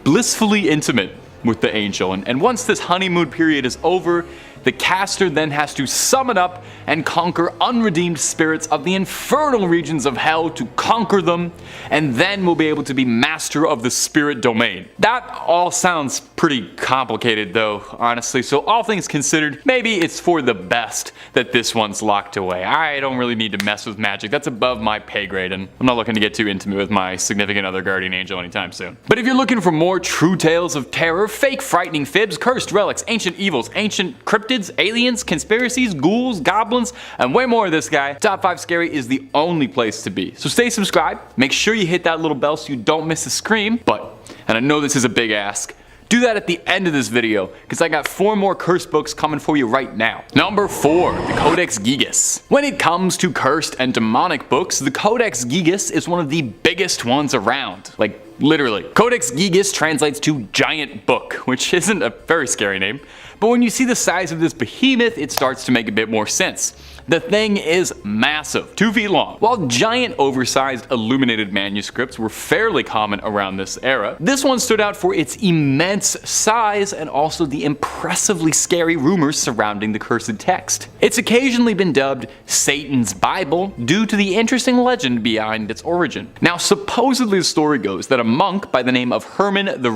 blissfully intimate with the angel, and once this honeymoon period is over, the caster then has to summon up and conquer unredeemed spirits of the infernal regions of hell to conquer them, and then will be able to be master of the spirit domain. That all sounds pretty complicated though, honestly, so all things considered, maybe it's for the best that this one's locked away. I don't really need to mess with magic, that's above my pay grade, and I'm not looking to get too intimate with my significant other guardian angel anytime soon. But if you're looking for more true tales of terror, fake frightening fibs, cursed relics, ancient evils, ancient cryptids, aliens, conspiracies, ghouls, goblins, and way more of this guy, Top 5 Scary is the only place to be. So stay subscribed, make sure you hit that little bell so you don't miss a scream, but, and I know this is a big ask, do that at the end of this video, because I got 4 more cursed books coming for you right now. Number 4, the Codex Gigas. When it comes to cursed and demonic books, the Codex Gigas is one of the biggest ones around. Like, literally. Codex Gigas translates to giant book, which isn't a very scary name, but when you see the size of this behemoth, it starts to make a bit more sense. The thing is massive, 2 feet long. While giant oversized illuminated manuscripts were fairly common around this era, this one stood out for its immense size and also the impressively scary rumors surrounding the cursed text. It's occasionally been dubbed Satan's Bible due to the interesting legend behind its origin. Now, supposedly the story goes that a monk by the name of Herman the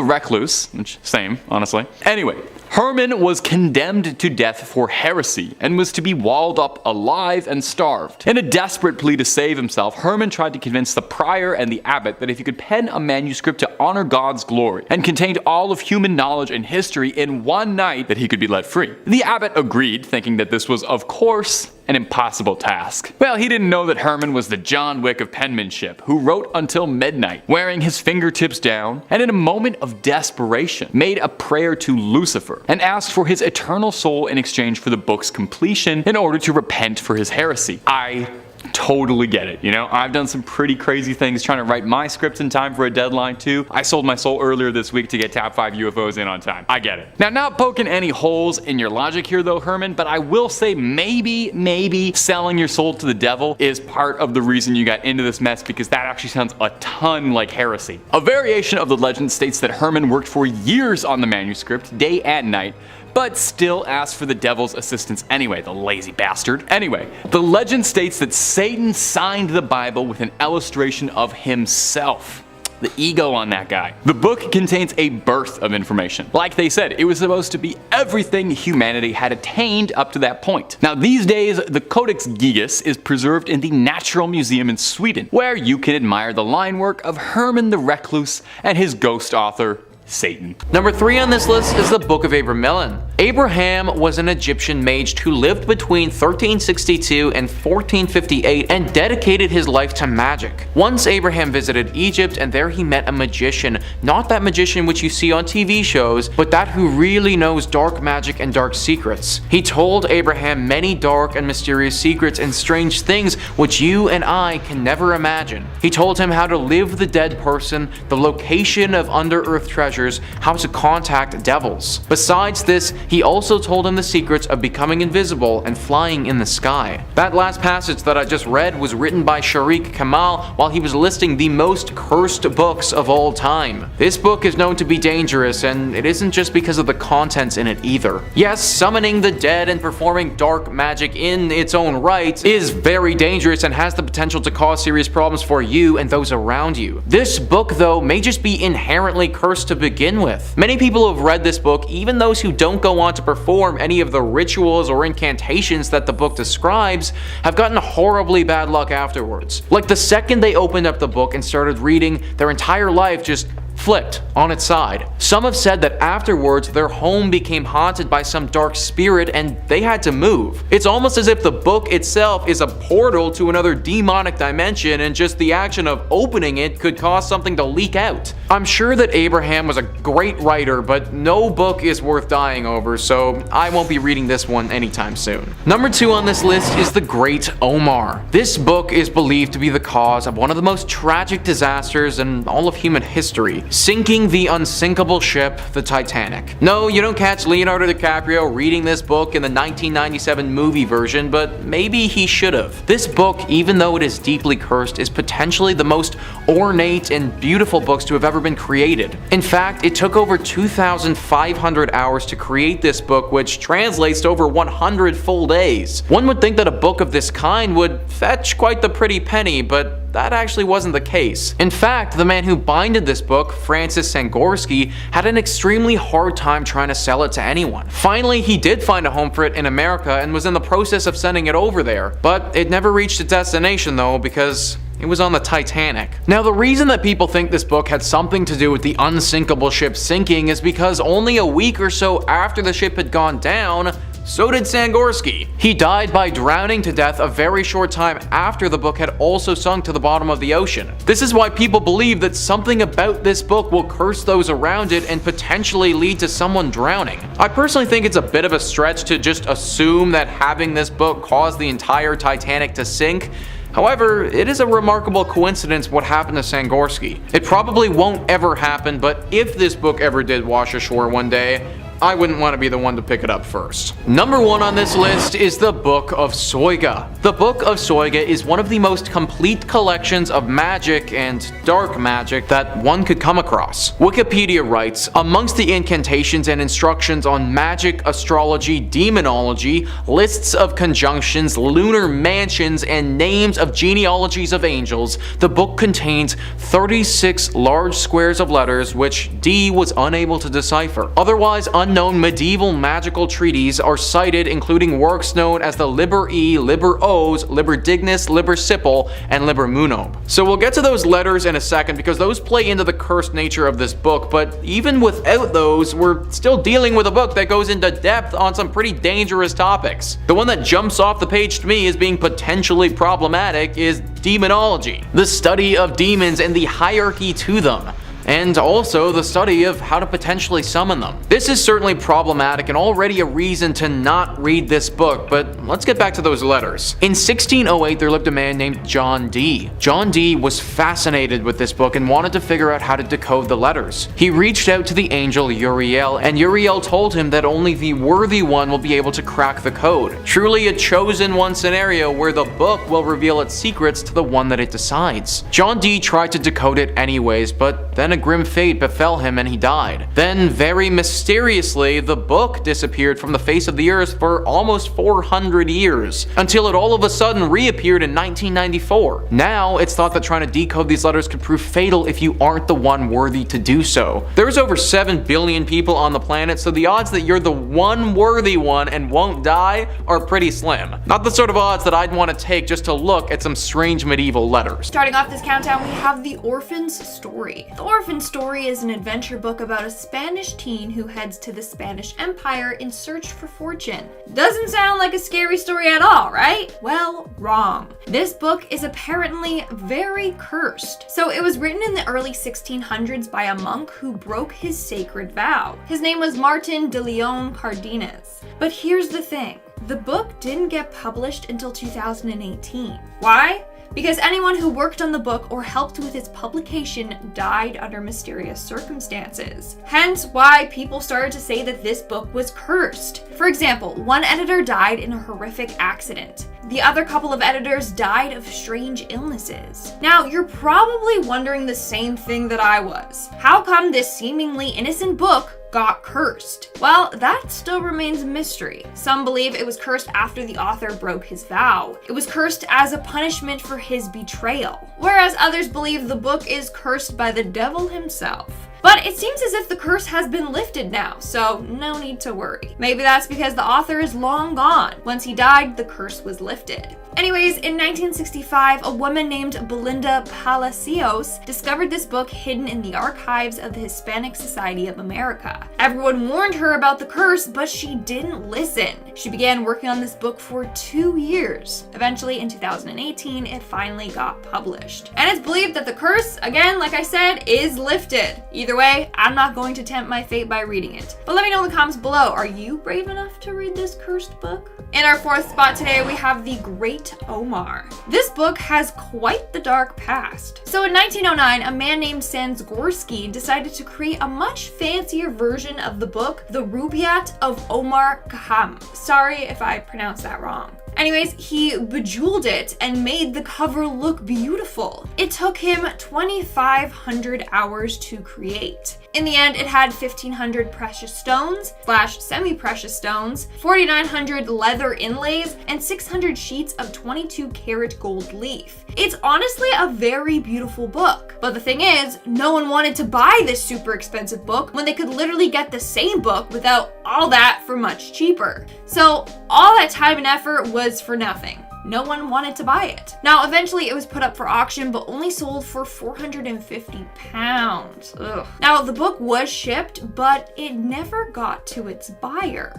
Recluse, which same, honestly. Anyway, Herman was condemned to death for heresy and was to be walled up alive and starved. In a desperate plea to save himself, Herman tried to convince the prior and the abbot that if he could pen a manuscript to honor God's glory and contained all of human knowledge and history in one night, that he could be let free. The abbot agreed, thinking that this was, of course, an impossible task. Well, he didn't know that Herman was the John Wick of penmanship, who wrote until midnight, wearing his fingertips down, and in a moment of desperation, made a prayer to Lucifer, and asked for his eternal soul in exchange for the book's completion in order to repent for his heresy. I totally get it, you know? I've done some pretty crazy things trying to write my script in time for a deadline too. I sold my soul earlier this week to get top 5 UFOs in on time. I get it. Now, not poking any holes in your logic here though, Herman, but I will say maybe selling your soul to the devil is part of the reason you got into this mess, because that actually sounds a ton like heresy. A variation of the legend states that Herman worked for years on the manuscript, day and night, but still asked for the devil's assistance anyway, the lazy bastard. Anyway, the legend states that Satan signed the Bible with an illustration of himself. The ego on that guy. The book contains a birth of information. Like they said, it was supposed to be everything humanity had attained up to that point. Now these days, the Codex Gigas is preserved in the Natural Museum in Sweden, where you can admire the line work of Herman the Recluse and his ghost author, Satan. Number 3 on this list is the Book of Abramelin. Abraham was an Egyptian mage who lived between 1362 and 1458 and dedicated his life to magic. Once Abraham visited Egypt, and there he met a magician, not that magician which you see on TV shows, but that who really knows dark magic and dark secrets. He told Abraham many dark and mysterious secrets and strange things which you and I can never imagine. He told him how to live the dead person, the location of under-earth treasures, how to contact devils. Besides this, he also told him the secrets of becoming invisible and flying in the sky. That last passage that I just read was written by Sharik Kamal while he was listing the most cursed books of all time. This book is known to be dangerous, and it isn't just because of the contents in it either. Yes, summoning the dead and performing dark magic in its own right is very dangerous and has the potential to cause serious problems for you and those around you. This book, though, may just be inherently cursed to begin with. Many people have read this book, even those who don't go on to perform any of the rituals or incantations that the book describes, have gotten horribly bad luck afterwards. Like the second they opened up the book and started reading, their entire life just flipped on its side. Some have said that afterwards their home became haunted by some dark spirit and they had to move. It's almost as if the book itself is a portal to another demonic dimension, and just the action of opening it could cause something to leak out. I'm sure that Abraham was a great writer, but no book is worth dying over, so I won't be reading this one anytime soon. Number 2 on this list is the Great Omar. This book is believed to be the cause of one of the most tragic disasters in all of human history, sinking the unsinkable ship, the Titanic. No, you don't catch Leonardo DiCaprio reading this book in the 1997 movie version, but maybe he should have. This book, even though it is deeply cursed, is potentially the most ornate and beautiful books to have ever been created. In fact, it took over 2,500 hours to create this book, which translates to over 100 full days. One would think that a book of this kind would fetch quite the pretty penny, but that actually wasn't the case. In fact, the man who binded this book, Francis Sangorsky, had an extremely hard time trying to sell it to anyone. Finally, he did find a home for it in America and was in the process of sending it over there, but it never reached its destination though, because it was on the Titanic. Now, the reason that people think this book had something to do with the unsinkable ship sinking is because only a week or so after the ship had gone down, so did Sangorsky. He died by drowning to death a very short time after the book had also sunk to the bottom of the ocean. This is why people believe that something about this book will curse those around it and potentially lead to someone drowning. I personally think it's a bit of a stretch to just assume that having this book caused the entire Titanic to sink. However, it is a remarkable coincidence what happened to Sangorsky. It probably won't ever happen, but if this book ever did wash ashore one day, I wouldn't want to be the one to pick it up first. Number 1 on this list is the Book of Soyga. The Book of Soyga is one of the most complete collections of magic and dark magic that one could come across. Wikipedia writes, amongst the incantations and instructions on magic, astrology, demonology, lists of conjunctions, lunar mansions, and names of genealogies of angels, the book contains 36 large squares of letters which Dee was unable to decipher. Otherwise, unknown medieval magical treaties are cited, including works known as the Liber E, Liber Os, Liber Dignus, Liber Sipil, and Liber Munob. So we'll get to those letters in a second because those play into the cursed nature of this book, but even without those, we're still dealing with a book that goes into depth on some pretty dangerous topics. The one that jumps off the page to me as being potentially problematic is demonology, the study of demons and the hierarchy to them, and also the study of how to potentially summon them. This is certainly problematic and already a reason to not read this book, but let's get back to those letters. In 1608, there lived a man named John Dee. John Dee was fascinated with this book and wanted to figure out how to decode the letters. He reached out to the angel Uriel, and Uriel told him that only the worthy one will be able to crack the code. Truly a chosen one scenario where the book will reveal its secrets to the one that it decides. John Dee tried to decode it anyways, but then a grim fate befell him and he died. Then, very mysteriously, the book disappeared from the face of the earth for almost 400 years, until it all of a sudden reappeared in 1994. Now, it's thought that trying to decode these letters could prove fatal if you aren't the one worthy to do so. There's over 7 billion people on the planet, so the odds that you're the one worthy one and won't die are pretty slim. Not the sort of odds that I'd want to take just to look at some strange medieval letters. Starting off this countdown, we have The Orphan Story. The Orphan Story is an adventure book about a Spanish teen who heads to the Spanish Empire in search for fortune. Doesn't sound like a scary story at all, right? Well, wrong. This book is apparently very cursed. So it was written in the early 1600s by a monk who broke his sacred vow. His name was Martin de Leon Cardenas. But here's the thing. The book didn't get published until 2018. Why? Because anyone who worked on the book or helped with its publication died under mysterious circumstances. Hence why people started to say that this book was cursed. For example, one editor died in a horrific accident. The other couple of editors died of strange illnesses. Now, you're probably wondering the same thing that I was. How come this seemingly innocent book got cursed? Well, that still remains a mystery. Some believe it was cursed after the author broke his vow. It was cursed as a punishment for his betrayal. Whereas others believe the book is cursed by the devil himself. But it seems as if the curse has been lifted now, so no need to worry. Maybe that's because the author is long gone. Once he died, the curse was lifted. Anyways, in 1965, a woman named Belinda Palacios discovered this book hidden in the archives of the Hispanic Society of America. Everyone warned her about the curse, but she didn't listen. She began working on this book for 2 years. Eventually, in 2018, it finally got published. And it's believed that the curse, again, like I said, is lifted. Either way, I'm not going to tempt my fate by reading it. But let me know in the comments below, are you brave enough to read this cursed book? In our 4th spot today, we have the Great Omar. This book has quite the dark past. So in 1909, a man named Sanzgorski decided to create a much fancier version of the book, The Rubaiyat of Omar Khayyam. Sorry if I pronounced that wrong. Anyways, he bejeweled it and made the cover look beautiful. It took him 2,500 hours to create. In the end, it had 1,500 precious stones / semi-precious stones, 4,900 leather inlays, and 600 sheets of 22 karat gold leaf. It's honestly a very beautiful book. But the thing is, no one wanted to buy this super expensive book when they could literally get the same book without all that for much cheaper. So all that time and effort was for nothing. No one wanted to buy it. Now, eventually it was put up for auction, but only sold for £450. Ugh. Now, the book was shipped, but it never got to its buyer.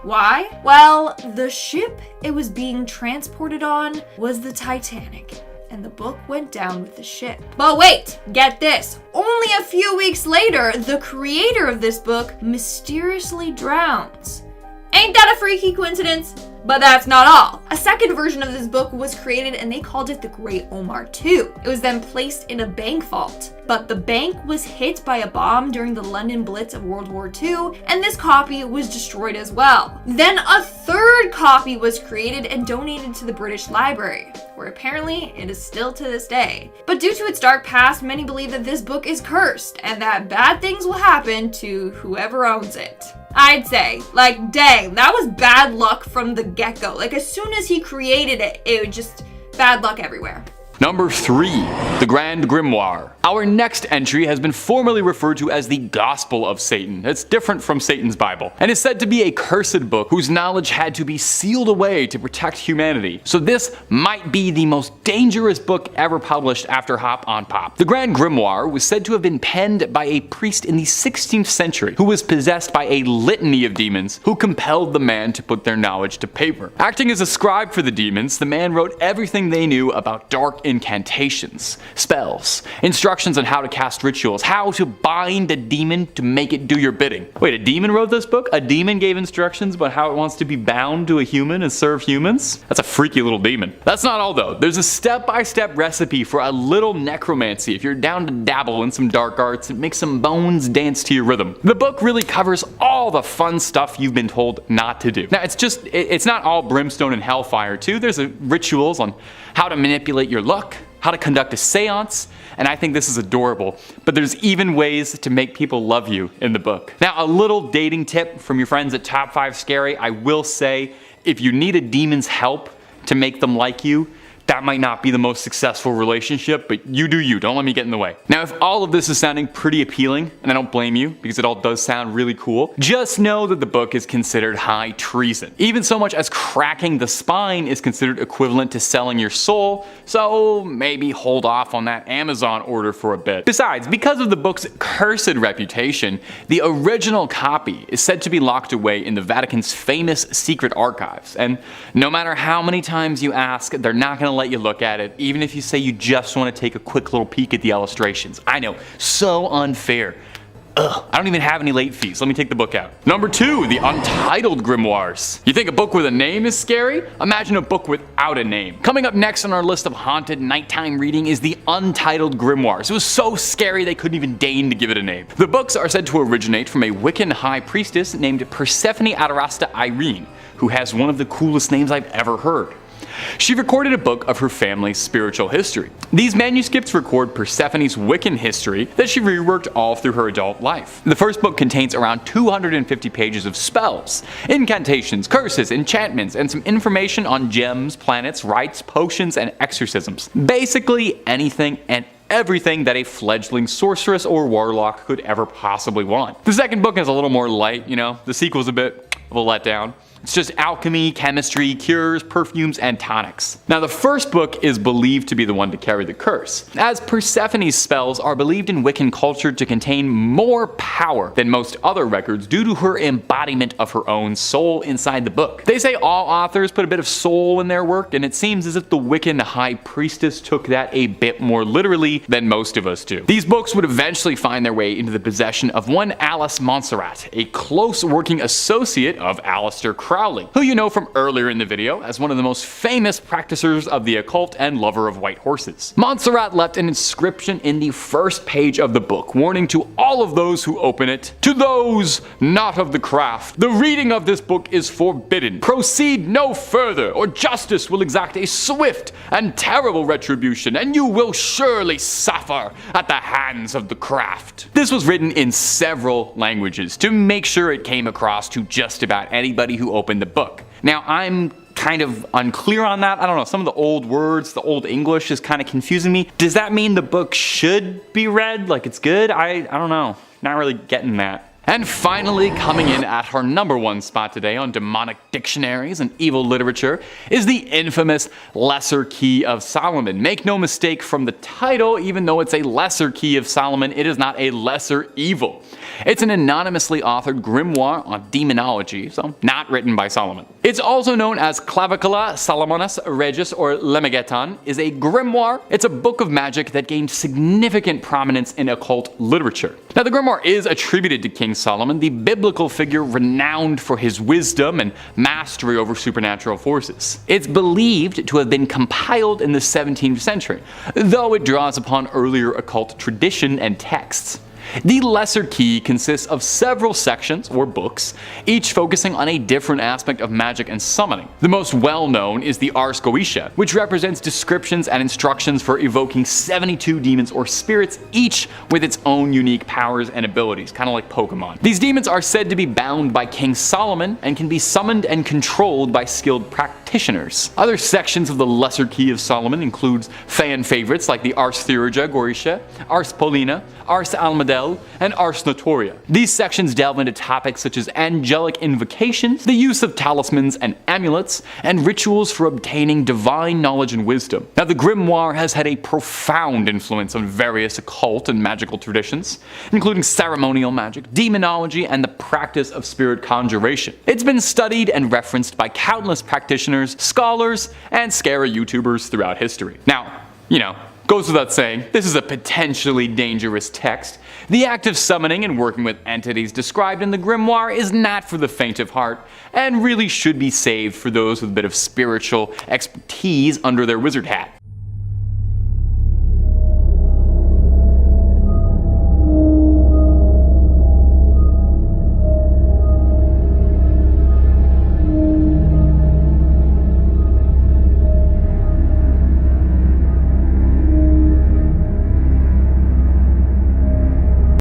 Why? Well, the ship it was being transported on was the Titanic, and the book went down with the ship. But wait, get this. Only a few weeks later, the creator of this book mysteriously drowns. Ain't that a freaky coincidence? But that's not all. A second version of this book was created and they called it the Great Omar II. It was then placed in a bank vault. But the bank was hit by a bomb during the London Blitz of World War II, and this copy was destroyed as well. Then a third copy was created and donated to the British Library, where apparently it is still to this day. But due to its dark past, many believe that this book is cursed and that bad things will happen to whoever owns it. I'd say, like, dang, that was bad luck from the get-go. Like, as soon as he created it, it was just bad luck everywhere. Number 3. The Grand Grimoire. Our next entry has been formerly referred to as the Gospel of Satan. It's different from Satan's Bible, and is said to be a cursed book whose knowledge had to be sealed away to protect humanity. So this might be the most dangerous book ever published after Hop on Pop. The Grand Grimoire was said to have been penned by a priest in the 16th century who was possessed by a litany of demons who compelled the man to put their knowledge to paper. Acting as a scribe for the demons, the man wrote everything they knew about dark incantations, spells, instructions on how to cast rituals, how to bind a demon to make it do your bidding. Wait, a demon wrote this book? A demon gave instructions about how it wants to be bound to a human and serve humans? That's a freaky little demon. That's not all though. There's a step-by-step recipe for a little necromancy if you're down to dabble in some dark arts and make some bones dance to your rhythm. The book really covers all the fun stuff you've been told not to do. Now it's not all brimstone and hellfire too. There's rituals on how to manipulate your luck, how to conduct a seance, and I think this is adorable, but there's even ways to make people love you in the book. Now, a little dating tip from your friends at Top 5 Scary, I will say, if you need a demon's help to make them like you, that might not be the most successful relationship, but you do you, don't let me get in the way. Now, if all of this is sounding pretty appealing, and I don't blame you, because it all does sound really cool, just know that the book is considered high treason. Even so much as cracking the spine is considered equivalent to selling your soul, so maybe hold off on that Amazon order for a bit. Besides, because of the book's cursed reputation, the original copy is said to be locked away in the Vatican's famous secret archives, and no matter how many times you ask, they're not gonna let you look at it, even if you say you just want to take a quick little peek at the illustrations. I know, so unfair. Ugh, I don't even have any late fees. Let me take the book out. Number 2, the Untitled Grimoires. You think a book with a name is scary? Imagine a book without a name. Coming up next on our list of haunted nighttime reading is the Untitled Grimoires. It was so scary they couldn't even deign to give it a name. The books are said to originate from a Wiccan high priestess named Persephone Adarasta Irene, who has one of the coolest names I've ever heard. She recorded a book of her family's spiritual history. These manuscripts record Persephone's Wiccan history that she reworked all through her adult life. The first book contains around 250 pages of spells, incantations, curses, enchantments, and some information on gems, planets, rites, potions, and exorcisms. Basically anything and everything that a fledgling sorceress or warlock could ever possibly want. The second book is a little more light, the sequel's a bit of a letdown. It's just alchemy, chemistry, cures, perfumes, and tonics. Now, the first book is believed to be the one to carry the curse, as Persephone's spells are believed in Wiccan culture to contain more power than most other records due to her embodiment of her own soul inside the book. They say all authors put a bit of soul in their work, and it seems as if the Wiccan high priestess took that a bit more literally than most of us do. These books would eventually find their way into the possession of one Alice Montserrat, a close working associate of Aleister Crowley, who you know from earlier in the video as one of the most famous practicers of the occult and lover of white horses. Montserrat left an inscription in the first page of the book, warning to all of those who open it, "To those not of the craft, the reading of this book is forbidden. Proceed no further, or justice will exact a swift and terrible retribution, and you will surely suffer at the hands of the craft." This was written in several languages to make sure it came across to just about anybody who opened the book. Now, I'm kind of unclear on that. I don't know, some of the old words, the old English is kind of confusing me. Does that mean the book should be read like it's good? I don't know. Not really getting that. And finally, coming in at our number 1 spot today on demonic dictionaries and evil literature is the infamous Lesser Key of Solomon. Make no mistake from the title, even though it's a Lesser Key of Solomon, it is not a lesser evil. It's an anonymously authored grimoire on demonology, so not written by Solomon. It's also known as Clavicula Salomonis Regis or Lemegeton, is a grimoire. It's a book of magic that gained significant prominence in occult literature. Now, the grimoire is attributed to King Solomon, the biblical figure renowned for his wisdom and mastery over supernatural forces. It's believed to have been compiled in the 17th century, though it draws upon earlier occult tradition and texts. The Lesser Key consists of several sections, or books, each focusing on a different aspect of magic and summoning. The most well-known is the Ars Goetia, which represents descriptions and instructions for evoking 72 demons or spirits, each with its own unique powers and abilities, kind of like Pokemon. These demons are said to be bound by King Solomon and can be summoned and controlled by skilled practitioners. Other sections of the Lesser Key of Solomon includes fan favorites like the Ars Theurgia Goetia, Ars Paulina, Ars Almadel, and Ars Notoria. These sections delve into topics such as angelic invocations, the use of talismans and amulets, and rituals for obtaining divine knowledge and wisdom. Now, the Grimoire has had a profound influence on various occult and magical traditions, including ceremonial magic, demonology, and the practice of spirit conjuration. It's been studied and referenced by countless practitioners, scholars, and scary YouTubers throughout history. Now, goes without saying, this is a potentially dangerous text. The act of summoning and working with entities described in the Grimoire is not for the faint of heart, and really should be saved for those with a bit of spiritual expertise under their wizard hat.